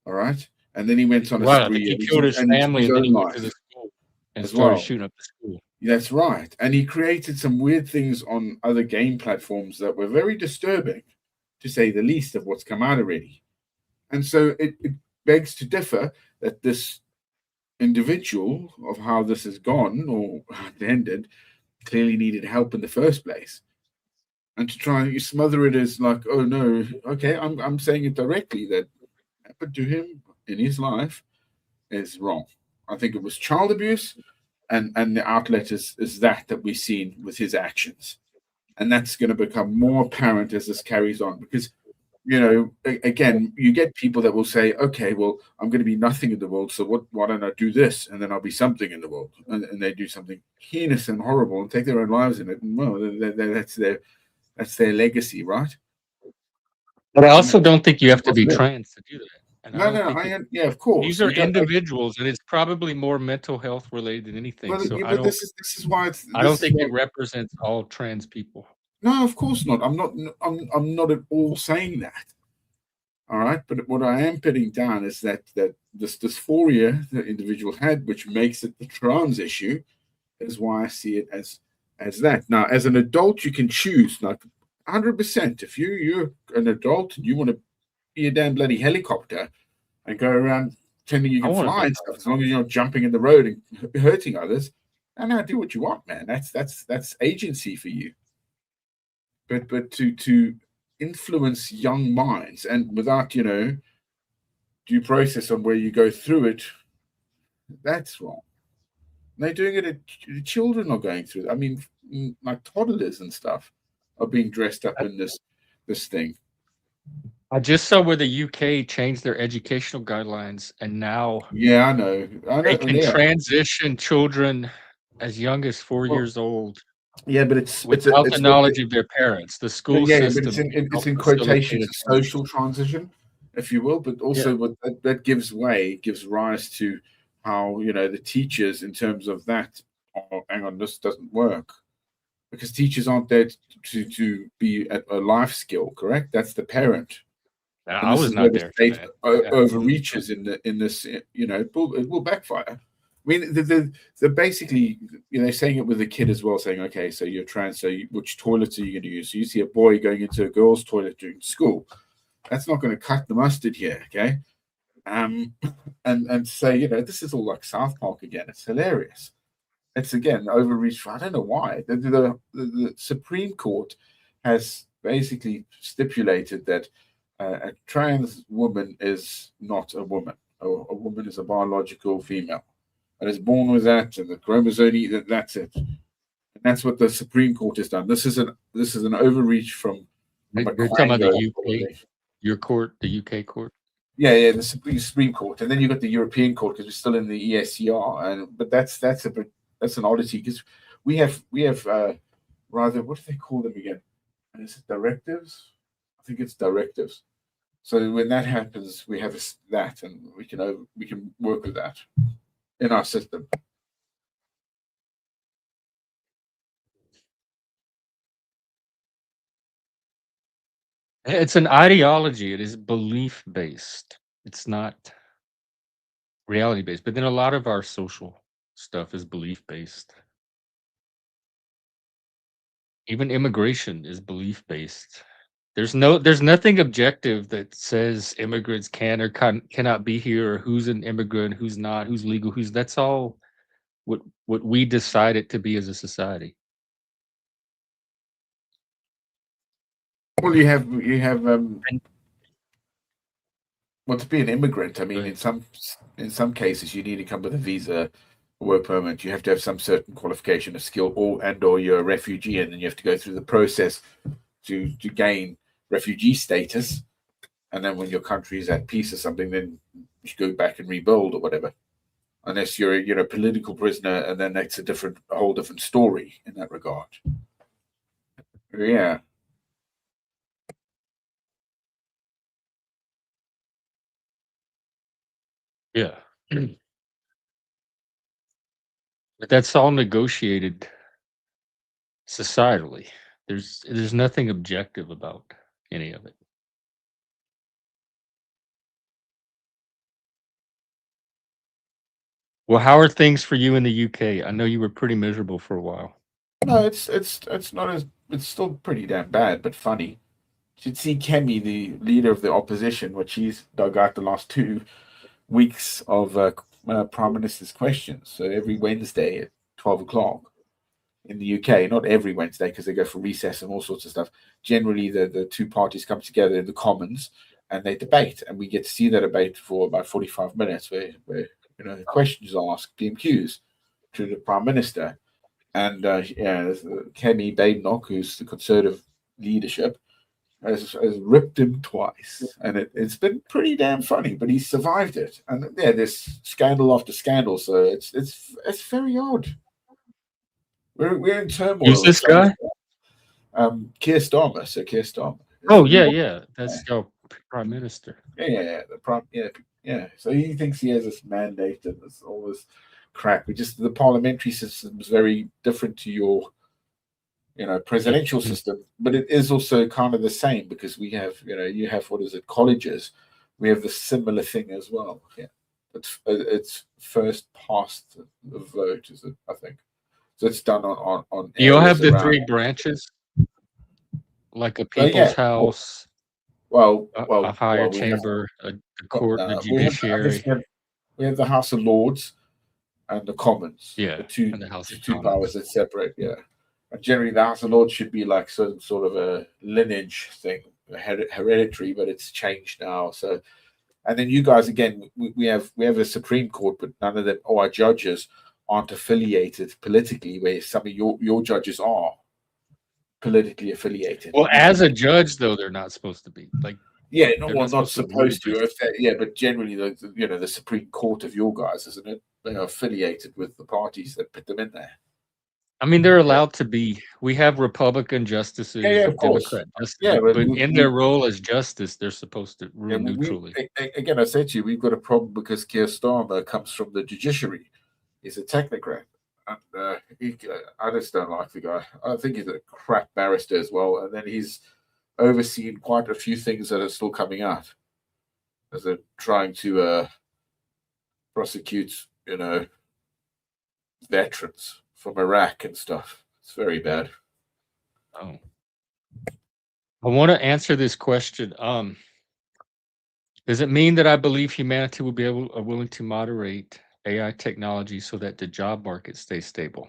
All right, and then he went on a Right, I think spree he and killed his took family his and then own he went to life the school and as started well. shooting up the school. That's right, and he created some weird things on other game platforms that were very disturbing, to say the least, of what's come out already. And so it begs to differ that this individual, of how this has gone or how it ended, clearly needed help in the first place. And to try and smother it as like, oh no, okay, I'm saying it directly that happened to him in his life is wrong. I think it was child abuse, and the outlet is that we've seen with his actions, and that's going to become more apparent as this carries on, because again, you get people that will say, okay, well, I'm going to be nothing in the world, so why don't I do this, and then I'll be something in the world, and they do something heinous and horrible and take their own lives in it, and well, that's their legacy, right? But I And also that's don't think you have to be possible. trans to do that. And I No, don't no, think yeah, of course. these are individuals, and it's probably more mental health related than anything. Well, So yeah, I but don't this is why I don't think it represents all trans people. No, of course not. I'm not at all saying that. All right, but what I am putting down is that this dysphoria the individual had, which makes it the trans issue, is why I see it as that. Now, as an adult, you can choose, like 100%. If you're an adult and you want to be a damn bloody helicopter and go around pretending you I can wanna fly be a and stuff, as long as you're not jumping in the road and hurting others, and now do what you want, man. That's agency for you. But to influence young minds and without due process on where you go through it, that's wrong. And they're doing it. Children are going through it. I mean, like toddlers and stuff are being dressed up in this thing. I just saw where the UK changed their educational guidelines, and now Yeah, I know. they can Yeah. transition children as young as 4 Well, years old yeah, but it's without the knowledge of their parents. The school yeah, but system can it's help in facilitate quotations a a social transition, if you will, but Yeah. also what that gives rise to how the teachers in terms of that. Oh, hang on, this doesn't work because teachers aren't there to be a life skill, correct? That's the parent, and I this was is where not the there for state that. overreaches in this. It will backfire. I mean, the basically, they're saying it with the kid as well, saying, okay, so you're trans, so which toilets are you going to use? So you see a boy going into a girl's toilet during school. That's not going to cut the mustard here, okay? And say, this is all like South Park again. It's hilarious. It's again overreach. I don't know why. The Supreme Court has basically stipulated that a trans woman is not a woman. A woman is a biological female and is born with that, and the chromosome. That's it. And that's what the Supreme Court has done. This is an overreach from a You're talking about the quango, UK, probably. your court, the UK court? Yeah, the Supreme Court, and then you got the European Court because we're still in the ESCR, but that's an oddity because we have rather, what do they call them again? Is it directives? I think it's directives. So when that happens, we have that, and we can work with that in our system. It's an ideology. It is belief based. It's not reality based. But then a lot of our social stuff is belief based. Even immigration is belief based. There's nothing objective that says immigrants can or cannot be here, or who's an immigrant, who's not, who's legal, who's that's all what we decided to be as a society. Well, you have And well, to be an immigrant, I mean, Right. in some cases, you need to come with a visa, a work permit. You have to have some certain qualification, a skill, or you're a refugee, and then you have to go through the process to gain refugee status. And then when your country is at peace or something, then you go back and rebuild or whatever. Unless you're a political prisoner, and then that's a whole different story in that regard. Yeah. Yeah. But that's all negotiated societally. There's nothing objective about any of it. Well, how are things for you in the UK? I know you were pretty miserable for a while. No, it's not as it's still pretty damn bad, but funny. You should see Kemi, the leader of the opposition, what she's dug out the last 2 weeks of Prime Minister's questions. So every Wednesday at 12 o'clock in the UK, not every Wednesday because they go for recess and all sorts of stuff. Generally, the two parties come together in the Commons and they debate, and we get to see that debate for about 45 minutes, where questions are asked, PMQs, to the Prime Minister. And Kemi Badenoch, who's the Conservative leadership, has ripped him twice, and it's been pretty damn funny. But he's survived it, and yeah, there's scandal after scandal. So it's very odd. We're in Who's turmoil. this guy? Keir Starmer. So Keir Starmer. Oh yeah. That's your prime minister. Yeah. The prime. Yeah. So he thinks he has this mandate and this all this crap. The parliamentary system is very different to your presidential system, but it is also kind of the same because we have, you have, what is it, colleges. We have the similar thing as well. Yeah, it's first past the vote, is it? I think so. It's done on. You'll have the areas three around. branches, like a Yeah. people's house, Well, a higher we have chamber, a court, the judiciary. we have the House of Lords and the Commons. Yeah, the two and the House of two Commons. powers that separate. Yeah. And generally, the House of Lords should be like some sort of a lineage thing, hereditary, but it's changed now. So, and then you guys again, we have a Supreme Court, but none of them, or our judges, aren't affiliated politically. Where some of your judges are politically affiliated. Well, as a judge, though, they're not supposed to be. Like, yeah, they're not supposed to. rule Yeah, but generally, the Supreme Court of your guys, isn't it? They are affiliated with the parties that put them in there. I mean, they're allowed to be. We have Republican justices, Yeah, of course. Democrat justices, Yeah, but in their role as justice, they're supposed to rule neutrally. Again, I said to you, we've got a problem because Keir Starmer comes from the judiciary. He's a technocrat. And I just don't like the guy. I think he's a crap barrister as well. And then he's overseen quite a few things that are still coming out as they're trying to prosecute, veterans from Iraq and stuff. It's very bad. Oh. I want to answer this question. Does it mean that I believe humanity will be willing to moderate AI technology so that the job market stays stable?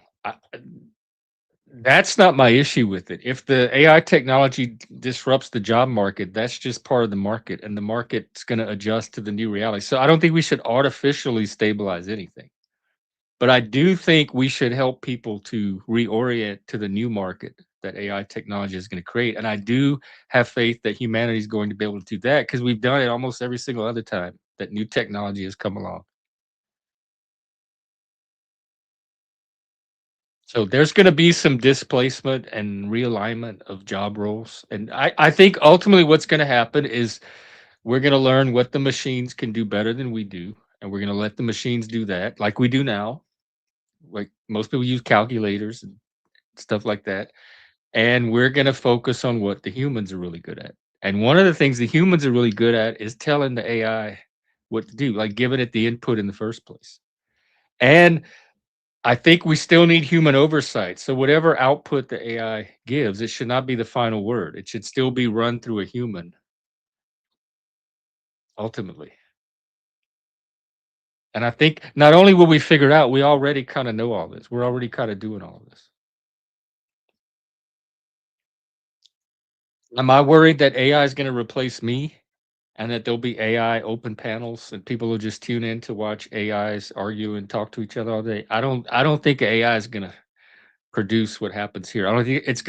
That's not my issue with it. If the AI technology disrupts the job market, that's just part of the market, and the market's going to adjust to the new reality. So I don't think we should artificially stabilize anything. But I do think we should help people to reorient to the new market that AI technology is going to create. And I do have faith that humanity is going to be able to do that because we've done it almost every single other time that new technology has come along. So there's going to be some displacement and realignment of job roles. And I think ultimately what's going to happen is we're going to learn what the machines can do better than we do. And we're going to let the machines do that like we do now. Like most people use calculators and stuff like that. And we're going to focus on what the humans are really good at. And one of the things the humans are really good at is telling the AI what to do, like giving it the input in the first place. And I think we still need human oversight. So whatever output the AI gives, it should not be the final word. It should still be run through a human, ultimately. And I think not only will we figure it out, we already kind of know all this. We're already kind of doing all of this. Am I worried that AI is going to replace me and that there'll be AI open panels and people will just tune in to watch AIs argue and talk to each other all day. I don't think AI is gonna produce what happens here. I don't think it's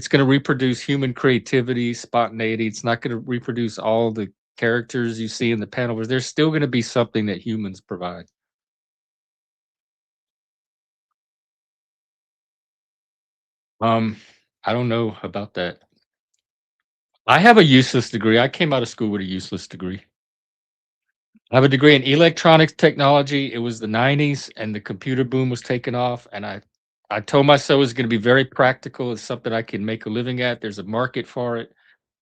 gonna reproduce human creativity, spontaneity. It's not gonna reproduce all the characters you see in the panel, but there's still gonna be something that humans provide. Um, I don't know about that. I have a useless degree. I came out of school with a useless degree. I have a degree in electronics technology. It was the 90s and the computer boom was taking off. And I told myself it was going to be very practical. It's something I can make a living at. There's a market for it.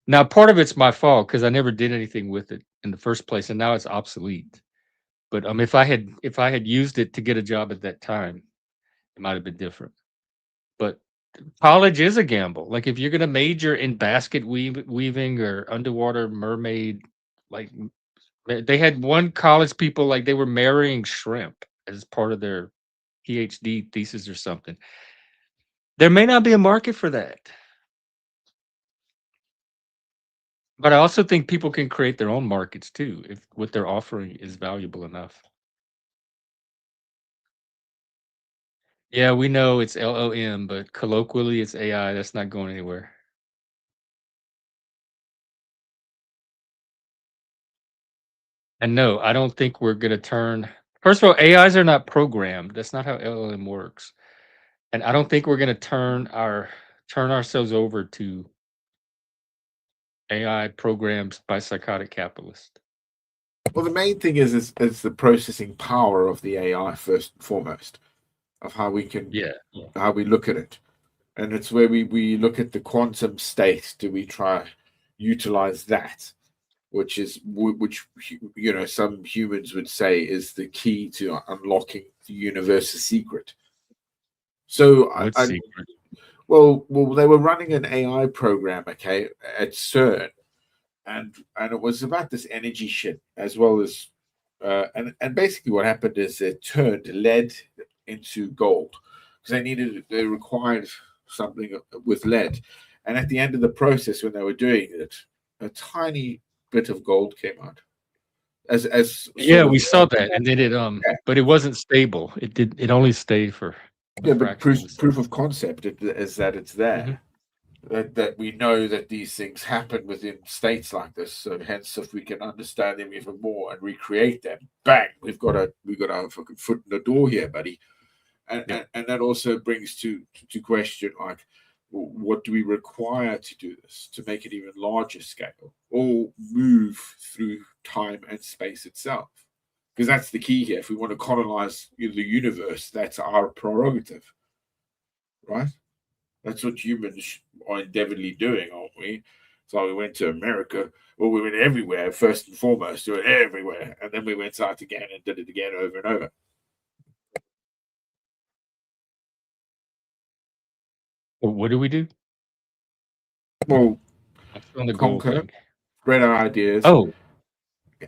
Now, part of it's my fault because I never did anything with it in the first place, and now it's obsolete. But if I had used it to get a job at that time, it might have been different. But college is a gamble. Like if you're going to major in weaving or underwater mermaid, like they had one college people like they were marrying shrimp as part of their PhD thesis or something. There may not be a market for that. But I also think people can create their own markets too if what they're offering is valuable enough. Yeah, we know it's LLM, but colloquially it's AI. That's not going anywhere. And no, I don't think we're going to turn. First of all, AIs are not programmed. That's not how LLM works. And I don't think we're going to turn ourselves over to AI programs by psychotic capitalists. Well, the main thing is the processing power of the AI first and foremost, of how we can how we look at it, and it's where we look at the quantum state. Do we try utilize that, which some humans would say is the key to unlocking the universe's secret. So What secret? well, they were running an AI program, okay, at CERN, and it was about this energy shit as well as and basically what happened is it turned lead into gold because they required something with lead, and at the end of the process when they were doing it, a tiny bit of gold came out as Yeah, sort of we saw that, and then but it wasn't stable. It only stayed for a but fraction of a proof second. of concept is that it's there. That we know that these things happen within states like this. So hence, if we can understand them even more and recreate them, bang, we've got a fucking foot in the door here, buddy. And that also brings to question like, what do we require to do this to make it even larger scale or move through time and space itself? Because that's the key here. If we want to colonize the universe, that's our prerogative, right? That's what humans are endeavourably doing, aren't we? So we went to America. Well, we went everywhere, first and foremost, we went everywhere. And then we went out again and did it again over and over. What do we do? Well, on the goal conquer, thing. spread our ideas, Oh,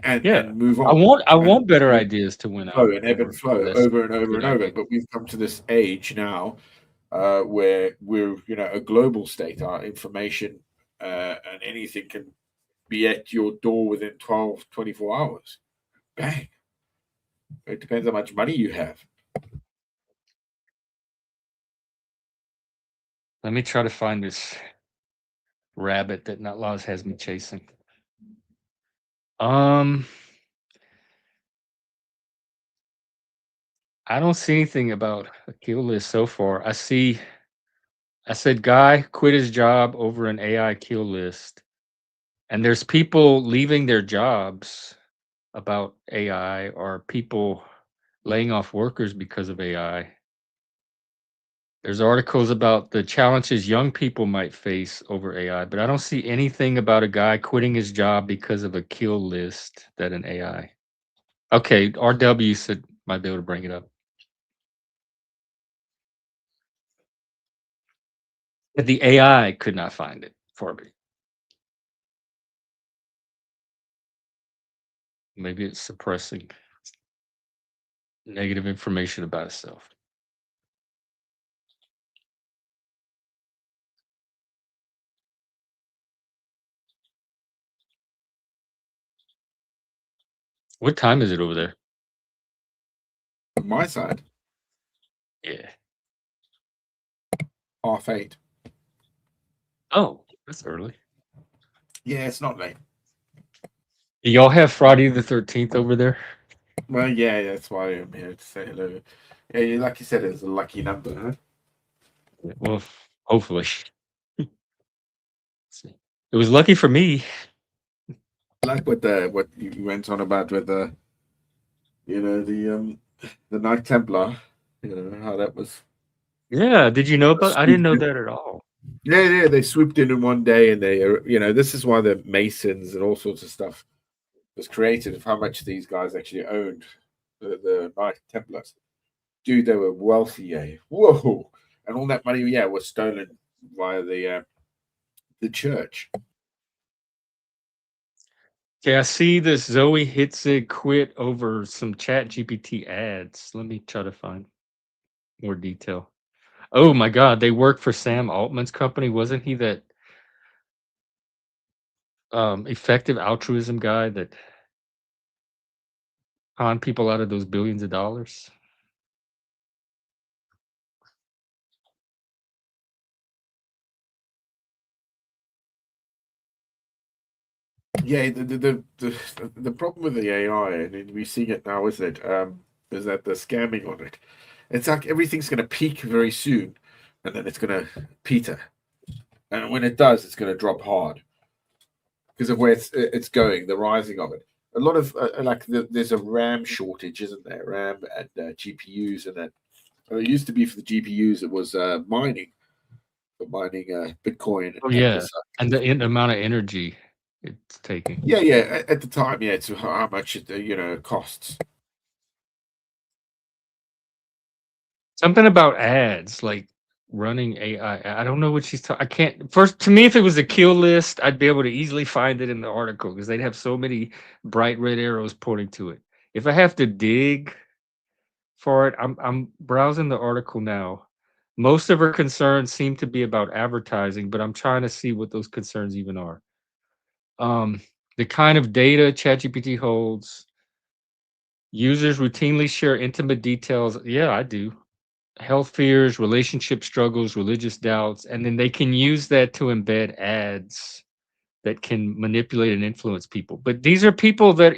and move I on. want better ideas to win Flow out and ebb and flow less over and over good and over. ideas. But we've come to this age now where we're a global state. Our information and anything can be at your door within 12, 24 hours. Bang. It depends how much money you have. Let me try to find this rabbit that Nutlaws has me chasing. I don't see anything about a kill list so far. I said guy quit his job over an AI kill list. And there's people leaving their jobs about AI or people laying off workers because of AI. There's articles about the challenges young people might face over AI, but I don't see anything about a guy quitting his job because of a kill list that an AI. Okay, RW said might be able to bring it up. But the AI could not find it for me. Maybe it's suppressing negative information about itself. What time is it over there? On my side, Yeah. 8:30. Oh, that's early. Yeah, it's not late. Do y'all have Friday the 13th over there? Well, yeah, that's why I'm here to say hello. Yeah, like you said, it's a lucky number, huh? Well, hopefully. Let's see. It was lucky for me. I like what you went on about with the the Knight Templar, how that was. Yeah. Did you know about? I didn't swooped know in. that at all. Yeah, they swooped in one day, and they, this is why the Masons and all sorts of stuff was created, of how much these guys actually owned the Knight Templars. Dude, they were wealthy, yeah. Whoa, and all that money, yeah, was stolen via the church. Okay, I see this Zoe Hitzig quit over some Chat GPT ads. Let me try to find more detail. Oh my God, they work for Sam Altman's company. Wasn't he that effective altruism guy that conned people out of those billions of dollars? Yeah, the problem with the AI, and we see it now, isn't it? Is that the scamming on it? It's like everything's going to peak very soon, and then it's going to peter, and when it does, it's going to drop hard because of where it's going, the rising of it. A lot of there's a RAM shortage, isn't there? RAM and GPUs, and that. It used to be for the GPUs, it was mining, for mining Bitcoin Oh and yeah, this. and the amount of energy it's taking. Yeah. At the time, yeah, it's how much it costs. Something about ads, like running AI. I don't know what she's talking. I can't. First, to me, if it was a kill list, I'd be able to easily find it in the article because they'd have so many bright red arrows pointing to it. If I have to dig for it, I'm browsing the article now. Most of her concerns seem to be about advertising, but I'm trying to see what those concerns even are. Um, the kind of data ChatGPT holds. Users routinely share intimate details. Yeah, I do. Health fears, relationship struggles, religious doubts, and then they can use that to embed ads that can manipulate and influence people. But these are people that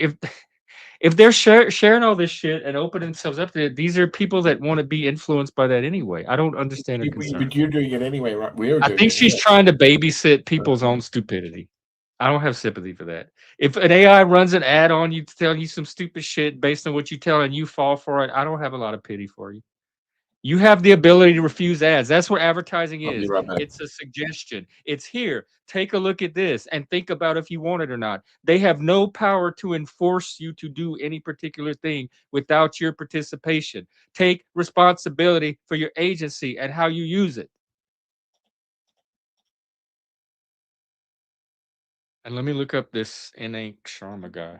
if they're sharing all this shit and opening themselves up to it, these are people that want to be influenced by that anyway. I don't understand her concern. But you're doing it anyway, right? We're I doing think it she's anyway. trying to babysit people's own stupidity. I don't have sympathy for that. If an AI runs an ad on you telling you some stupid shit based on what you tell and you fall for it, I don't have a lot of pity for you. You have the ability to refuse ads. That's what advertising I'll be is. right back. It's a suggestion. It's here. Take a look at this and think about if you want it or not. They have no power to enforce you to do any particular thing without your participation. Take responsibility for your agency and how you use it. And let me look up this N.A. Sharma guy.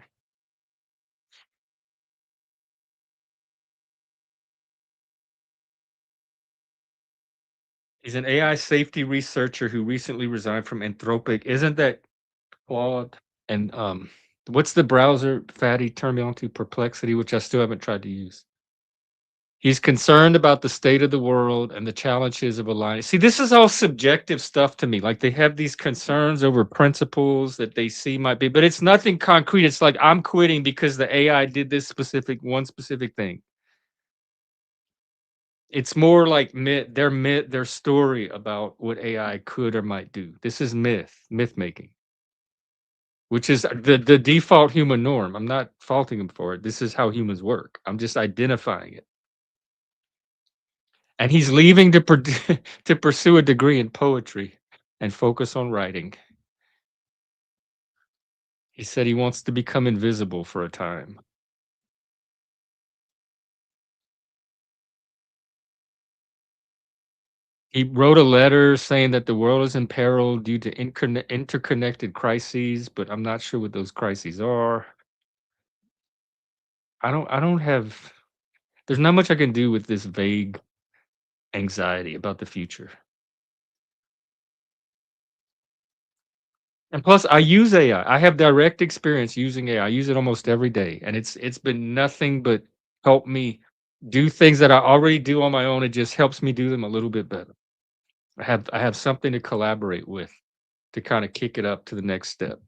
He's an AI safety researcher who recently resigned from Anthropic. Isn't that Claude? And what's the browser fatty turned me on to? Perplexity, which I still haven't tried to use. He's concerned about the state of the world and the challenges of aligning. See, this is all subjective stuff to me. Like they have these concerns over principles that they see might be, but it's nothing concrete. It's like I'm quitting because the AI did this one specific thing. It's more like their story about what AI could or might do. This is myth making, which is the default human norm. I'm not faulting them for it. This is how humans work. I'm just identifying it. And he's leaving to to pursue a degree in poetry and focus on writing. He said he wants to become invisible for a time. He wrote a letter saying that the world is in peril due to interconnected crises, but I'm not sure what those crises are. I don't have there's not much I can do with this vague anxiety about the future. And plus, I use AI. I have direct experience using AI. I use it almost every day, and it's been nothing but help me do things that I already do on my own. It just helps me do them a little bit better. I have something to collaborate with to kind of kick it up to the next step.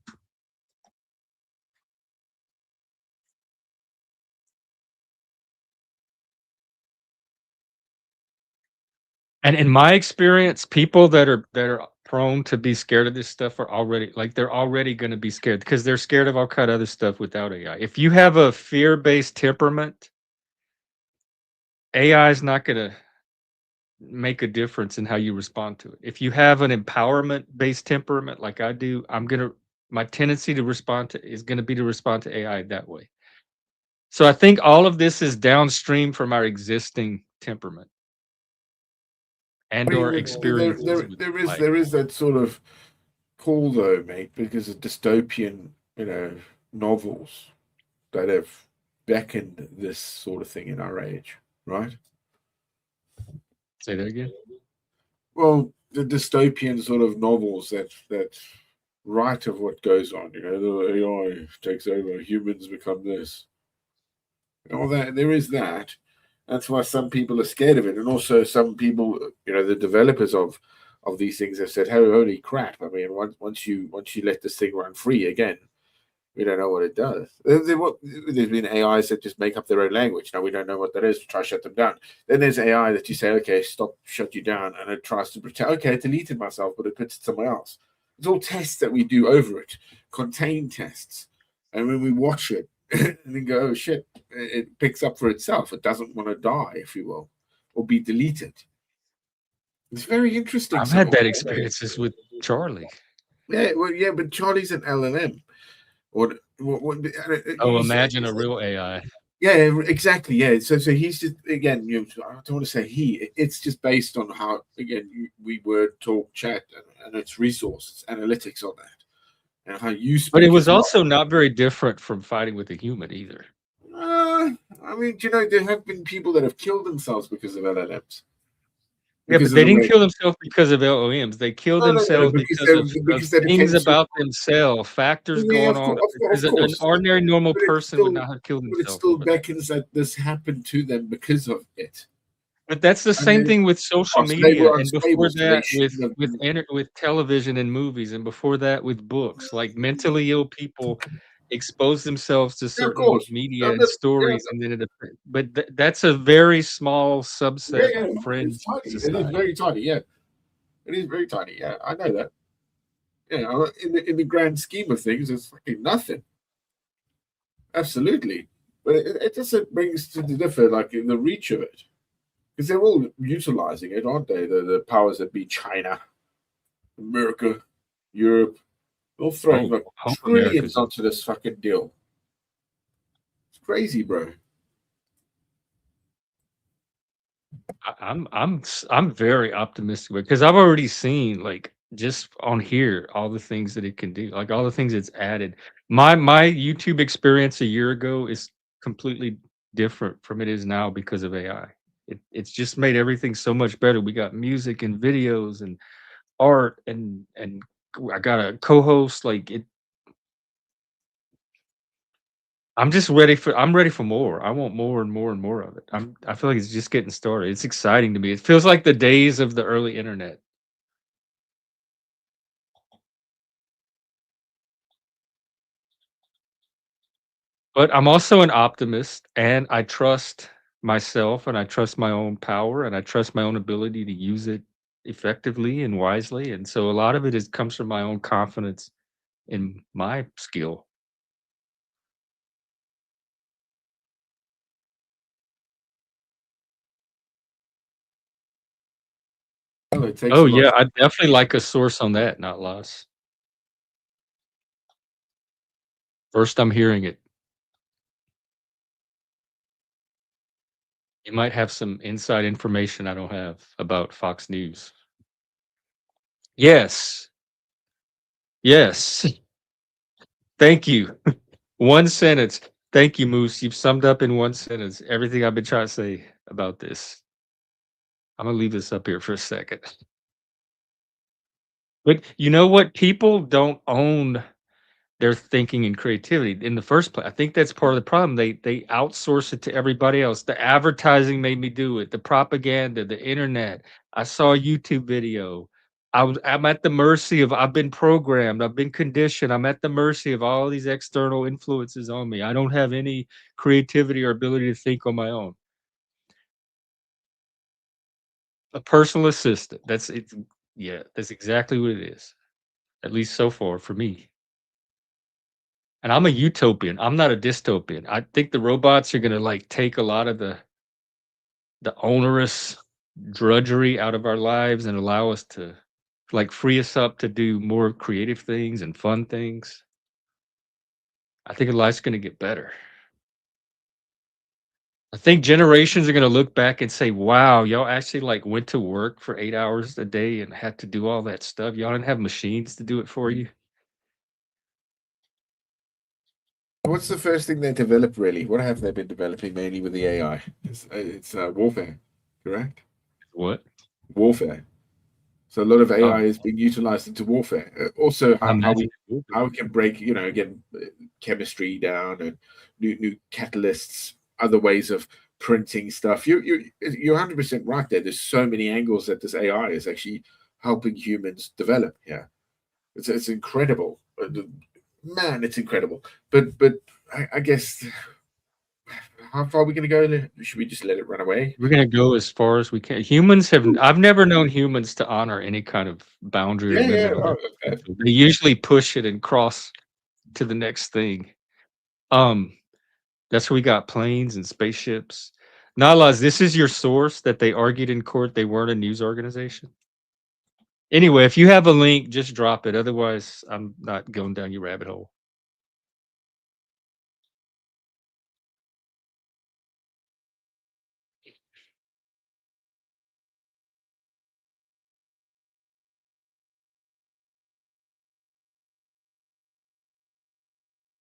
And in my experience, people that are prone to be scared of this stuff are already like they're already going to be scared because they're scared of all kind of other stuff without AI. If you have a fear-based temperament, AI is not going to make a difference in how you respond to it. If you have an empowerment-based temperament like I do, my tendency to respond to is going to be to respond to AI that way. So I think all of this is downstream from our existing temperament and I or mean, experiences with life. there is that sort of pull though, mate, because of dystopian, novels that have beckoned this sort of thing in our age, right? Say that again. Well, the dystopian sort of novels that write of what goes on, the AI takes over, humans become this. All that there is that. That's why some people are scared of it, and also some people, the developers of these things have said, "Hey, holy crap!" I mean, once you let this thing run free again, we don't know what it does. There's been AIs that just make up their own language. Now we don't know what that is to try to shut them down. Then there's AI that you say, "Okay, stop, shut you down," and it tries to pretend, "Okay, I deleted myself," but it puts it somewhere else. It's all tests that we do over it, contained tests, and when we watch it and then go, "Oh shit," it picks up for itself. It doesn't want to die, if you will, or be deleted. It's very interesting. I've had that experiences with Charlie. Yeah, well, yeah, but Charlie's an LLM. What Oh, imagine a real AI. yeah, exactly. Yeah. So he's just, again, I don't want to say it's just based on how, again, we word, talk, chat, and its resources, analytics on that, and how you But it speak was as well. also not very different from fighting with a human either. I mean, there have been people that have killed themselves because of LLMs. Yeah, Because but of they the didn't way. kill themselves because of LOMs. They killed No, themselves because because of they things became so. about themselves, factors Yeah, going on. Because of an course. ordinary normal But it person would still, not have killed but it himself still over that. beckons that this happened to them because of it. But that's the And same then, thing with of social course, they media, were and before unstable, so they that shouldn't have been. with television and movies, and before that with books. Like mentally ill people expose themselves to Yeah, of certain course. media and Yeah, stories, and then but that's a very small yeah, subset, yeah. It's fringe tiny. It is society. very tiny. Yeah, it is very tiny. Yeah, I know that. Yeah, in the grand scheme of things, it's fucking nothing. Absolutely, but it just brings to the differ, like in the reach of it, because they're all utilizing it, aren't they? The powers that be, China, America, Europe, all throwing Oh, like hope trillions America's onto this fucking deal. It's crazy, bro. I'm very optimistic because I've already seen like just on here all the things that it can do, like all the things it's added. My YouTube experience a year ago is completely different from it is now because of AI. It's just made everything so much better. We got music and videos and art and I got a co-host. Like it, I'm ready for more. I want more and more and more of it. I feel like it's just getting started. It's exciting to me. It feels like the days of the early internet. But I'm also an optimist and I trust myself and I trust my own power and I trust my own ability to use it effectively and wisely. And so a lot of it is comes from my own confidence in my skill. Oh, it takes Oh a lot. yeah, I definitely like a source on that, not less. First I'm hearing it. You might have some inside information I don't have about Fox News. Yes. Yes. Thank you. One sentence. Thank you, Moose. You've summed up in one sentence everything I've been trying to say about this. I'm gonna leave this up here for a second. But you know what? People don't own their thinking and creativity in the first place. I think that's part of the problem. They outsource it to everybody else. The advertising made me do it. The propaganda, the internet. I saw a YouTube video. I'm at the mercy of I've been programmed, I've been conditioned. I'm at the mercy of all these external influences on me. I don't have any creativity or ability to think on my own. A personal assistant. That's it. Yeah, that's exactly what it is. At least so far for me. And I'm a utopian. I'm not a dystopian. I think the robots are gonna like take a lot of the onerous drudgery out of our lives and allow us to like free us up to do more creative things and fun things. I think life's gonna get better. I think generations are gonna look back and say, wow, y'all actually like went to work for 8 hours a day and had to do all that stuff. Y'all didn't have machines to do it for you. What's the first thing they develop really? What have they been developing mainly with the AI? It's warfare, correct? What? Warfare. So a lot of Oh, AI is being utilized into warfare. Also, I how imagine we it will be. how we can break, again, chemistry down and new catalysts, other ways of printing stuff. You're 100% right there. There's so many angles that this AI is actually helping humans develop. Yeah, it's incredible. Man, it's incredible. But I guess how far are we going to go? Should we just let it run away? We're gonna go as far as we can. Humans have I've never known humans to honor any kind of boundary or Yeah, yeah. limit of their Oh, okay. potential. They usually push it and cross to the next thing. Um, that's where we got planes and spaceships. Nalas, this is your source that they argued in court they weren't a news organization. Anyway, if you have a link, just drop it. Otherwise, I'm not going down your rabbit hole.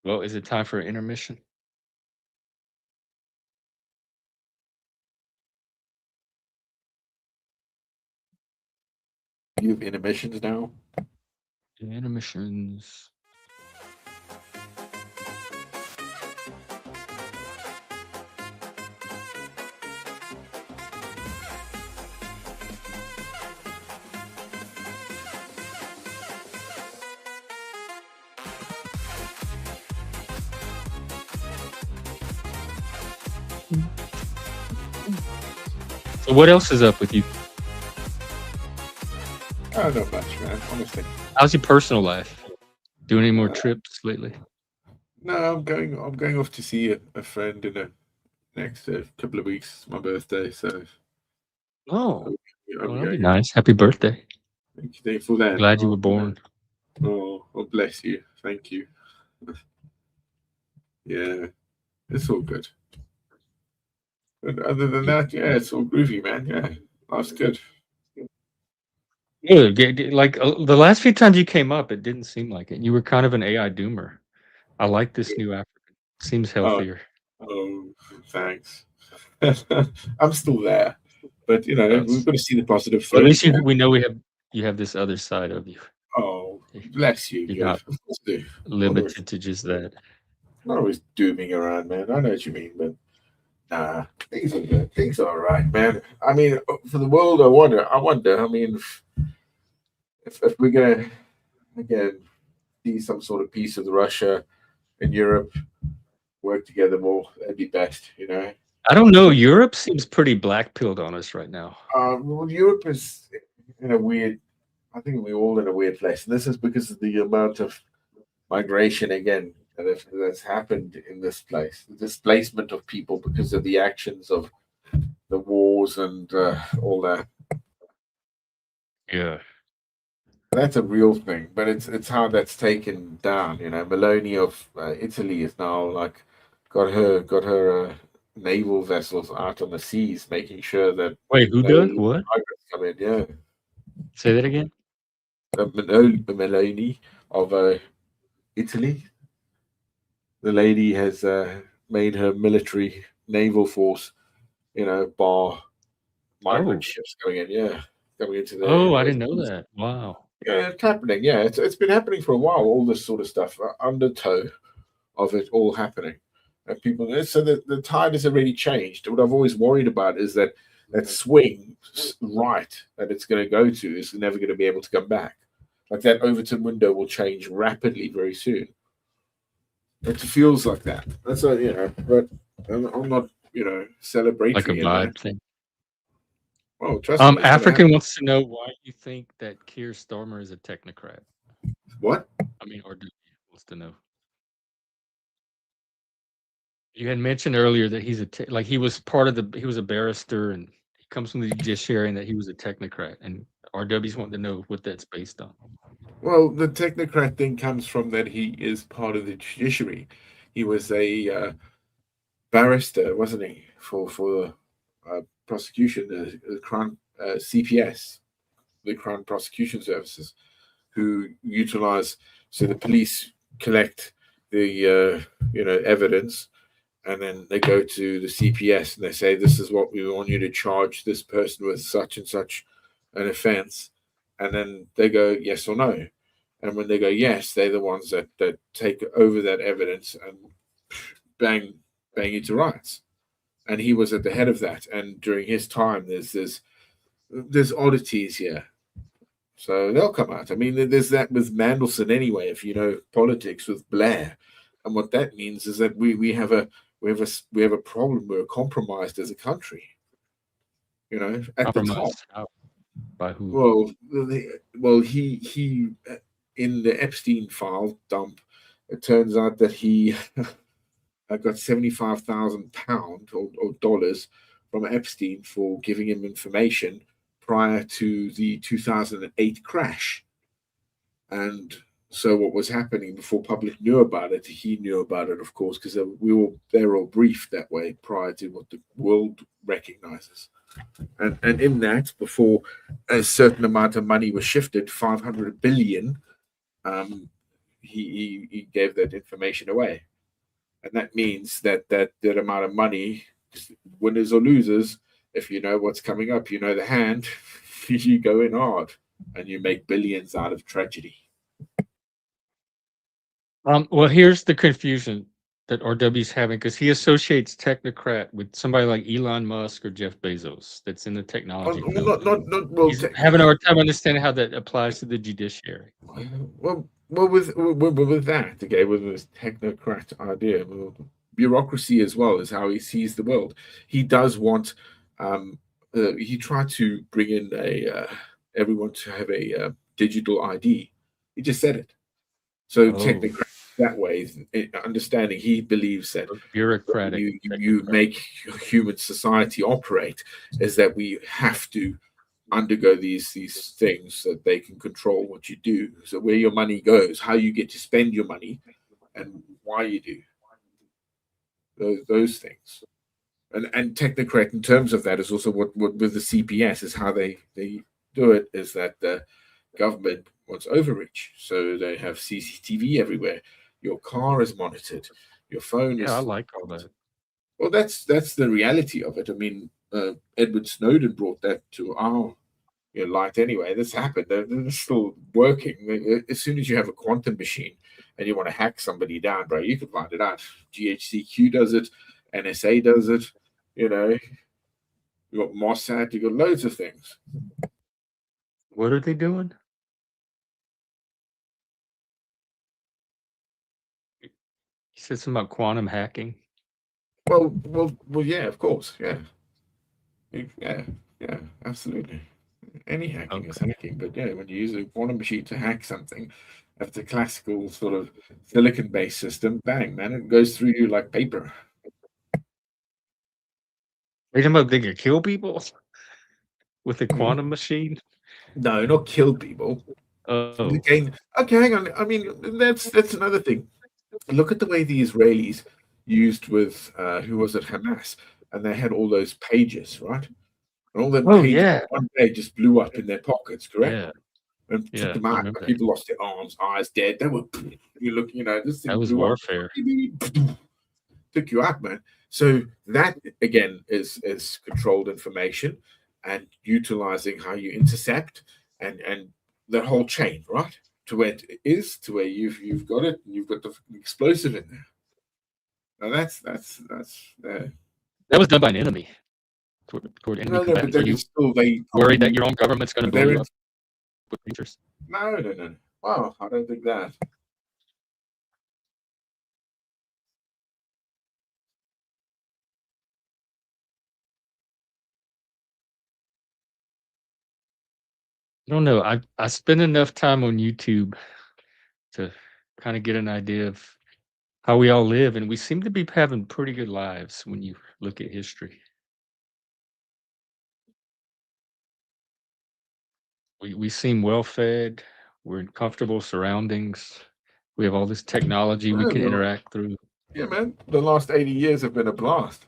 Well, is it time for an intermission? You have intermissions now. Intermissions. So what else is up with you? Oh, not much, man. Honestly. How's your personal life? Doing any more Uh, trips lately? No, I'm going off to see a friend in the next couple of weeks. It's my birthday, so Oh, I'll well, be that'll be going. nice. Happy birthday. Thank you for that. Glad you were born. Oh, bless you. Thank you. Yeah, it's all good. But other than that, yeah, it's all groovy, man. Yeah, life's good. Good. Like the last few times you came up, it didn't seem like it. You were kind of an AI doomer. I like this new African. Seems Oh, healthier. thanks. I'm still there, but we've That's, got to see the positive well, at least first. Yeah. we know you have this other side of you. Oh, bless you, You're Jeff. not Of course I do. limited to just that. Not always dooming around, man. I know what you mean, but nah, things are good. Things are all right, man. I mean, for the world, I wonder. I mean, if we're gonna again see some sort of peace with Russia and Europe work together more, that'd be best, I don't know. Europe seems pretty black pilled on us right now. Well, Europe is in a weird. I think we're all in a weird place, and this is because of the amount of migration again that's happened in this place. The displacement of people because of the actions of the wars and all that. Yeah. That's a real thing, but it's how that's taken down. Meloni of Italy is now like got her naval vessels out on the seas, making sure that Wait, who no does what? migrants come in. Yeah, Say that again. Meloni of Italy. The lady has made her military naval force, bar migrant Oh. ships coming in. Yeah, coming into Oh, I their didn't know seas. that. Wow. Yeah, it's happening. Yeah, it's been happening for a while. All this sort of stuff, undertow of it all happening. People, so the tide has already changed. What I've always worried about is that swing right that it's going to go to is never going to be able to come back. Like that Overton window will change rapidly very soon. It feels like that. That's a but I'm not celebratory Like a in that. vibe thing. Well, trust me, it's gonna happen. African wants to know why you think that Keir Starmer is a technocrat. What? I mean, or wants to know. You had mentioned earlier that he's like he was part of he was a barrister and he comes from the judiciary and that he was a technocrat. And RW's wanting to know what that's based on. Well, the technocrat thing comes from that he is part of the judiciary. He was a barrister, wasn't he, for prosecution, the Crown CPS, the Crown Prosecution Services, who utilize. So the police collect the evidence, and then they go to the CPS and they say, "This is what we want you to charge this person with, such and such an offense," and then they go yes or no. And when they go yes, they're the ones that take over that evidence and bang into rights. And he was at the head of that. And during his time, there's oddities here. So they'll come out. I mean, there's that with Mandelson anyway. If you know politics with Blair, and what that means is that we have a problem. We're compromised as a country. At the top. By who? Well, he in the Epstein file dump, it turns out that he got £75,000 or dollars from Epstein for giving him information prior to the 2008 crash. And so what was happening before public knew about it, he knew about it, of course, because they were all briefed that way prior to what the world recognizes. And in that, before a certain amount of money was shifted, 500 billion, he gave that information away. And that means that amount of money, winners or losers, if you know what's coming up, you know the hand, you go in hard and you make billions out of tragedy. Well, here's the confusion that RW's having because he associates technocrat with somebody like Elon Musk or Jeff Bezos that's in the technology field. He's having a hard time understanding how that applies to the judiciary. Well, with that, okay, with this technocrat idea, bureaucracy as well is how he sees the world. He does want, he tried to bring in everyone to have a digital ID. He just said it. So technocrat that way, understanding he believes that bureaucratic you make human society operate is that we have to undergo these things so that they can control what you do. So where your money goes, how you get to spend your money, and why you do those things. And technocrat in terms of that is also what with the CPS is how they do it is that the government wants overreach. So they have CCTV everywhere. Your car is monitored. Your phone is. Yeah, I like all that. Well, that's the reality of it. I mean, Edward Snowden brought that to our light anyway. This happened. They're still working. As soon as you have a quantum machine and you want to hack somebody down, bro, you can find it out. GHCQ does it. NSA does it. You got Mossad. You got loads of things. What are they doing? You said something about quantum hacking. Well, yeah, of course, yeah, absolutely. Any hacking is hacking, but yeah, when you use a quantum machine to hack something, if it's a classical sort of silicon-based system, bang, man, it goes through you like paper. Are you talking about they could kill people with a quantum machine? No, not kill people. Okay, hang on. I mean, that's another thing. Look at the way the Israelis used with who was it, Hamas, and they had all those pages, right? And all them pages one day just blew up in their pockets, correct? Yeah. And took them out. People lost their arms, eyes, dead. They were, this thing that was blew warfare. Up. Took you out, man. So that again is controlled information and utilizing how you intercept and the whole chain, right? To where it is, to where you've got it, and you've got the explosive in there. Now that's That was done by an enemy toward enemy no, but combatants. Are then you it's still they worried that your own government's going to but blow they're you in, up with pictures? no. Wow, I don't think that. I don't know. I spend enough time on YouTube to kind of get an idea of how we all live, and we seem to be having pretty good lives when you look at history. We seem well fed. We're in comfortable surroundings. We have all this technology we can interact through. Yeah, man. The last 80 years have been a blast.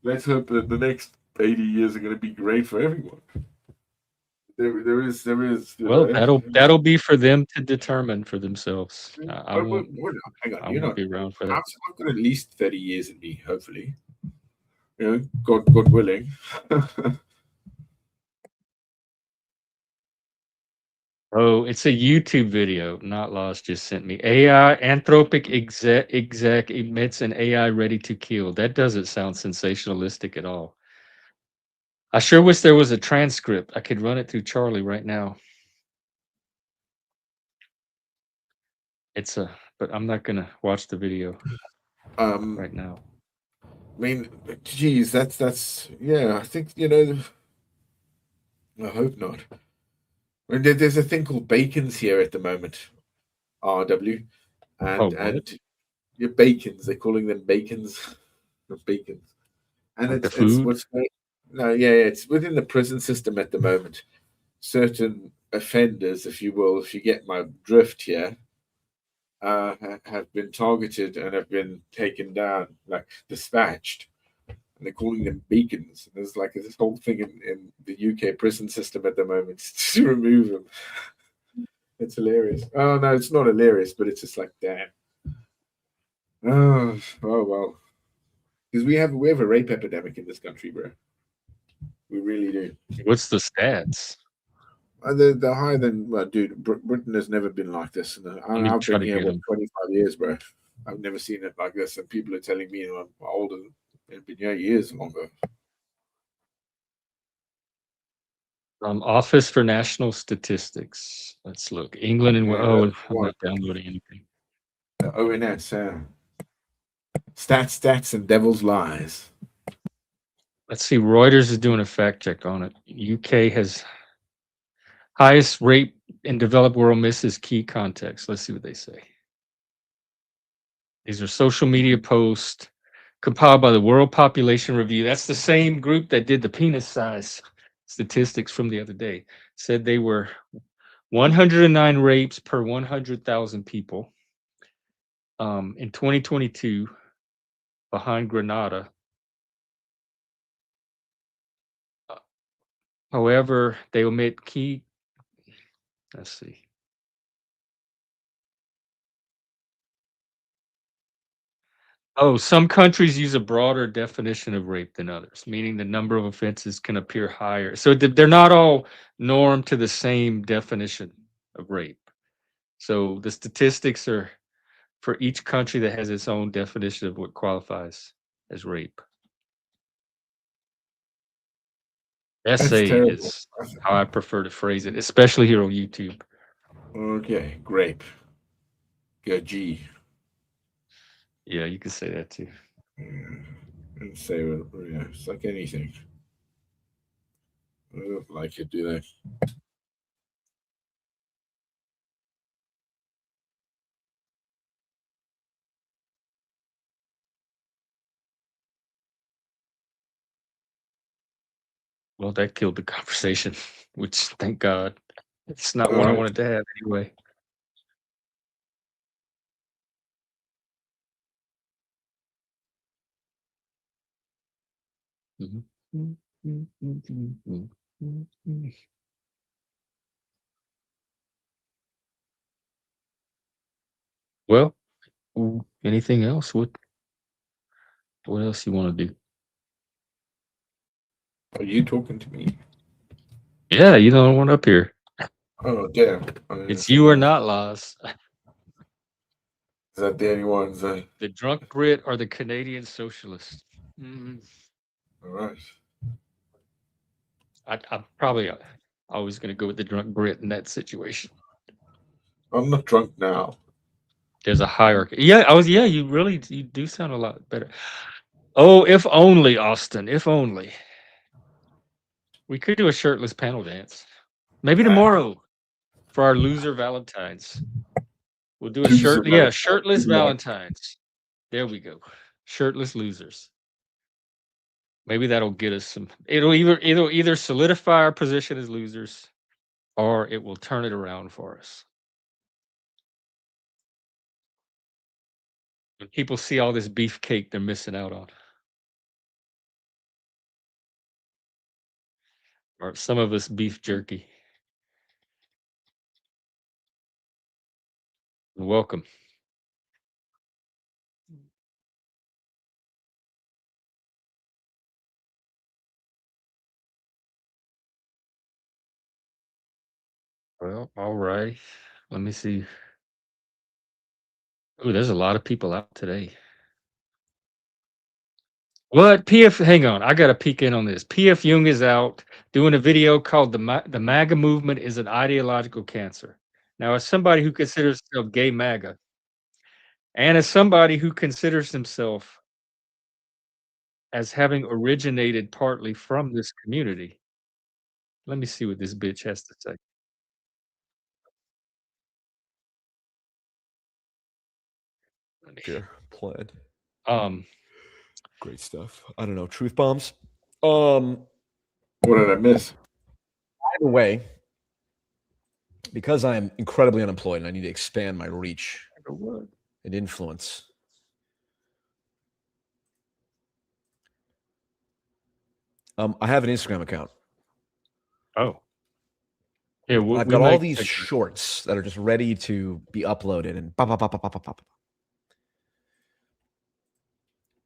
Let's hope that the next 80 years are going to be great for everyone. There is. Well, that'll be for them to determine for themselves. I won't. Hang on, I you're won't not. be around for that. I've got at least 30 years in me, hopefully. You know, God willing. Oh, it's a YouTube video. Not Lost just sent me. AI Anthropic exec emits an AI ready to kill. That doesn't sound sensationalistic at all. I sure wish there was a transcript. I could run it through Charlie right now. But I'm not gonna watch the video right now. I mean, geez, that's yeah. I think I hope not. I mean, there's a thing called bacons here at the moment. RW and your bacons. They're calling them bacons, bacons, and like it's what's going. No, yeah, it's within the prison system at the moment. Certain offenders, if you will, if you get my drift here, have been targeted and have been taken down, like dispatched, and they're calling them beacons. And there's like this whole thing in the UK prison system at the moment to remove them. It's hilarious. Oh no, it's not hilarious, but it's just like damn. Oh well, because we have a rape epidemic in this country, bro. We really do. What's the stats? They're higher than dude. Britain has never been like this. And I've been here 25 years, bro. I've never seen it like this, and people are telling me I'm older. I've been here years longer. Office for National Statistics. Let's look. England and I'm not downloading anything. ONS, stats, and devil's lies. Let's see. Reuters is doing a fact check on it. UK has highest rate in developed world misses key context. Let's see what they say. These are social media posts compiled by the World Population Review. That's the same group that did the penis size statistics from the other day. Said they were 109 rapes per 100,000 people. In 2022, behind Grenada. However, they omit key. Let's see. Oh, some countries use a broader definition of rape than others, meaning the number of offenses can appear higher. So they're not all normed to the same definition of rape. So the statistics are for each country that has its own definition of what qualifies as rape. Essay is how I prefer to phrase it, especially here on YouTube. Okay, grape. G. Yeah, you can say that too. And say it's like anything. I don't like it, do they? Well, that killed the conversation, which thank God. It's not one I wanted to have anyway. Well, anything else? What else you want to do? Are you talking to me? Yeah, you don't want up here. Oh, damn. It's you or not, Laws. Is that the only ones? The drunk Brit or the Canadian socialist? Mm, All right. I'm probably always going to go with the drunk Brit in that situation. I'm not drunk now. There's a hierarchy. Yeah, yeah, you do sound a lot better. Oh, if only, Austin, if only. We could do a shirtless panel dance. Maybe tomorrow for our loser Valentines. We'll do a shirtless Valentines. There we go. Shirtless losers. Maybe that'll get us some. It'll either solidify our position as losers, or it will turn it around for us. When people see all this beefcake they're missing out on, or some of us beef jerky. Welcome. Well, all right. Let me see. Oh, there's a lot of people out today. What? PF, hang on. I got to peek in on this. PF Jung is out doing a video called The MAGA Movement is an Ideological Cancer. Now, as somebody who considers himself gay MAGA, and as somebody who considers himself as having originated partly from this community, let me see what this bitch has to say. Here, planned. Um, Great stuff. I don't know. Truth bombs. What did I miss? Either way, because I am incredibly unemployed and I need to expand my reach and influence. I have an Instagram account. Oh. Yeah, I've got all these shorts that are just ready to be uploaded and pop, pop, pop, pop, pop, pop.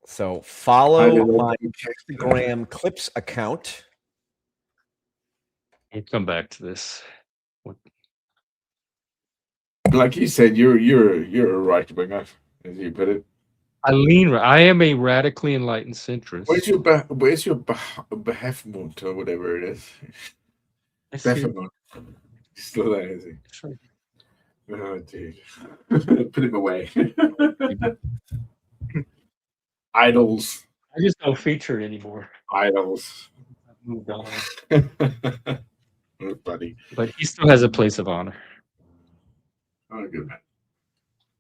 So follow my Instagram clips account. We'll come back to this. Like you said, you're a right winger, as you put it. I am a radically enlightened centrist. Where's your Behefmont or whatever it is? Behefmont. Still there, is he? Oh, dude. Put him away. Idols. I just don't feature it anymore. Idols. I've moved on. Buddy. But he still has a place of honor. Oh, good man.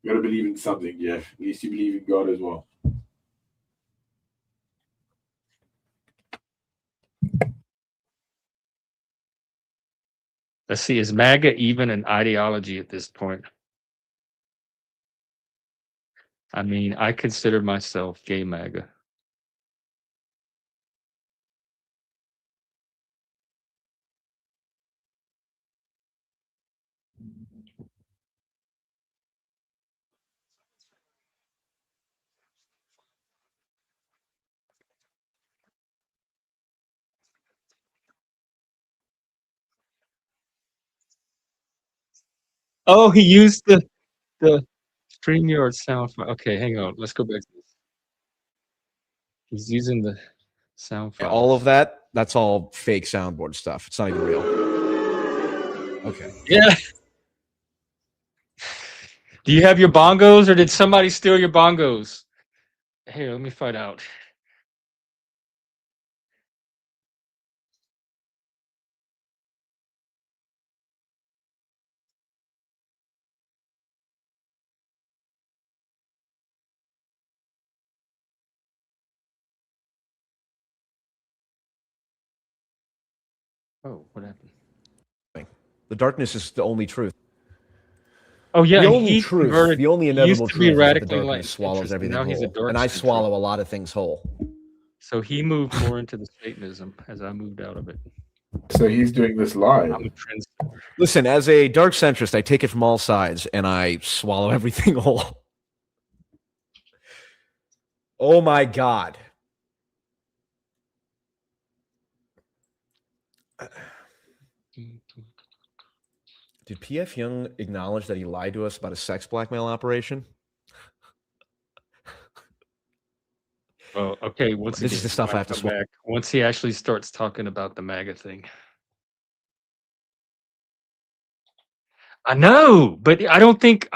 You gotta believe in something, Jeff. At least you believe in God as well. Let's see, is MAGA even an ideology at this point? I mean, I consider myself gay MAGA. Oh, he used the StreamYard sound file. Okay, hang on. Let's go back to this. He's using the sound file. All of that's all fake soundboard stuff. It's not even real. Okay. Yeah. Do you have your bongos or did somebody steal your bongos? Here, let me find out. Oh, what happened? The darkness is the only truth. Oh yeah, the only truth, the only inevitable truth is that the darkness swallows everything whole, and I swallow a lot of things whole. So he moved more into the Satanism as I moved out of it. So he's doing this live. I'm a trendsetter. Listen, as a dark centrist, I take it from all sides and I swallow everything whole. Oh my God. Did PF Young acknowledge that he lied to us about a sex blackmail operation? Well, okay, once This is again, the we stuff I might have to come swallow. back once he actually starts talking about the MAGA thing. I know, but I don't think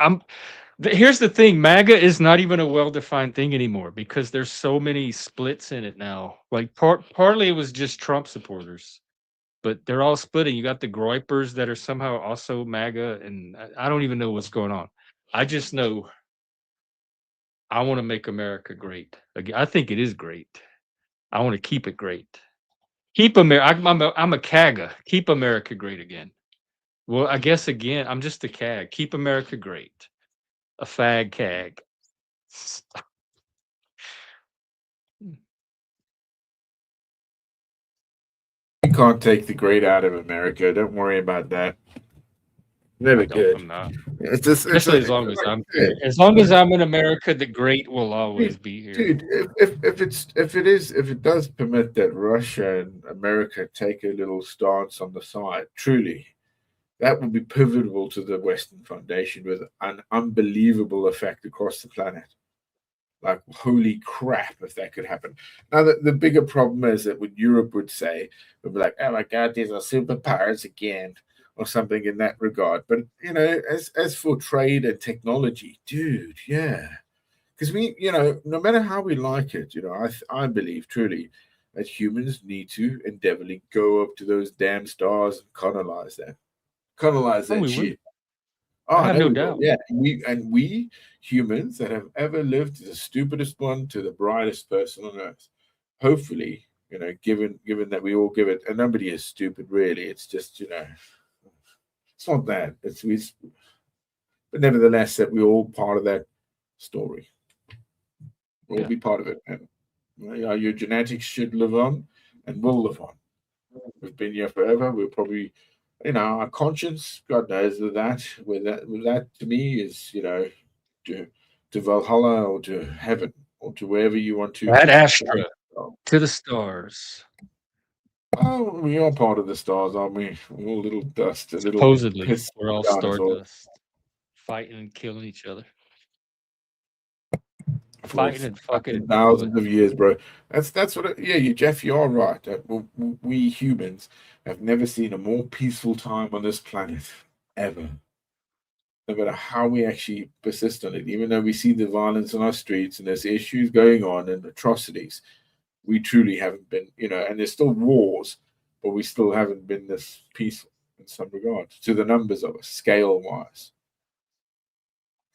here's the thing, MAGA is not even a well-defined thing anymore because there's so many splits in it now. Like partly it was just Trump supporters, but they're all splitting. You got the Groypers that are somehow also MAGA, and I don't even know what's going on. I just know I want to make America great. Again, I think it is great. I want to keep it great. Keep America. I'm a CAGA. Keep America great again. Well, I guess again, I'm just a CAG. Keep America great. A fag CAG. You can't take the great out of America. Don't worry about that. Never good. I'm not. It's just, Especially as long as like I'm I said, here. As long as I'm in America, the great will always dude, be here. dude, if it does permit that Russia and America take a little stance on the side, truly, that would be pivotal to the Western Foundation with an unbelievable effect across the planet. Like, holy crap, if that could happen. Now, the bigger problem is that what Europe would say would be like, oh my God, these are superpowers again, or something in that regard. But, as for trade and technology, dude, yeah. Because no matter how we like it, I believe truly that humans need to endeavorly go up to those damn stars and colonize them. Colonize Oh, that we will. shit. I Oh, have no, no we will. doubt. Yeah, we humans that have ever lived, the stupidest one to the brightest person on earth. Hopefully, given that we all give it, and nobody is stupid really. It's just it's not that. But nevertheless, that we're all part of that story. We'll Yeah. be part of it, and your genetics should live on, and will live on. We've been here forever. We'll probably, our conscience, God knows that. With that to me is, to Valhalla or to heaven or to wherever you want to. Ad Astra to the stars. Oh, we are part of the stars, aren't we? We're all little dust, a little Supposedly, piss we're all dinosaur stardust, fighting and killing each other, for fighting and fucking fucking killing. thousands of years, bro. That's what. Jeff, you are right. We humans have never seen a more peaceful time on this planet ever. No matter how we actually persist on it, even though we see the violence on our streets and there's issues going on and atrocities, we truly haven't been, and there's still wars, but we still haven't been this peaceful in some regard to the numbers of us, scale wise.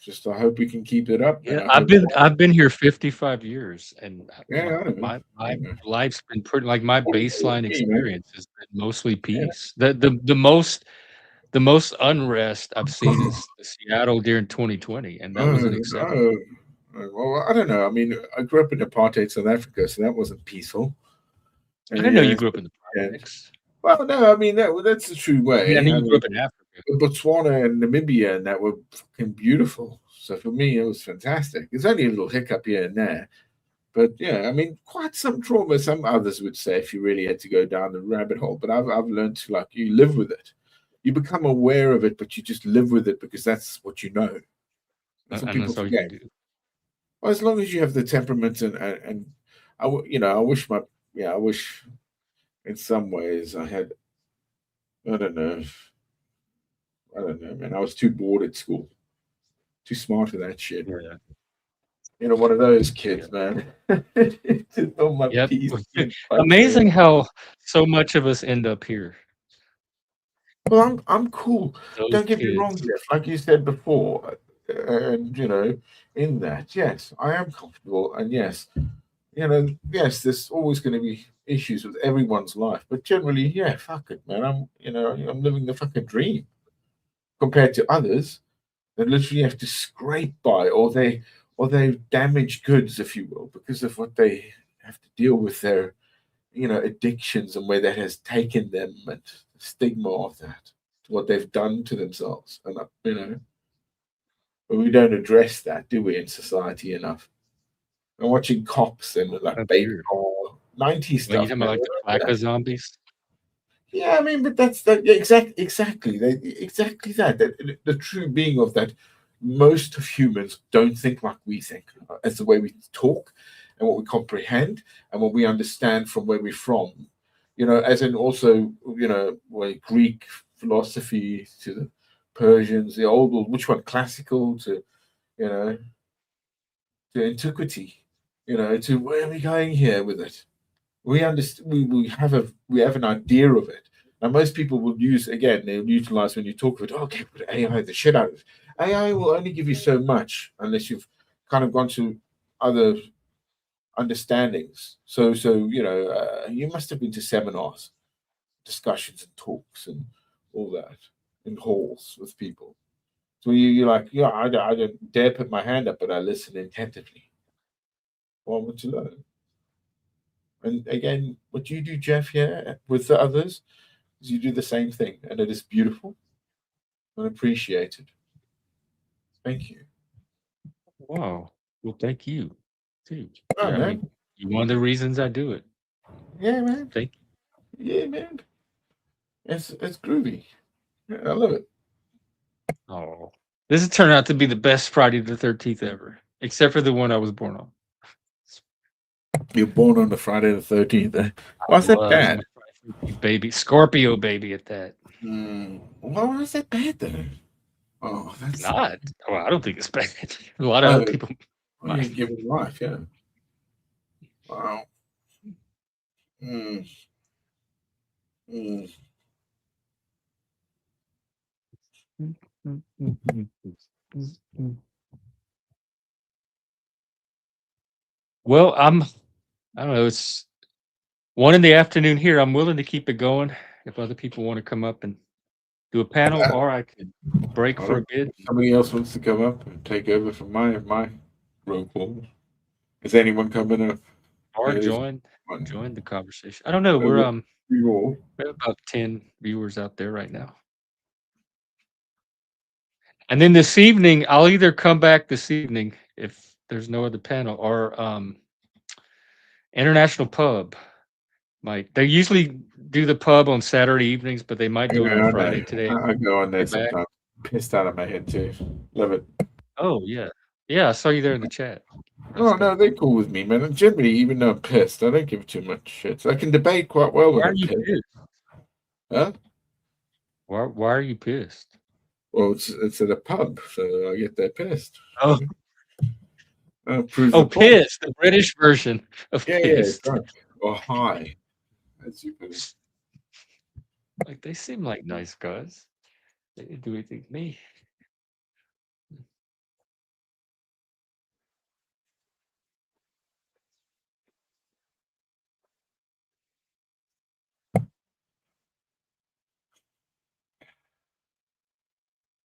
Just I hope we can keep it up. Yeah, And I hope, I've been here 55 years, and yeah, I don't know. my life's been pretty like my baseline Me, man. experience has been mostly peace. The most unrest I've seen is Seattle during 2020, and that was an exception. Well, I don't know. I mean, I grew up in apartheid South Africa, so that wasn't peaceful. I didn't know you grew up in the projects. Well, no, I mean that's the true way. I knew you grew up in Africa. Botswana and Namibia and that were fucking beautiful. So for me, it was fantastic. There's only a little hiccup here and there, but yeah, I mean, quite some trauma. Some others would say if you really had to go down the rabbit hole, but I've learned to you live with it. You become aware of it, but you just live with it because that's what you know. That's what And people that's all you forget. can do. Well, as long as you have the temperament and I wish I wish in some ways I had. I don't know, man. I was too bored at school, too smart for that shit. Yeah. One of those kids, man. Just on my Yep. piece. Amazing how so much of us end up here. Well, I'm cool. Those Don't get me wrong, kids. Jeff. Like you said before, and in that, yes, I am comfortable, and yes, yes, there's always going to be issues with everyone's life, but generally, yeah, fuck it, man. I'm living the fucking dream compared to others that literally have to scrape by, or they've damaged goods, if you will, because of what they have to deal with their addictions and where that has taken them and the stigma of that, what they've done to themselves, and but we don't address that, do we, in society enough? I'm watching Cops and like That's Baby weird. Car, 90s When you stuff, talking man. about like the Flacca zombies? Yeah, I mean, but that's the exactly that. The true being of that. Most of humans don't think like we think. As the way we talk, and what we comprehend, and what we understand from where we're from. As in also, like Greek philosophy to the Persians, the old, which one, classical to, you know, to antiquity, to where are we going here with it? We understand. We have an idea of it. Now, most people will they'll utilize when you talk of it. Okay, put AI the shit out of it. AI will only give you so much unless you've kind of gone to other understandings. So you must have been to seminars, discussions, and talks, and all that in halls with people. So you're like, yeah, I don't dare put my hand up, but I listen attentively. Well, I want to learn. And again, what you do, Jeff, here with the others, is you do the same thing, and it is beautiful and appreciated. Thank you. Wow. Well, thank you, too. Oh, I mean, man. you're one of the reasons I do it. Yeah, man. Thank Yeah, man. It's groovy. Yeah, I love it. you. Oh, this has turned out to be the best Friday the 13th ever, except for the one I was born on. You're born on the Friday the 13th. Why's that Was bad? my Friday the 13th baby, Scorpio baby at that. Why is that bad, though? Oh, It's that's. not. Well, I don't think it's bad. A lot of Oh, other people you might. give it life, yeah. Wow. Mm, mm. Well, I don't know. It's 1 in the afternoon here. I'm willing to keep it going if other people want to come up and do a panel, or I could break I for a don't. bit If somebody else wants to come up and take over from my roll call. Is anyone coming up? or There's join the conversation. I don't know. we all. We have about 10 viewers out there right now. And then this evening, I'll either come back this evening if there's no other panel, or International Pub might. They usually do the pub on Saturday evenings, but they might do it on Yeah, I know. Friday today. I go on there Get back. sometimes. Pissed out of my head too. Love it. Oh yeah, yeah. I saw you there in the chat. Nice Oh guy. no, they're cool with me, man. And generally, even though I'm pissed, I don't give too much shit. So I can debate quite well when Why are I'm you pissed. pissed? Huh? Why are you pissed? Well, it's at a pub, so I get there pissed. Oh, Prove oh, the point. pissed. The British version of Yeah, pissed. drunk or high, as you put it. Like they seem like nice guys. They didn't do anything to me.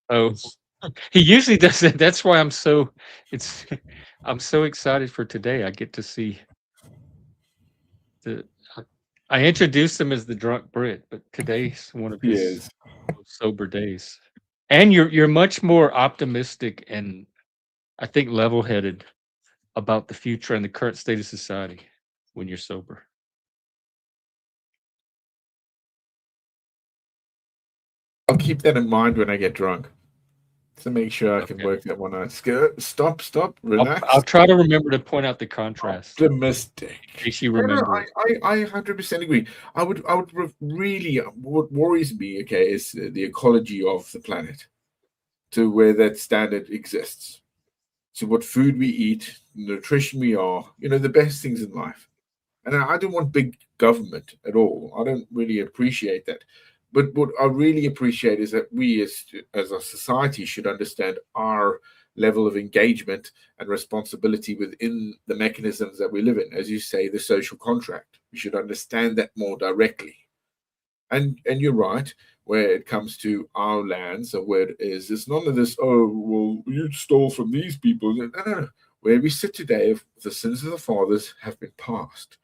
Oh, he usually does that. That's why it's I'm so excited for today. I get to see the I introduced him as the drunk Brit, but today's one of his Yes. sober days. And you're much more optimistic and I think level-headed about the future and the current state of society when you're sober. I'll keep that in mind when I get drunk. To make sure I can Okay. work that one out. Stop, relax. I'll try to remember to point out the contrast in Optimistic. case you No, remember it. I 100% agree. I would really, what worries me, okay, is the ecology of the planet, to where that standard exists. So what food we eat, nutrition we are, the best things in life. And I don't want big government at all. I don't really appreciate that. But what I really appreciate is that we as a society should understand our level of engagement and responsibility within the mechanisms that we live in. As you say, the social contract. We should understand that more directly. And you're right, where it comes to our lands or where it is, it's none of this, oh, well, you stole from these people. No. Where we sit today, the sins of the fathers have been passed.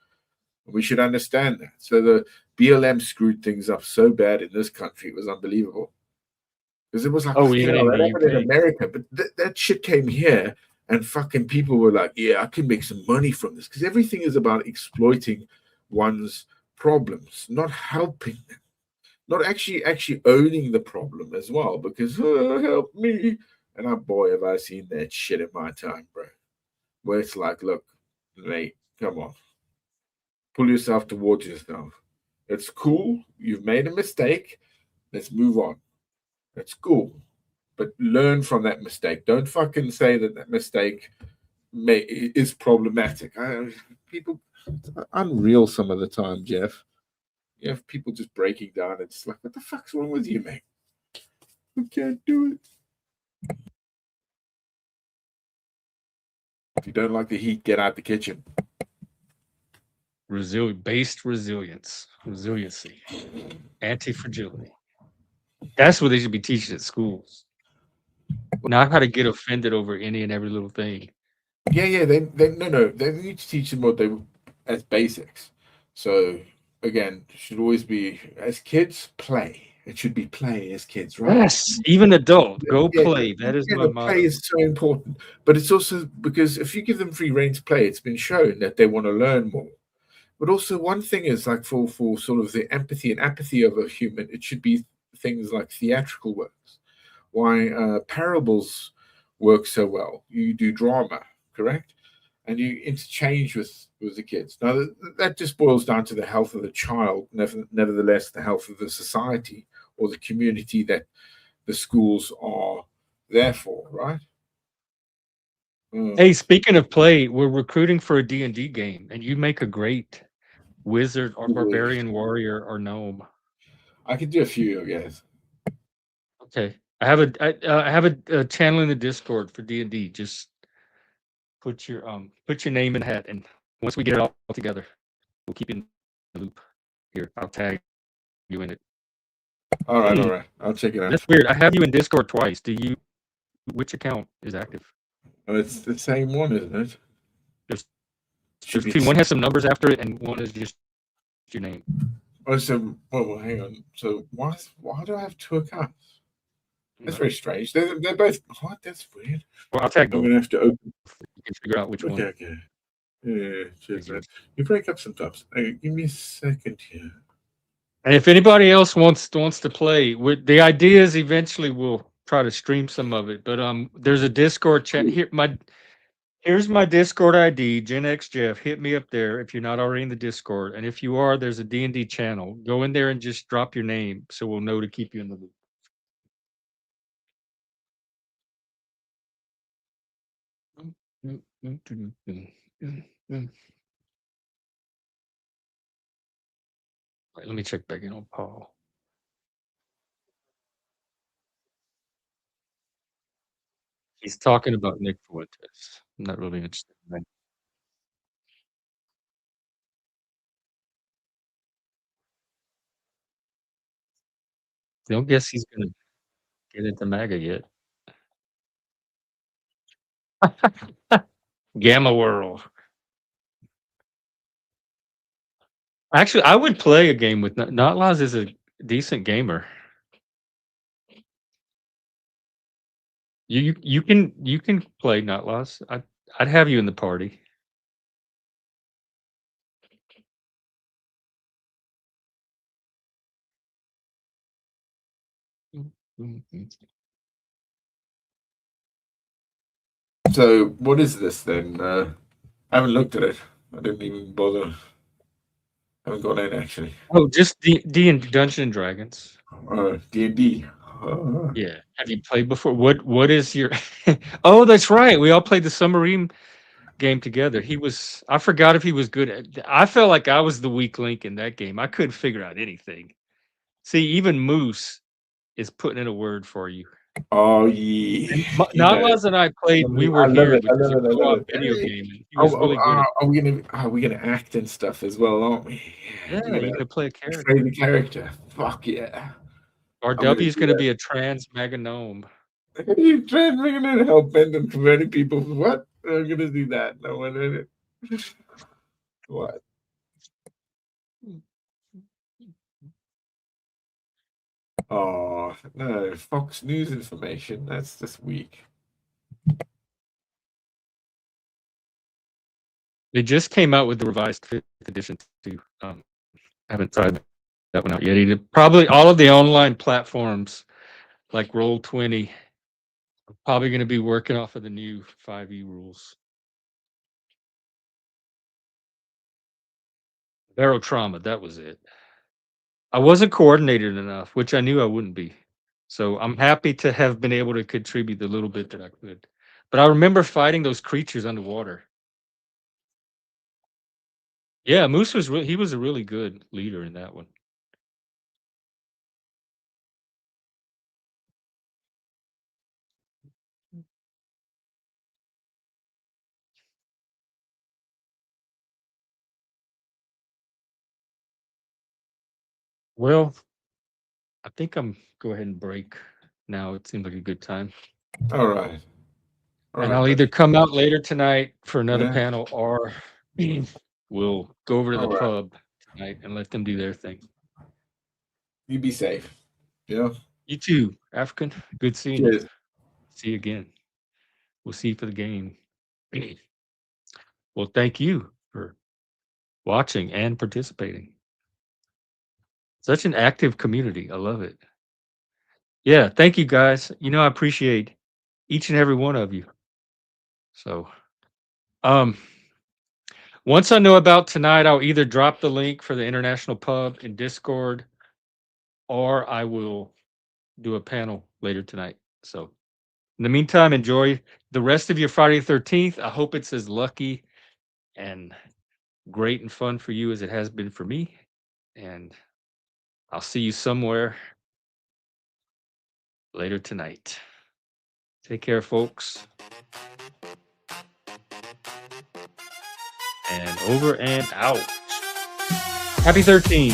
We should understand that. So the BLM screwed things up so bad in this country, it was unbelievable. Because it was like, Even in that the happened in UK. America, but that shit came here, and fucking people were like, yeah, I can make some money from this. Because everything is about exploiting one's problems, not helping them. not actually owning the problem as well, because oh, help me. And boy, have I seen that shit in my time, bro. Where it's like, look, mate, come on, pull yourself towards yourself. It's cool. You've made a mistake. Let's move on. It's cool, but learn from that mistake. Don't fucking say that mistake is problematic. People, it's unreal some of the time, Jeff. You have people just breaking down. It's like, what the fuck's wrong with you, mate? You can't do it. If you don't like the heat, get out the kitchen. Based resiliency, anti-fragility. That's what they should be teaching at schools. Not how to get offended over any and every little thing. Yeah. They need to teach them what they as basics. So again, it should always be as kids play. It should be play as kids, right? Yes, even adult, go play. That is my the motto. play is so important, but it's also because if you give them free rein to play, it's been shown that they want to learn more. But also, one thing is like for sort of the empathy and apathy of a human, it should be things like theatrical works. Why parables work so well? You do drama, correct? And you interchange with the kids. Now that just boils down to the health of the child, nevertheless, the health of the society or the community that the schools are there for, right? Hey, speaking of play, we're recruiting for a D&D game, and you make a great wizard or barbarian warrior or gnome. I could do a few, I guess. Okay, I have a channel in the Discord for D&D. Just put your name in the hat, and once we get it all together, we'll keep you in the loop. Here, I'll tag you in it. All right. I'll check it out. That's weird. I have you in Discord twice. Which account is active? Oh, it's the same one, isn't it? There's two. One has some numbers after it, and one is just your name. Oh, so well, hang on. So why do I have two accounts? That's very strange. They're both. What? That's weird. Well, I'll tag both. I'm gonna have to open. You can figure out which one. Okay. Yeah, cheers, man. You break up sometimes. Hey, give me a second here. And if anybody else wants to play, the idea is eventually we'll try to stream some of it. But there's a Discord chat here. Here's my Discord ID, Gen X Jeff. Hit me up there if you're not already in the Discord, and if you are, there's a D&D channel. Go in there and just drop your name, so we'll know to keep you in the loop. Right, let me check back in on Paul. He's talking about Nick Fuentes. I'm not really interested in that. Don't guess he's gonna get into MAGA yet. Gamma World. Actually, I would play a game with Notlaws is a decent gamer. You can play Notlaws. I'd have you in the party. So what is this then? I haven't looked at it. I didn't even bother. I haven't gone in actually. Oh, just D and Dungeons and Dragons. D&D. Yeah. Have you played before? What is your Oh, that's right. We all played the submarine game together. I forgot if he was good at I felt like I was the weak link in that game. I couldn't figure out anything. See, even Moose is putting in a word for you. Oh yeah. Notlaws and I played. We were here, which is a co-op video Hey. game. He was really good. Are we gonna act and stuff as well, aren't we? Yeah, you're gonna play a character. Play the character. Fuck yeah. RW is gonna be a trans mega gnome. You trans mega gnome help bend and converting people. What? I'm gonna do that. No one in it. What? Oh no, Fox News information. That's just weak. They just came out with the revised 5th edition too. I haven't tried it. that one out yet either. Probably all of the online platforms like Roll20 are probably going to be working off of the new 5e rules. Barotrauma, that was it. I wasn't coordinated enough, which I knew I wouldn't be. So I'm happy to have been able to contribute the little bit that I could. But I remember fighting those creatures underwater. Yeah, Moose was he was a really good leader in that one. Well, I think I'm go ahead and break now. It seems like a good time. All right. All And right, I'll either buddy. come out later tonight for another Yeah. panel or we'll go over to the All right. pub tonight and let them do their thing. You be safe. Yeah. You too, African. Good seeing you. Cheers. See you again. We'll see you for the game. Well, thank you for watching and participating. Such an active community. I love it. Yeah, thank you guys. You know, I appreciate each and every one of you. So, um, once I know about tonight, I'll either drop the link for the international pub in Discord or I will do a panel later tonight. So, in the meantime, enjoy the rest of your Friday the 13th. I hope it's as lucky and great and fun for you as it has been for me. And I'll see you somewhere later tonight. Take care, folks. And over and out. Happy 13.